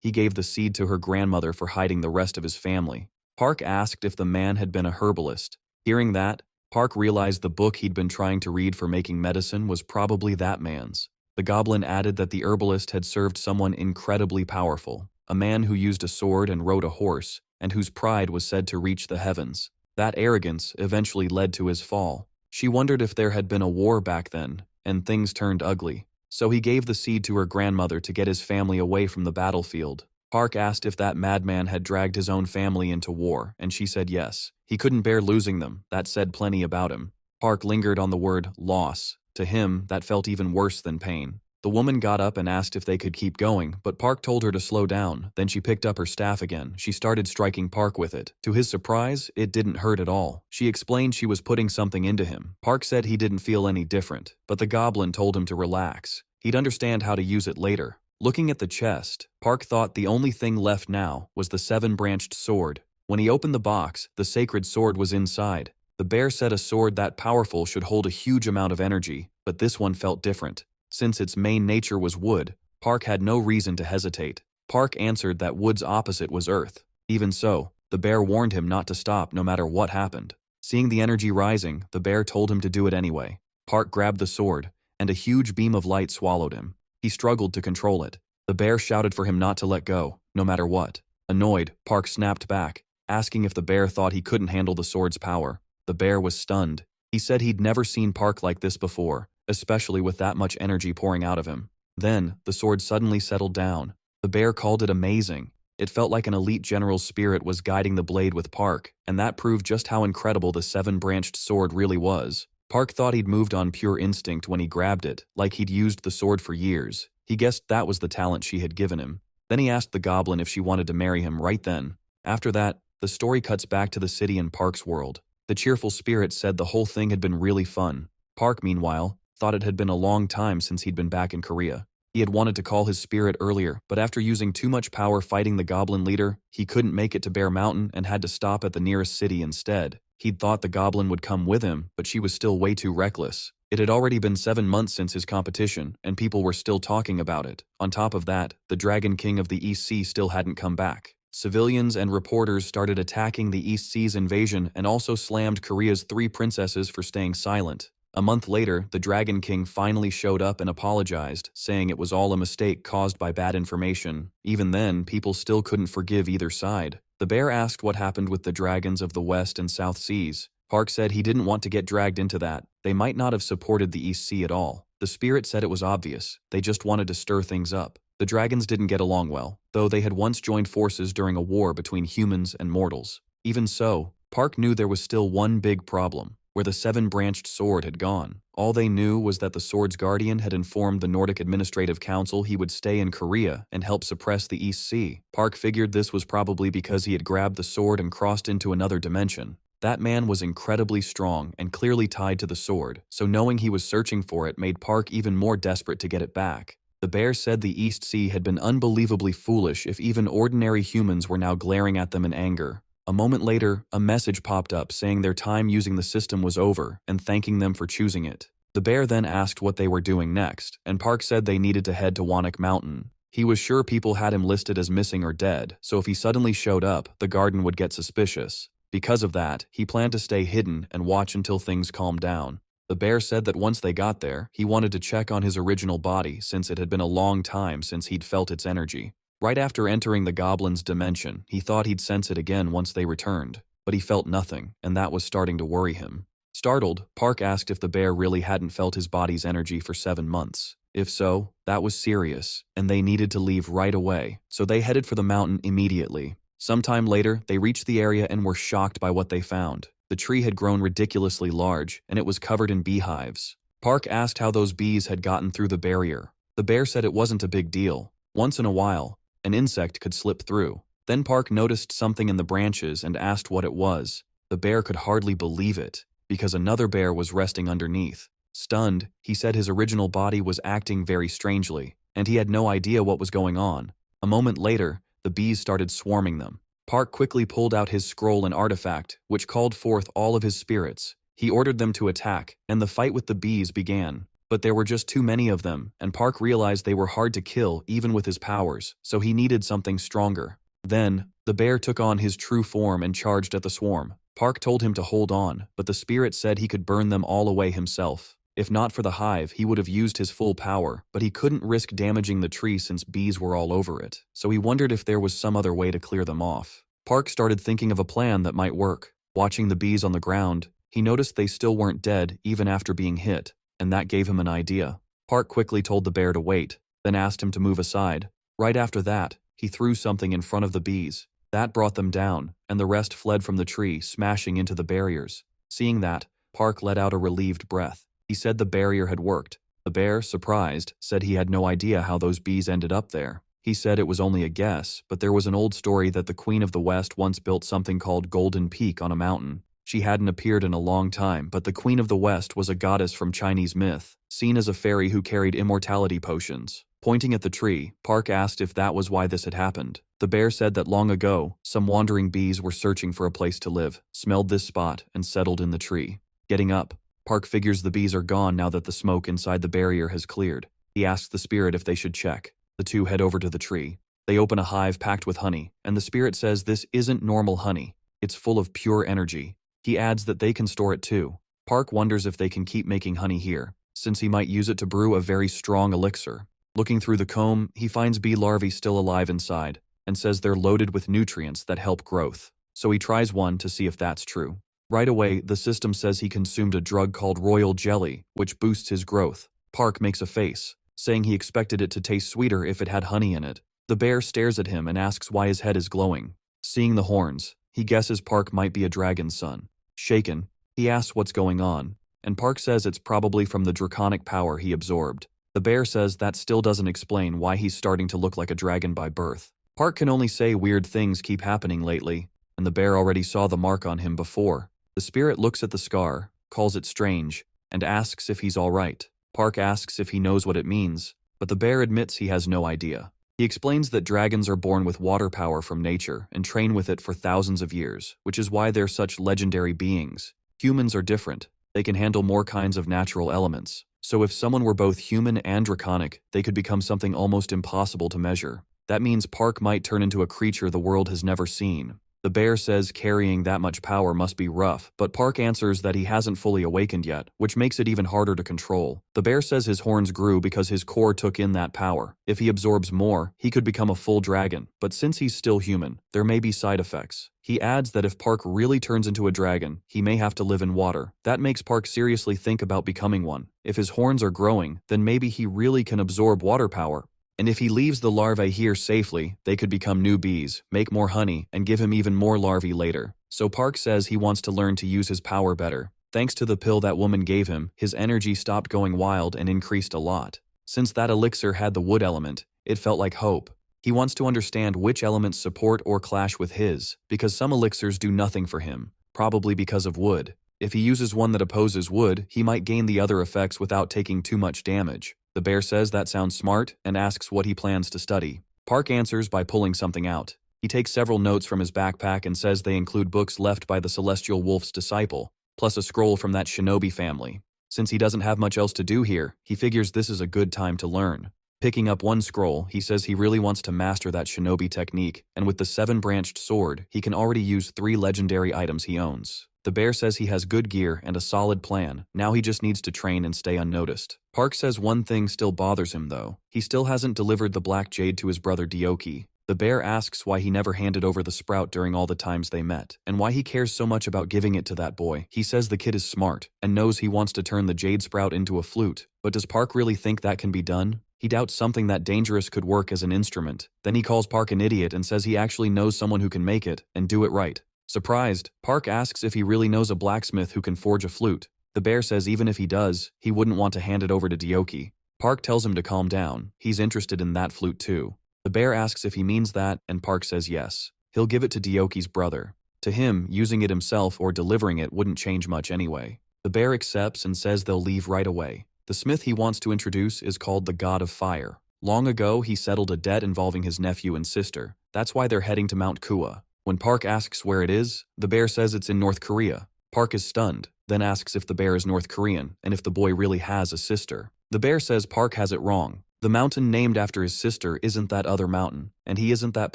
S1: he gave the seed to her grandmother for hiding the rest of his family. Park asked if the man had been a herbalist. Hearing that, Park realized the book he'd been trying to read for making medicine was probably that man's. The goblin added that the herbalist had served someone incredibly powerful, a man who used a sword and rode a horse, and whose pride was said to reach the heavens. That arrogance eventually led to his fall. She wondered if there had been a war back then, and things turned ugly. So he gave the seed to her grandmother to get his family away from the battlefield. Park asked if that madman had dragged his own family into war, and she said yes. He couldn't bear losing them. That said plenty about him. Park lingered on the word loss. To him, that felt even worse than pain. The woman got up and asked if they could keep going, but Park told her to slow down. Then she picked up her staff again. She started striking Park with it. To his surprise, it didn't hurt at all. She explained she was putting something into him. Park said he didn't feel any different, but the goblin told him to relax. He'd understand how to use it later. Looking at the chest, Park thought the only thing left now was the 7-branched sword. When he opened the box, the sacred sword was inside. The bear said a sword that powerful should hold a huge amount of energy, but this one felt different. Since its main nature was wood, Park had no reason to hesitate. Park answered that wood's opposite was earth. Even so, the bear warned him not to stop no matter what happened. Seeing the energy rising, the bear told him to do it anyway. Park grabbed the sword, and a huge beam of light swallowed him. He struggled to control it. The bear shouted for him not to let go, no matter what. Annoyed, Park snapped back, asking if the bear thought he couldn't handle the sword's power. The bear was stunned. He said he'd never seen Park like this before, especially with that much energy pouring out of him. Then, the sword suddenly settled down. The bear called it amazing. It felt like an elite general's spirit was guiding the blade with Park, and that proved just how incredible the 7-branched sword really was. Park thought he'd moved on pure instinct when he grabbed it, like he'd used the sword for years. He guessed that was the talent she had given him. Then he asked the goblin if she wanted to marry him right then. After that, the story cuts back to the city in Park's world. The cheerful spirit said the whole thing had been really fun. Park, meanwhile, thought it had been a long time since he'd been back in Korea. He had wanted to call his spirit earlier, but after using too much power fighting the goblin leader, he couldn't make it to Bear Mountain and had to stop at the nearest city instead. He'd thought the goblin would come with him, but she was still way too reckless. It had already been 7 months since his competition, and people were still talking about it. On top of that, the Dragon King of the East Sea still hadn't come back. Civilians and reporters started attacking the East Sea's invasion and also slammed Korea's 3 princesses for staying silent. A month later, the Dragon King finally showed up and apologized, saying it was all a mistake caused by bad information. Even then, people still couldn't forgive either side. The bear asked what happened with the dragons of the West and South Seas. Park said he didn't want to get dragged into that. They might not have supported the East Sea at all. The spirit said it was obvious. They just wanted to stir things up. The dragons didn't get along well, though they had once joined forces during a war between humans and mortals. Even so, Park knew there was still one big problem, where the 7-branched sword had gone. All they knew was that the sword's guardian had informed the Nordic Administrative Council he would stay in Korea and help suppress the East Sea. Park figured this was probably because he had grabbed the sword and crossed into another dimension. That man was incredibly strong and clearly tied to the sword, so knowing he was searching for it made Park even more desperate to get it back. The bear said the East Sea had been unbelievably foolish if even ordinary humans were now glaring at them in anger. A moment later, a message popped up saying their time using the system was over and thanking them for choosing it. The bear then asked what they were doing next, and Park said they needed to head to Wanak Mountain. He was sure people had him listed as missing or dead, so if he suddenly showed up, the garden would get suspicious. Because of that, he planned to stay hidden and watch until things calmed down. The bear said that once they got there, he wanted to check on his original body since it had been a long time since he'd felt its energy. Right after entering the goblin's dimension, he thought he'd sense it again once they returned, but he felt nothing, and that was starting to worry him. Startled, Park asked if the bear really hadn't felt his body's energy for 7 months. If so, that was serious, and they needed to leave right away, so they headed for the mountain immediately. Sometime later, they reached the area and were shocked by what they found. The tree had grown ridiculously large, and it was covered in beehives. Park asked how those bees had gotten through the barrier. The bear said it wasn't a big deal. Once in a while, an insect could slip through. Then Park noticed something in the branches and asked what it was. The bear could hardly believe it, because another bear was resting underneath. Stunned, he said his original body was acting very strangely, and he had no idea what was going on. A moment later, the bees started swarming them. Park quickly pulled out his scroll and artifact, which called forth all of his spirits. He ordered them to attack, and the fight with the bees began. But there were just too many of them, and Park realized they were hard to kill even with his powers, so he needed something stronger. Then, the bear took on his true form and charged at the swarm. Park told him to hold on, but the spirit said he could burn them all away himself. If not for the hive, he would have used his full power, but he couldn't risk damaging the tree since bees were all over it, so he wondered if there was some other way to clear them off. Park started thinking of a plan that might work. Watching the bees on the ground, he noticed they still weren't dead even after being hit, and that gave him an idea. Park quickly told the bear to wait, then asked him to move aside. Right after that, he threw something in front of the bees. That brought them down, and the rest fled from the tree, smashing into the barriers. Seeing that, Park let out a relieved breath. He said the barrier had worked. The bear, surprised, said he had no idea how those bees ended up there. He said it was only a guess, but there was an old story that the Queen of the West once built something called Golden Peak on a mountain. She hadn't appeared in a long time, but the Queen of the West was a goddess from Chinese myth, seen as a fairy who carried immortality potions. Pointing at the tree, Park asked if that was why this had happened. The bear said that long ago, some wandering bees were searching for a place to live, smelled this spot, and settled in the tree. Getting up, Park figures the bees are gone now that the smoke inside the barrier has cleared. He asks the spirit if they should check. The two head over to the tree. They open a hive packed with honey, and the spirit says this isn't normal honey. It's full of pure energy. He adds that they can store it too. Park wonders if they can keep making honey here, since he might use it to brew a very strong elixir. Looking through the comb, he finds bee larvae still alive inside, and says they're loaded with nutrients that help growth. So he tries one to see if that's true. Right away, the system says he consumed a drug called royal jelly, which boosts his growth. Park makes a face, saying he expected it to taste sweeter if it had honey in it. The bear stares at him and asks why his head is glowing. Seeing the horns, he guesses Park might be a dragon's son. Shaken, he asks what's going on, and Park says it's probably from the draconic power he absorbed. The bear says that still doesn't explain why he's starting to look like a dragon by birth. Park can only say weird things keep happening lately, and the bear already saw the mark on him before. The spirit looks at the scar, calls it strange, and asks if he's all right. Park asks if he knows what it means, but the bear admits he has no idea. He explains that dragons are born with water power from nature and train with it for thousands of years, which is why they're such legendary beings. Humans are different. They can handle more kinds of natural elements. So if someone were both human and draconic, they could become something almost impossible to measure. That means Park might turn into a creature the world has never seen. The bear says carrying that much power must be rough, but Park answers that he hasn't fully awakened yet, which makes it even harder to control. The bear says his horns grew because his core took in that power. If he absorbs more, he could become a full dragon, but since he's still human, there may be side effects. He adds that if Park really turns into a dragon, he may have to live in water. That makes Park seriously think about becoming one. If his horns are growing, then maybe he really can absorb water power. And if he leaves the larvae here safely, they could become new bees, make more honey, and give him even more larvae later. So Park says he wants to learn to use his power better. Thanks to the pill that woman gave him, his energy stopped going wild and increased a lot. Since that elixir had the wood element, it felt like hope. He wants to understand which elements support or clash with his, because some elixirs do nothing for him, probably because of wood. If he uses one that opposes wood, he might gain the other effects without taking too much damage. The bear says that sounds smart and asks what he plans to study. Park answers by pulling something out. He takes several notes from his backpack and says they include books left by the Celestial Wolf's disciple, plus a scroll from that shinobi family. Since he doesn't have much else to do here, he figures this is a good time to learn. Picking up one scroll, he says he really wants to master that shinobi technique, and with the 7-branched sword, he can already use 3 legendary items he owns. The bear says he has good gear and a solid plan. Now he just needs to train and stay unnoticed. Park says one thing still bothers him though. He still hasn't delivered the black jade to his brother Dioki. The bear asks why he never handed over the sprout during all the times they met, and why he cares so much about giving it to that boy. He says the kid is smart, and knows he wants to turn the jade sprout into a flute. But does Park really think that can be done? He doubts something that dangerous could work as an instrument. Then he calls Park an idiot and says he actually knows someone who can make it, and do it right. Surprised, Park asks if he really knows a blacksmith who can forge a flute. The bear says even if he does, he wouldn't want to hand it over to Dioki. Park tells him to calm down. He's interested in that flute too. The bear asks if he means that, and Park says yes. He'll give it to Dioki's brother. To him, using it himself or delivering it wouldn't change much anyway. The bear accepts and says they'll leave right away. The smith he wants to introduce is called the God of Fire. Long ago, he settled a debt involving his nephew and sister. That's why they're heading to Mount Kua. When Park asks where it is, the bear says it's in North Korea. Park is stunned, then asks if the bear is North Korean and if the boy really has a sister. The bear says Park has it wrong. The mountain named after his sister isn't that other mountain, and he isn't that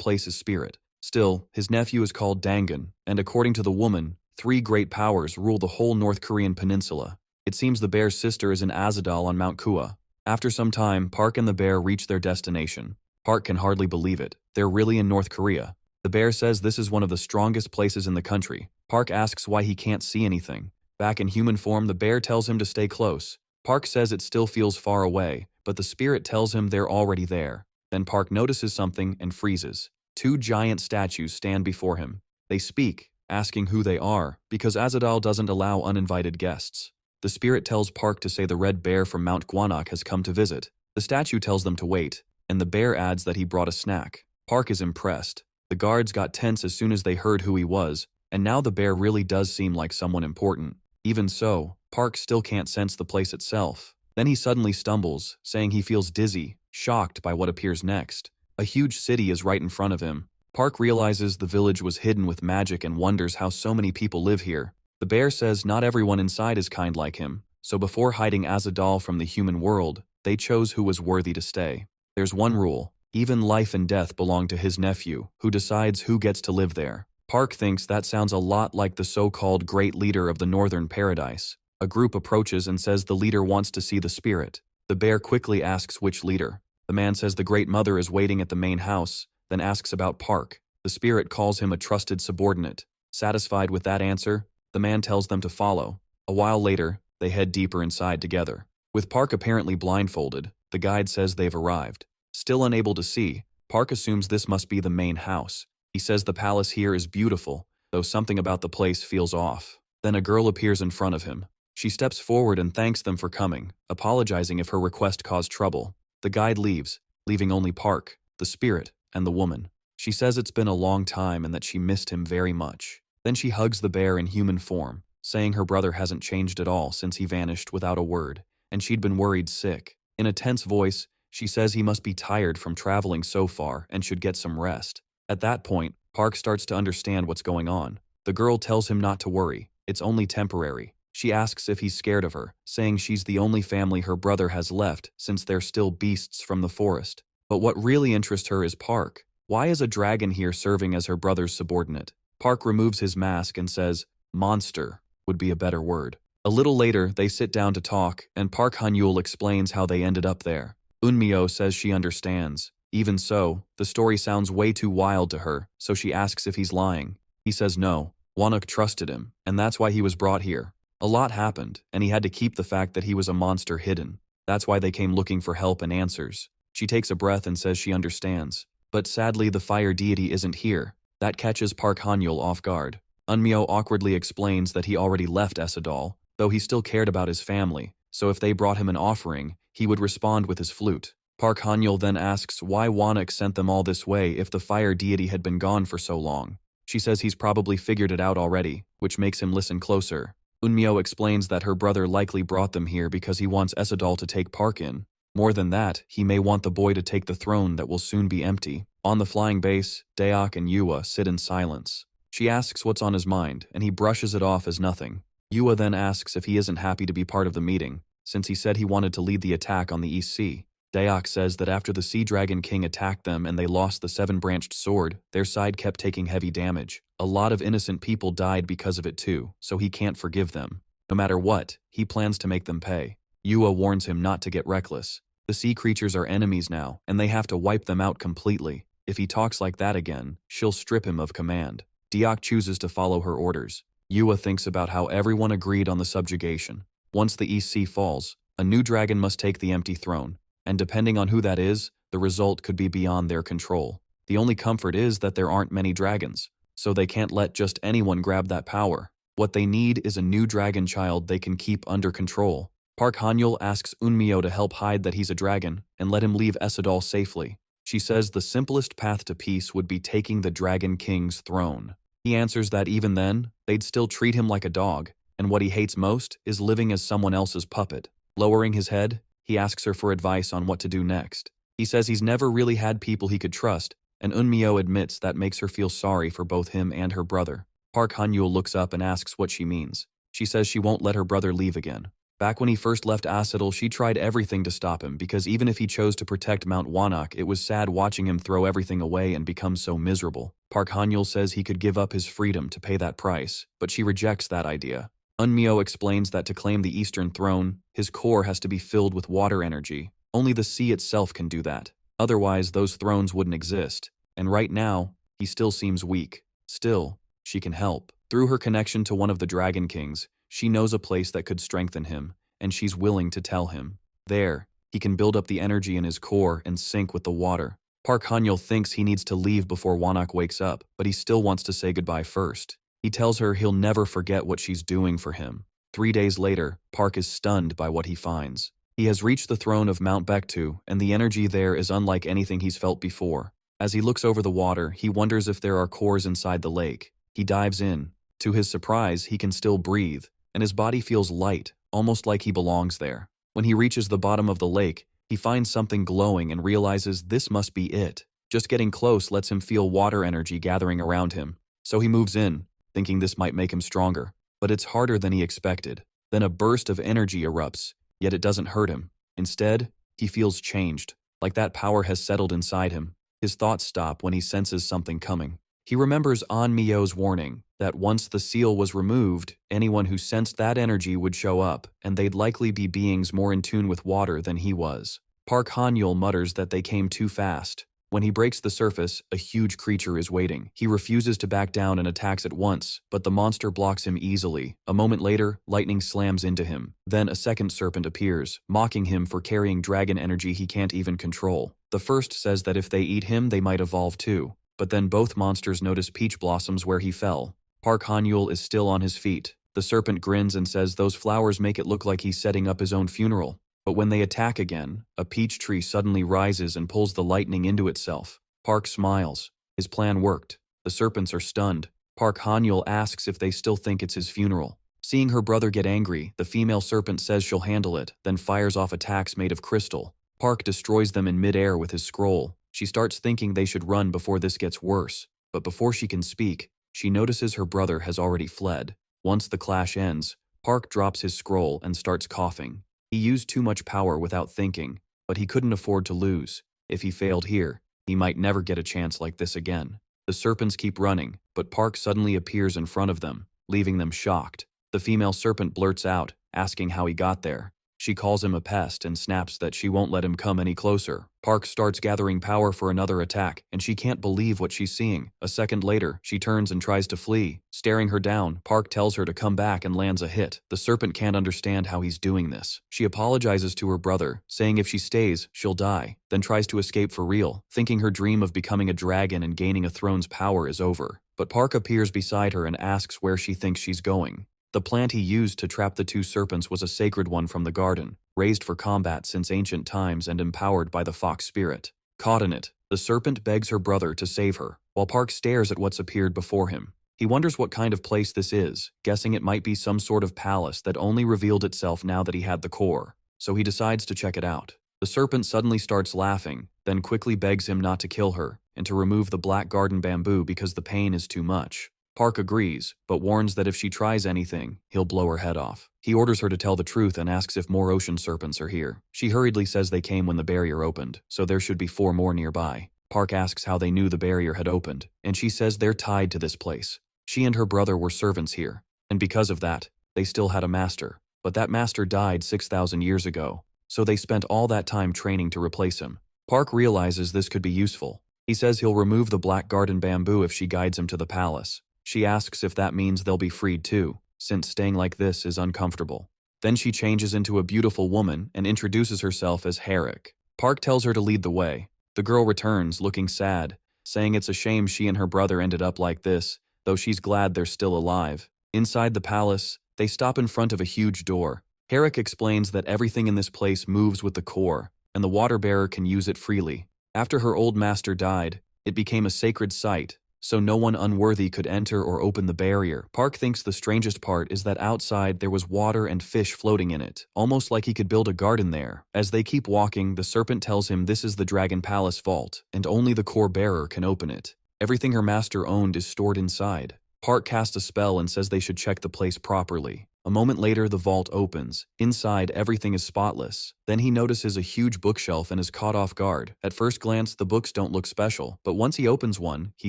S1: place's spirit. Still, his nephew is called Dangan, and according to the woman, 3 great powers rule the whole North Korean peninsula. It seems the bear's sister is in Azadal on Mount Kua. After some time, Park and the bear reach their destination. Park can hardly believe it. They're really in North Korea. The bear says this is one of the strongest places in the country. Park asks why he can't see anything. Back in human form, the bear tells him to stay close. Park says it still feels far away, but the spirit tells him they're already there. Then Park notices something and freezes. 2 giant statues stand before him. They speak, asking who they are, because Azadal doesn't allow uninvited guests. The spirit tells Park to say the red bear from Mount Gwanak has come to visit. The statue tells them to wait, and the bear adds that he brought a snack. Park is impressed. The guards got tense as soon as they heard who he was, and now the bear really does seem like someone important. Even so, Park still can't sense the place itself. Then he suddenly stumbles, saying he feels dizzy, shocked by what appears next. A huge city is right in front of him. Park realizes the village was hidden with magic and wonders how so many people live here. The bear says not everyone inside is kind like him, so before hiding Azadal from the human world, they chose who was worthy to stay. There's one rule. Even life and death belong to his nephew, who decides who gets to live there. Park thinks that sounds a lot like the so-called Great Leader of the Northern Paradise. A group approaches and says the leader wants to see the spirit. The bear quickly asks which leader. The man says the Great Mother is waiting at the main house, then asks about Park. The spirit calls him a trusted subordinate. Satisfied with that answer, the man tells them to follow. A while later, they head deeper inside together. With Park apparently blindfolded, the guide says they've arrived. Still unable to see, Park assumes this must be the main house. He says the palace here is beautiful, though something about the place feels off. Then a girl appears in front of him. She steps forward and thanks them for coming, apologizing if her request caused trouble. The guide leaves, leaving only Park, the spirit, and the woman. She says it's been a long time and that she missed him very much. Then she hugs the bear in human form, saying her brother hasn't changed at all since he vanished without a word, and she'd been worried sick. In a tense voice, She says he must be tired from traveling so far and should get some rest. At that point, Park starts to understand what's going on. The girl tells him not to worry, it's only temporary. She asks if he's scared of her, saying she's the only family her brother has left since they're still beasts from the forest. But what really interests her is Park. Why is a dragon here serving as her brother's subordinate? Park removes his mask and says, monster would be a better word. A little later, they sit down to talk, and Park Han-yul explains how they ended up there. Eunmyo says she understands. Even so, the story sounds way too wild to her, so she asks if he's lying. He says no. Wonuk trusted him, and that's why he was brought here. A lot happened, and he had to keep the fact that he was a monster hidden. That's why they came looking for help and answers. She takes a breath and says she understands. But sadly, the fire deity isn't here. That catches Park Han-yul off guard. Eunmyo awkwardly explains that he already left Essadal, though he still cared about his family, so if they brought him an offering, he would respond with his flute. Park Han-yul then asks why Wonuk sent them all this way if the fire deity had been gone for so long. She says he's probably figured it out already, which makes him listen closer. Eunmyo explains that her brother likely brought them here because he wants Essadal to take Park in. More than that, he may want the boy to take the throne that will soon be empty. On the flying base, Daok and Yua sit in silence. She asks what's on his mind, and he brushes it off as nothing. Yua then asks if he isn't happy to be part of the meeting, since he said he wanted to lead the attack on the East Sea. Daok says that after the Sea Dragon King attacked them and they lost the seven-branched sword, their side kept taking heavy damage. A lot of innocent people died because of it too, so he can't forgive them. No matter what, he plans to make them pay. Yua warns him not to get reckless. The sea creatures are enemies now, and they have to wipe them out completely. If he talks like that again, she'll strip him of command. Daok chooses to follow her orders. Yua thinks about how everyone agreed on the subjugation. Once the East Sea falls, a new dragon must take the empty throne, and depending on who that is, the result could be beyond their control. The only comfort is that there aren't many dragons, so they can't let just anyone grab that power. What they need is a new dragon child they can keep under control. Park Han-yul asks Eunmyo to help hide that he's a dragon and let him leave Essadal safely. She says the simplest path to peace would be taking the Dragon King's throne. He answers that even then, they'd still treat him like a dog, and what he hates most is living as someone else's puppet. Lowering his head, he asks her for advice on what to do next. He says he's never really had people he could trust, and Eunmyo admits that makes her feel sorry for both him and her brother. Park Han-yul looks up and asks what she means. She says she won't let her brother leave again. Back when he first left Assadal, she tried everything to stop him because even if he chose to protect Mount Wonuk, it was sad watching him throw everything away and become so miserable. Park Han-yul says he could give up his freedom to pay that price, but she rejects that idea. Eunmyo explains that to claim the Eastern Throne, his core has to be filled with water energy. Only the sea itself can do that. Otherwise, those thrones wouldn't exist. And right now, he still seems weak. Still, she can help. Through her connection to one of the Dragon Kings, she knows a place that could strengthen him, and she's willing to tell him. There, he can build up the energy in his core and sync with the water. Park Han-yul thinks he needs to leave before Wonuk wakes up, but he still wants to say goodbye first. He tells her he'll never forget what she's doing for him. 3 days later, Park is stunned by what he finds. He has reached the throne of Mount Baektu, and the energy there is unlike anything he's felt before. As he looks over the water, he wonders if there are cores inside the lake. He dives in. To his surprise, he can still breathe, and his body feels light, almost like he belongs there. When he reaches the bottom of the lake, he finds something glowing and realizes this must be it. Just getting close lets him feel water energy gathering around him. So he moves in, thinking this might make him stronger. But it's harder than he expected. Then a burst of energy erupts, yet it doesn't hurt him. Instead, he feels changed, like that power has settled inside him. His thoughts stop when he senses something coming. He remembers Eunmyo's warning that once the seal was removed, anyone who sensed that energy would show up, and they'd likely be beings more in tune with water than he was. Park Han-yul mutters that they came too fast. When he breaks the surface, a huge creature is waiting. He refuses to back down and attacks at once, but the monster blocks him easily. A moment later, lightning slams into him. Then a second serpent appears, mocking him for carrying dragon energy he can't even control. The first says that if they eat him, they might evolve too. But then both monsters notice peach blossoms where he fell. Park Han-yul is still on his feet. The serpent grins and says those flowers make it look like he's setting up his own funeral. But when they attack again, a peach tree suddenly rises and pulls the lightning into itself. Park smiles. His plan worked. The serpents are stunned. Park Han-yul asks if they still think it's his funeral. Seeing her brother get angry, the female serpent says she'll handle it, then fires off attacks made of crystal. Park destroys them in midair with his scroll. She starts thinking they should run before this gets worse, but before she can speak, she notices her brother has already fled. Once the clash ends, Park drops his scroll and starts coughing. He used too much power without thinking, but he couldn't afford to lose. If he failed here, he might never get a chance like this again. The serpents keep running, but Park suddenly appears in front of them, leaving them shocked. The female serpent blurts out, asking how he got there. She calls him a pest and snaps that she won't let him come any closer. Park starts gathering power for another attack, and she can't believe what she's seeing. A second later, she turns and tries to flee. Staring her down, Park tells her to come back and lands a hit. The serpent can't understand how he's doing this. She apologizes to her brother, saying if she stays, she'll die, then tries to escape for real, thinking her dream of becoming a dragon and gaining a throne's power is over. But Park appears beside her and asks where she thinks she's going. The plant he used to trap the two serpents was a sacred one from the garden, raised for combat since ancient times and empowered by the fox spirit. Caught in it, the serpent begs her brother to save her, while Park stares at what's appeared before him. He wonders what kind of place this is, guessing it might be some sort of palace that only revealed itself now that he had the core, so he decides to check it out. The serpent suddenly starts laughing, then quickly begs him not to kill her, and to remove the black garden bamboo because the pain is too much. Park agrees, but warns that if she tries anything, he'll blow her head off. He orders her to tell the truth and asks if more ocean serpents are here. She hurriedly says they came when the barrier opened, so there should be 4 more nearby. Park asks how they knew the barrier had opened, and she says they're tied to this place. She and her brother were servants here, and because of that, they still had a master. But that master died 6,000 years ago, so they spent all that time training to replace him. Park realizes this could be useful. He says he'll remove the black garden bamboo if she guides him to the palace. She asks if that means they'll be freed too, since staying like this is uncomfortable. Then she changes into a beautiful woman and introduces herself as Herrick. Park tells her to lead the way. The girl returns, looking sad, saying it's a shame she and her brother ended up like this, though she's glad they're still alive. Inside the palace, they stop in front of a huge door. Herrick explains that everything in this place moves with the core, and the water bearer can use it freely. After her old master died, it became a sacred site, so no one unworthy could enter or open the barrier. Park thinks the strangest part is that outside there was water and fish floating in it, almost like he could build a garden there. As they keep walking, the serpent tells him this is the Dragon Palace vault, and only the core bearer can open it. Everything her master owned is stored inside. Park casts a spell and says they should check the place properly. A moment later, the vault opens. Inside, everything is spotless. Then he notices a huge bookshelf and is caught off guard. At first glance, the books don't look special, but once he opens one, he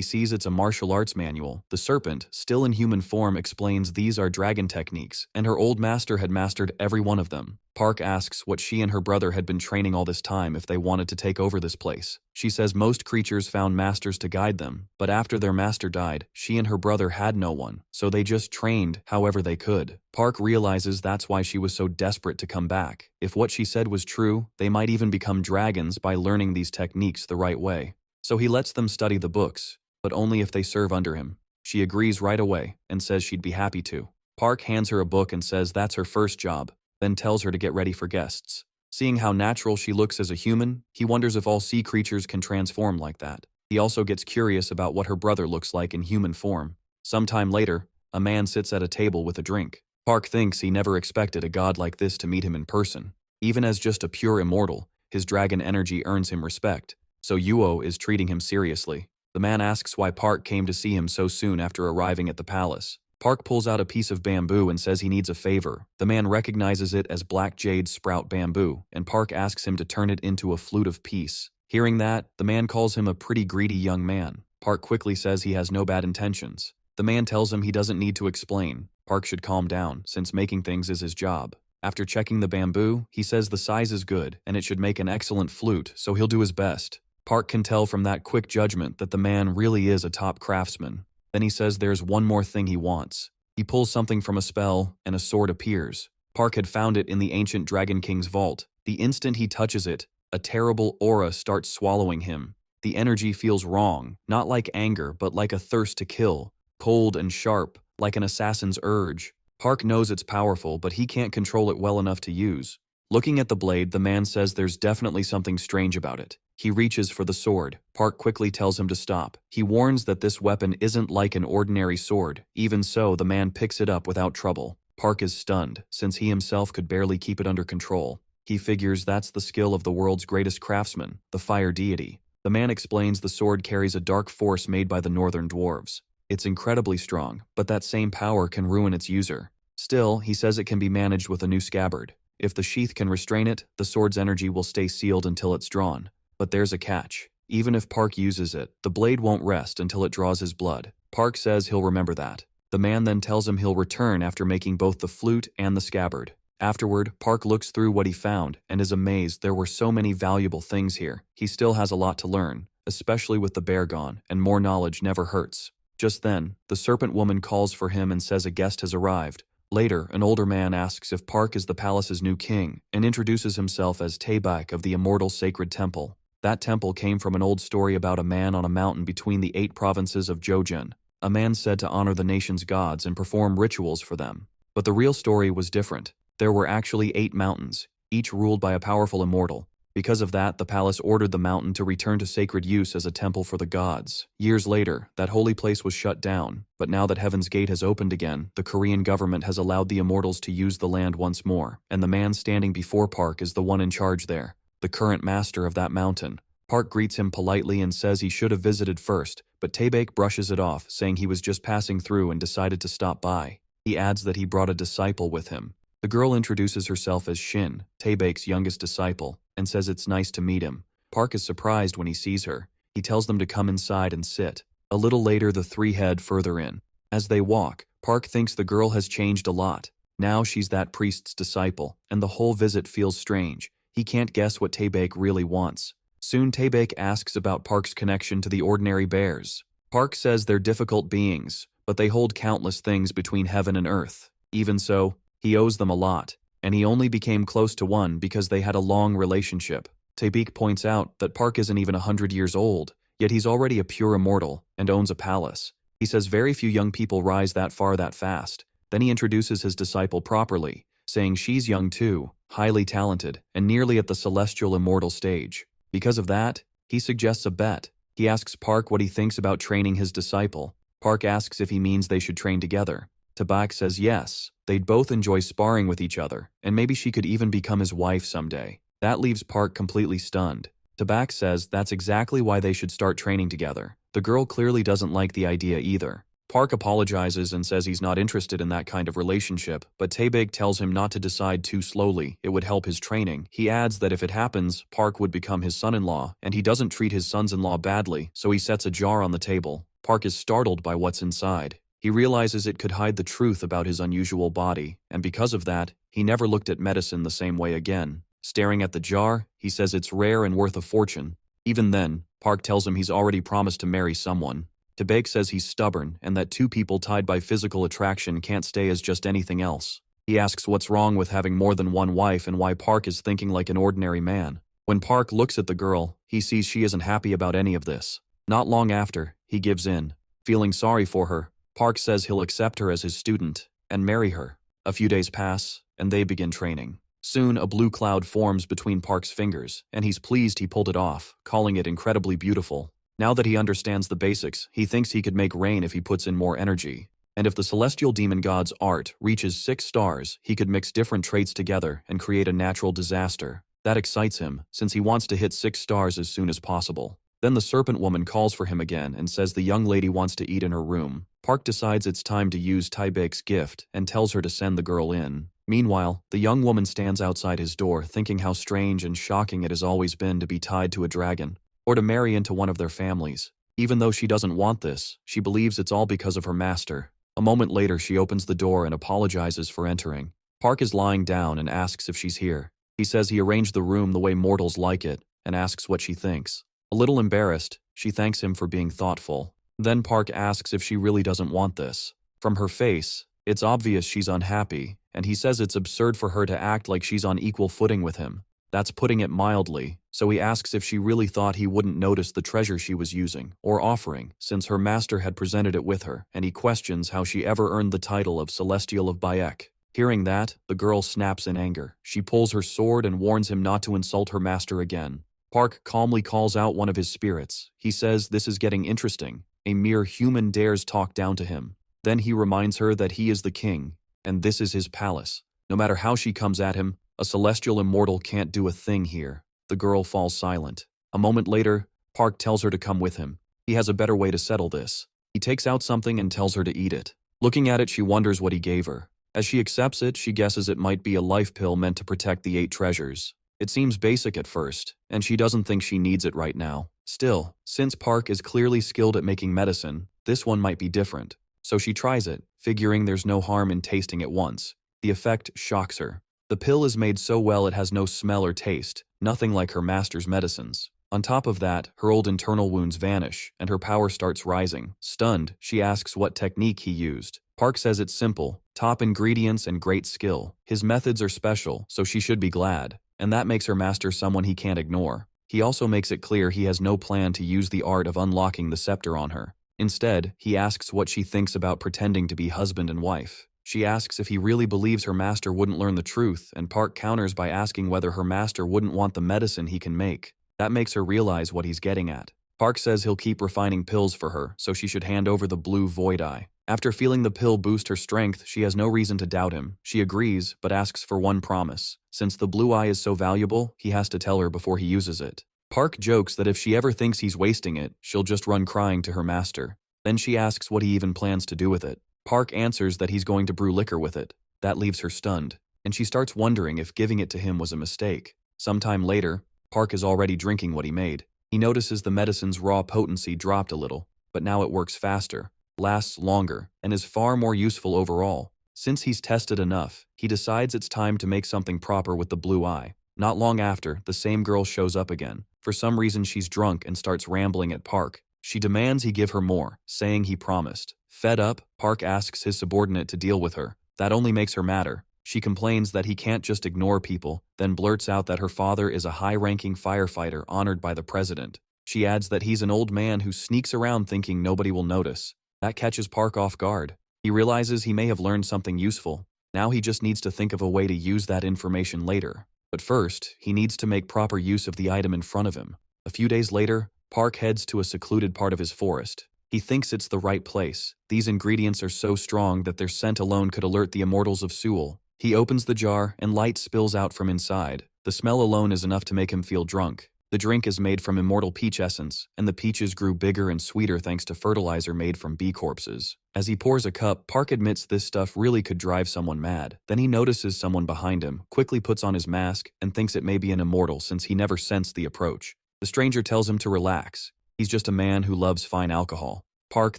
S1: sees it's a martial arts manual. The serpent, still in human form, explains these are dragon techniques, and her old master had mastered every one of them. Park asks what she and her brother had been training all this time if they wanted to take over this place. She says most creatures found masters to guide them, but after their master died, she and her brother had no one, so they just trained however they could. Park realizes that's why she was so desperate to come back. If what she said was true, they might even become dragons by learning these techniques the right way. So he lets them study the books, but only if they serve under him. She agrees right away and says she'd be happy to. Park hands her a book and says that's her first job, then tells her to get ready for guests. Seeing how natural she looks as a human, he wonders if all sea creatures can transform like that. He also gets curious about what her brother looks like in human form. Sometime later, a man sits at a table with a drink. Park thinks he never expected a god like this to meet him in person. Even as just a pure immortal, his dragon energy earns him respect, so Yuo is treating him seriously. The man asks why Park came to see him so soon after arriving at the palace. Park pulls out a piece of bamboo and says he needs a favor. The man recognizes it as black jade sprout bamboo, and Park asks him to turn it into a flute of peace. Hearing that, the man calls him a pretty greedy young man. Park quickly says he has no bad intentions. The man tells him he doesn't need to explain. Park should calm down, since making things is his job. After checking the bamboo, he says the size is good, and it should make an excellent flute, so he'll do his best. Park can tell from that quick judgment that the man really is a top craftsman. Then he says there's one more thing he wants. He pulls something from a spell, and a sword appears. Park had found it in the ancient Dragon King's vault. The instant he touches it, a terrible aura starts swallowing him. The energy feels wrong, not like anger, but like a thirst to kill. Cold and sharp, like an assassin's urge. Park knows it's powerful, but he can't control it well enough to use. Looking at the blade, the man says there's definitely something strange about it. He reaches for the sword. Park quickly tells him to stop. He warns that this weapon isn't like an ordinary sword. Even so, the man picks it up without trouble. Park is stunned, since he himself could barely keep it under control. He figures that's the skill of the world's greatest craftsman, the fire deity. The man explains the sword carries a dark force made by the northern dwarves. It's incredibly strong, but that same power can ruin its user. Still, he says it can be managed with a new scabbard. If the sheath can restrain it, the sword's energy will stay sealed until it's drawn. But there's a catch. Even if Park uses it, the blade won't rest until it draws his blood. Park says he'll remember that. The man then tells him he'll return after making both the flute and the scabbard. Afterward, Park looks through what he found and is amazed there were so many valuable things here. He still has a lot to learn, especially with the bear gone, and more knowledge never hurts. Just then, the serpent woman calls for him and says a guest has arrived. Later, an older man asks if Park is the palace's new king and introduces himself as Taebak of the immortal sacred temple. That temple came from an old story about a man on a mountain between the 8 provinces of Jojeon. A man said to honor the nation's gods and perform rituals for them. But the real story was different. There were actually 8 mountains, each ruled by a powerful immortal. Because of that, the palace ordered the mountain to return to sacred use as a temple for the gods. Years later, that holy place was shut down, but now that Heaven's Gate has opened again, the Korean government has allowed the immortals to use the land once more, and the man standing before Park is the one in charge there, the current master of that mountain. Park greets him politely and says he should have visited first, but Taebak brushes it off, saying he was just passing through and decided to stop by. He adds that he brought a disciple with him. The girl introduces herself as Shin, Taebak's youngest disciple, and says it's nice to meet him. Park is surprised when he sees her. He tells them to come inside and sit. A little later, the 3 head further in. As they walk, Park thinks the girl has changed a lot. Now she's that priest's disciple, and the whole visit feels strange. He can't guess what Taebak really wants. Soon Taebak asks about Park's connection to the ordinary bears. Park says they're difficult beings, but they hold countless things between heaven and earth. Even so, he owes them a lot, and he only became close to one because they had a long relationship. Taebak points out that Park isn't even 100 years old, yet he's already a pure immortal and owns a palace. He says very few young people rise that far that fast. Then he introduces his disciple properly, saying she's young too, highly talented, and nearly at the celestial immortal stage. Because of that, he suggests a bet. He asks Park what he thinks about training his disciple. Park asks if he means they should train together. Taebak says yes, they'd both enjoy sparring with each other, and maybe she could even become his wife someday. That leaves Park completely stunned. Taebak says that's exactly why they should start training together. The girl clearly doesn't like the idea either. Park apologizes and says he's not interested in that kind of relationship, but Taebak tells him not to decide too slowly, it would help his training. He adds that if it happens, Park would become his son-in-law, and he doesn't treat his sons-in-law badly, so he sets a jar on the table. Park is startled by what's inside. He realizes it could hide the truth about his unusual body, and because of that, he never looked at medicine the same way again. Staring at the jar, he says it's rare and worth a fortune. Even then, Park tells him he's already promised to marry someone. Taebak says he's stubborn and that 2 people tied by physical attraction can't stay as just anything else. He asks what's wrong with having more than one wife and why Park is thinking like an ordinary man. When Park looks at the girl, he sees she isn't happy about any of this. Not long after, he gives in. Feeling sorry for her, Park says he'll accept her as his student and marry her. A few days pass, and they begin training. Soon, a blue cloud forms between Park's fingers, and he's pleased he pulled it off, calling it incredibly beautiful. Now that he understands the basics, he thinks he could make rain if he puts in more energy. And if the celestial demon god's art reaches 6 stars, he could mix different traits together and create a natural disaster. That excites him, since he wants to hit 6 stars as soon as possible. Then the serpent woman calls for him again and says the young lady wants to eat in her room. Park decides it's time to use Taebak's gift and tells her to send the girl in. Meanwhile, the young woman stands outside his door thinking how strange and shocking it has always been to be tied to a dragon, or to marry into one of their families. Even though she doesn't want this, she believes it's all because of her master. A moment later, she opens the door and apologizes for entering. Park is lying down and asks if she's here. He says he arranged the room the way mortals like it, and asks what she thinks. A little embarrassed, she thanks him for being thoughtful. Then Park asks if she really doesn't want this. From her face, it's obvious she's unhappy, and he says it's absurd for her to act like she's on equal footing with him. That's putting it mildly, so he asks if she really thought he wouldn't notice the treasure she was using, or offering, since her master had presented it with her, and he questions how she ever earned the title of Celestial of Bayek. Hearing that, the girl snaps in anger. She pulls her sword and warns him not to insult her master again. Park calmly calls out one of his spirits. He says this is getting interesting. A mere human dares talk down to him. Then he reminds her that he is the king, and this is his palace. No matter how she comes at him, A celestial immortal can't do a thing here. The girl falls silent. A moment later, Park tells her to come with him. He has a better way to settle this. He takes out something and tells her to eat it. Looking at it, she wonders what he gave her. As she accepts it, she guesses it might be a life pill meant to protect the 8 treasures. It seems basic at first, and she doesn't think she needs it right now. Still, since Park is clearly skilled at making medicine, this one might be different. So she tries it, figuring there's no harm in tasting it once. The effect shocks her. The pill is made so well it has no smell or taste, nothing like her master's medicines. On top of that, her old internal wounds vanish, and her power starts rising. Stunned, she asks what technique he used. Park says it's simple, top ingredients and great skill. His methods are special, so she should be glad, and that makes her master someone he can't ignore. He also makes it clear he has no plan to use the art of unlocking the scepter on her. Instead, he asks what she thinks about pretending to be husband and wife. She asks if he really believes her master wouldn't learn the truth, and Park counters by asking whether her master wouldn't want the medicine he can make. That makes her realize what he's getting at. Park says he'll keep refining pills for her, so she should hand over the blue void eye. After feeling the pill boost her strength, she has no reason to doubt him. She agrees, but asks for one promise. Since the blue eye is so valuable, he has to tell her before he uses it. Park jokes that if she ever thinks he's wasting it, she'll just run crying to her master. Then she asks what he even plans to do with it. Park answers that he's going to brew liquor with it. That leaves her stunned, and she starts wondering if giving it to him was a mistake. Sometime later, Park is already drinking what he made. He notices the medicine's raw potency dropped a little, but now it works faster, lasts longer, and is far more useful overall. Since he's tested enough, he decides it's time to make something proper with the blue eye. Not long after, the same girl shows up again. For some reason, she's drunk and starts rambling at Park. She demands he give her more, saying he promised. Fed up, Park asks his subordinate to deal with her. That only makes her madder. She complains that he can't just ignore people, then blurts out that her father is a high-ranking firefighter honored by the president. She adds that he's an old man who sneaks around thinking nobody will notice. That catches Park off guard. He realizes he may have learned something useful. Now he just needs to think of a way to use that information later. But first, he needs to make proper use of the item in front of him. A few days later, Park heads to a secluded part of his forest. He thinks it's the right place. These ingredients are so strong that their scent alone could alert the immortals of Seoul. He opens the jar and light spills out from inside. The smell alone is enough to make him feel drunk. The drink is made from immortal peach essence, and the peaches grew bigger and sweeter thanks to fertilizer made from bee corpses. As he pours a cup, Park admits this stuff really could drive someone mad. Then he notices someone behind him, quickly puts on his mask, and thinks it may be an immortal since he never sensed the approach. The stranger tells him to relax. He's just a man who loves fine alcohol. Park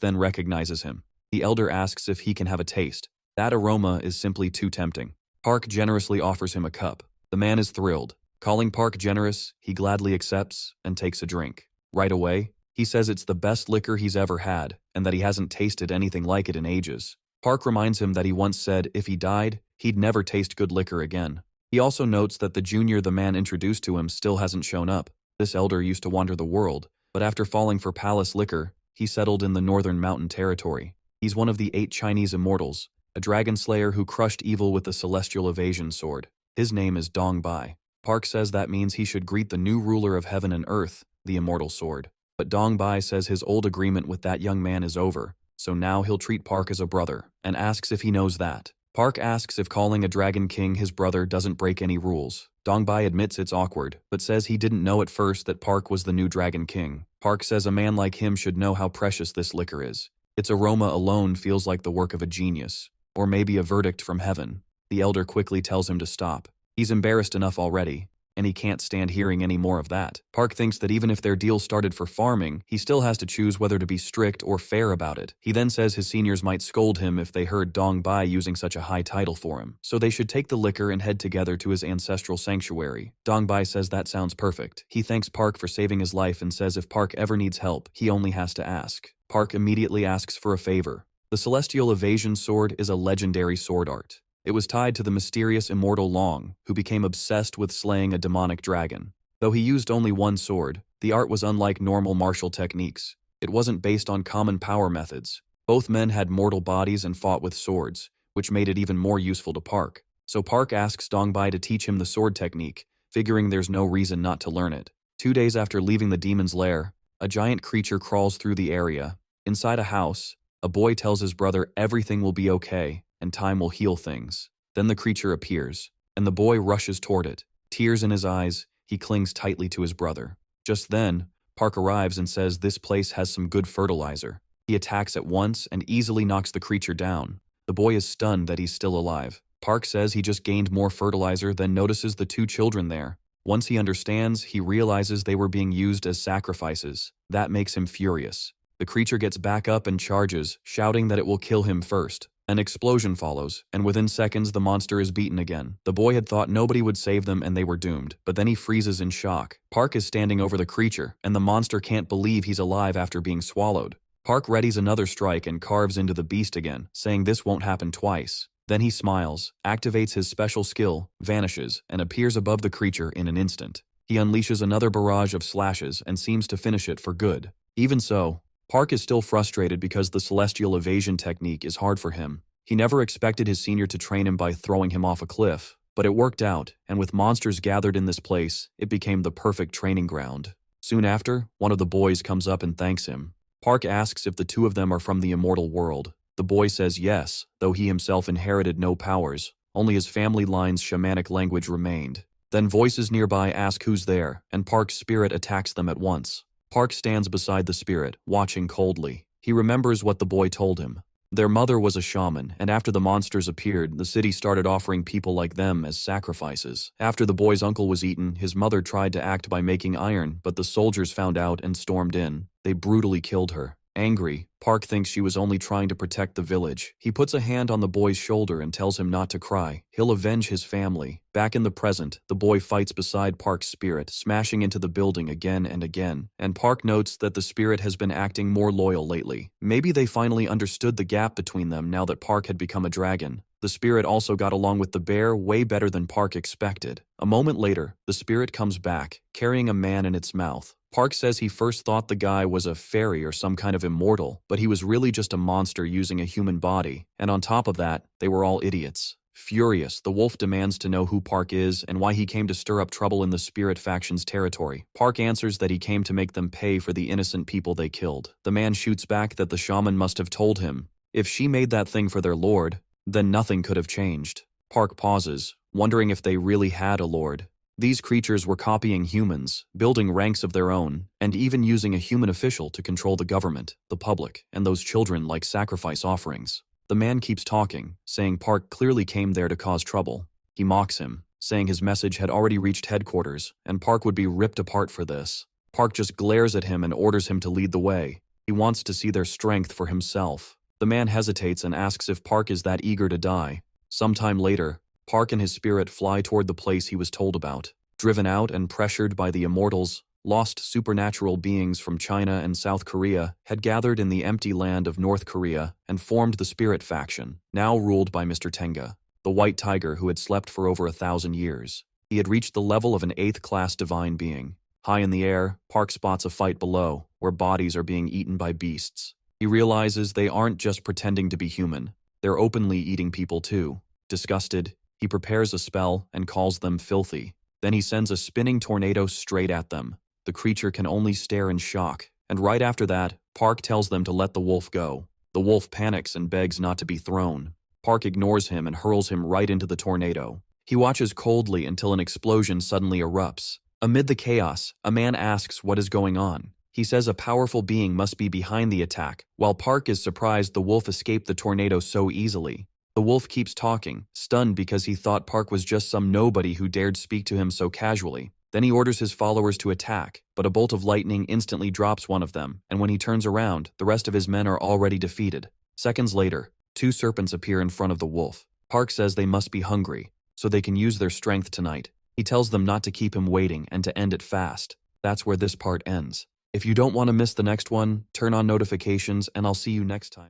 S1: then recognizes him. The elder asks if he can have a taste. That aroma is simply too tempting. Park generously offers him a cup. The man is thrilled. Calling Park generous, he gladly accepts and takes a drink. Right away, he says it's the best liquor he's ever had and that he hasn't tasted anything like it in ages. Park reminds him that he once said if he died, he'd never taste good liquor again. He also notes that the junior the man introduced to him still hasn't shown up. This elder used to wander the world, but after falling for palace liquor, he settled in the northern mountain territory. He's one of the 8 Chinese immortals, a dragon slayer who crushed evil with the celestial evasion sword. His name is Dong Bai. Park says that means he should greet the new ruler of heaven and earth, the immortal sword. But Dong Bai says his old agreement with that young man is over, so now he'll treat Park as a brother, and asks if he knows that. Park asks if calling a dragon king his brother doesn't break any rules. Dong Bai admits it's awkward, but says he didn't know at first that Park was the new dragon king. Park says a man like him should know how precious this liquor is. Its aroma alone feels like the work of a genius, or maybe a verdict from heaven. The elder quickly tells him to stop. He's embarrassed enough already, and he can't stand hearing any more of that. Park thinks that even if their deal started for farming, he still has to choose whether to be strict or fair about it. He then says his seniors might scold him if they heard Dong Bai using such a high title for him, so they should take the liquor and head together to his ancestral sanctuary. Dong Bai says that sounds perfect. He thanks Park for saving his life and says if Park ever needs help, he only has to ask. Park immediately asks for a favor. The Celestial Evasion Sword is a legendary sword art. It was tied to the mysterious immortal Long, who became obsessed with slaying a demonic dragon. Though he used only one sword, the art was unlike normal martial techniques. It wasn't based on common power methods. Both men had mortal bodies and fought with swords, which made it even more useful to Park. So Park asks Dong Bai to teach him the sword technique, figuring there's no reason not to learn it. 2 days after leaving the demon's lair, a giant creature crawls through the area. Inside a house, a boy tells his brother everything will be okay, and time will heal things. Then the creature appears. and the boy rushes toward it. Tears in his eyes, he clings tightly to his brother. Just then, Park arrives and says this place has some good fertilizer. He attacks at once and easily knocks the creature down. The boy is stunned that he's still alive. Park says he just gained more fertilizer, then notices the two children there. Once he understands, he realizes they were being used as sacrifices. That makes him furious. The creature gets back up and charges, shouting that it will kill him first. An explosion follows, and within seconds the monster is beaten again. The boy had thought nobody would save them and they were doomed, but then he freezes in shock. Park is standing over the creature, and the monster can't believe he's alive after being swallowed. Park readies another strike and carves into the beast again, saying this won't happen twice. Then he smiles, activates his special skill, vanishes, and appears above the creature in an instant. He unleashes another barrage of slashes and seems to finish it for good. Even so, Park is still frustrated because the celestial evasion technique is hard for him. He never expected his senior to train him by throwing him off a cliff, but it worked out, and with monsters gathered in this place, it became the perfect training ground. Soon after, one of the boys comes up and thanks him. Park asks if the two of them are from the immortal world. The boy says yes, though he himself inherited no powers. Only his family line's shamanic language remained. Then voices nearby ask who's there, and Park's spirit attacks them at once. Park stands beside the spirit, watching coldly. He remembers what the boy told him. Their mother was a shaman, and after the monsters appeared, the city started offering people like them as sacrifices. After the boy's uncle was eaten, his mother tried to act by making iron, but the soldiers found out and stormed in. They brutally killed her. Angry, Park thinks she was only trying to protect the village. He puts a hand on the boy's shoulder and tells him not to cry. He'll avenge his family. Back in the present, the boy fights beside Park's spirit, smashing into the building again and again. And Park notes that the spirit has been acting more loyal lately. Maybe they finally understood the gap between them now that Park had become a dragon. The spirit also got along with the bear way better than Park expected. A moment later, the spirit comes back, carrying a man in its mouth. Park says he first thought the guy was a fairy or some kind of immortal, but he was really just a monster using a human body, and on top of that, they were all idiots. Furious, the wolf demands to know who Park is and why he came to stir up trouble in the spirit faction's territory. Park answers that he came to make them pay for the innocent people they killed. The man shoots back that the shaman must have told him, if she made that thing for their lord, then nothing could have changed. Park pauses, wondering if they really had a lord. These creatures were copying humans, building ranks of their own, and even using a human official to control the government, the public, and those children like sacrifice offerings. The man keeps talking, saying Park clearly came there to cause trouble. He mocks him, saying his message had already reached headquarters, and Park would be ripped apart for this. Park just glares at him and orders him to lead the way. He wants to see their strength for himself. The man hesitates and asks if Park is that eager to die. Sometime later, Park and his spirit fly toward the place he was told about. Driven out and pressured by the immortals, lost supernatural beings from China and South Korea had gathered in the empty land of North Korea and formed the Spirit faction, now ruled by Mr. Tenga, the white tiger who had slept for over 1,000 years. He had reached the level of an 8th-class divine being. High in the air, Park spots a fight below, where bodies are being eaten by beasts. He realizes they aren't just pretending to be human, they're openly eating people too. Disgusted, he prepares a spell and calls them filthy. Then he sends a spinning tornado straight at them. The creature can only stare in shock, and right after that, Park tells them to let the wolf go. The wolf panics and begs not to be thrown. Park ignores him and hurls him right into the tornado. He watches coldly until an explosion suddenly erupts. Amid the chaos, a man asks what is going on. He says a powerful being must be behind the attack, while Park is surprised the wolf escaped the tornado so easily. The wolf keeps talking, stunned because he thought Park was just some nobody who dared speak to him so casually. Then he orders his followers to attack, but a bolt of lightning instantly drops one of them, and when he turns around, the rest of his men are already defeated. Seconds later, 2 serpents appear in front of the wolf. Park says they must be hungry, so they can use their strength tonight. He tells them not to keep him waiting and to end it fast. That's where this part ends. If you don't want to miss the next one, turn on notifications and I'll see you next time.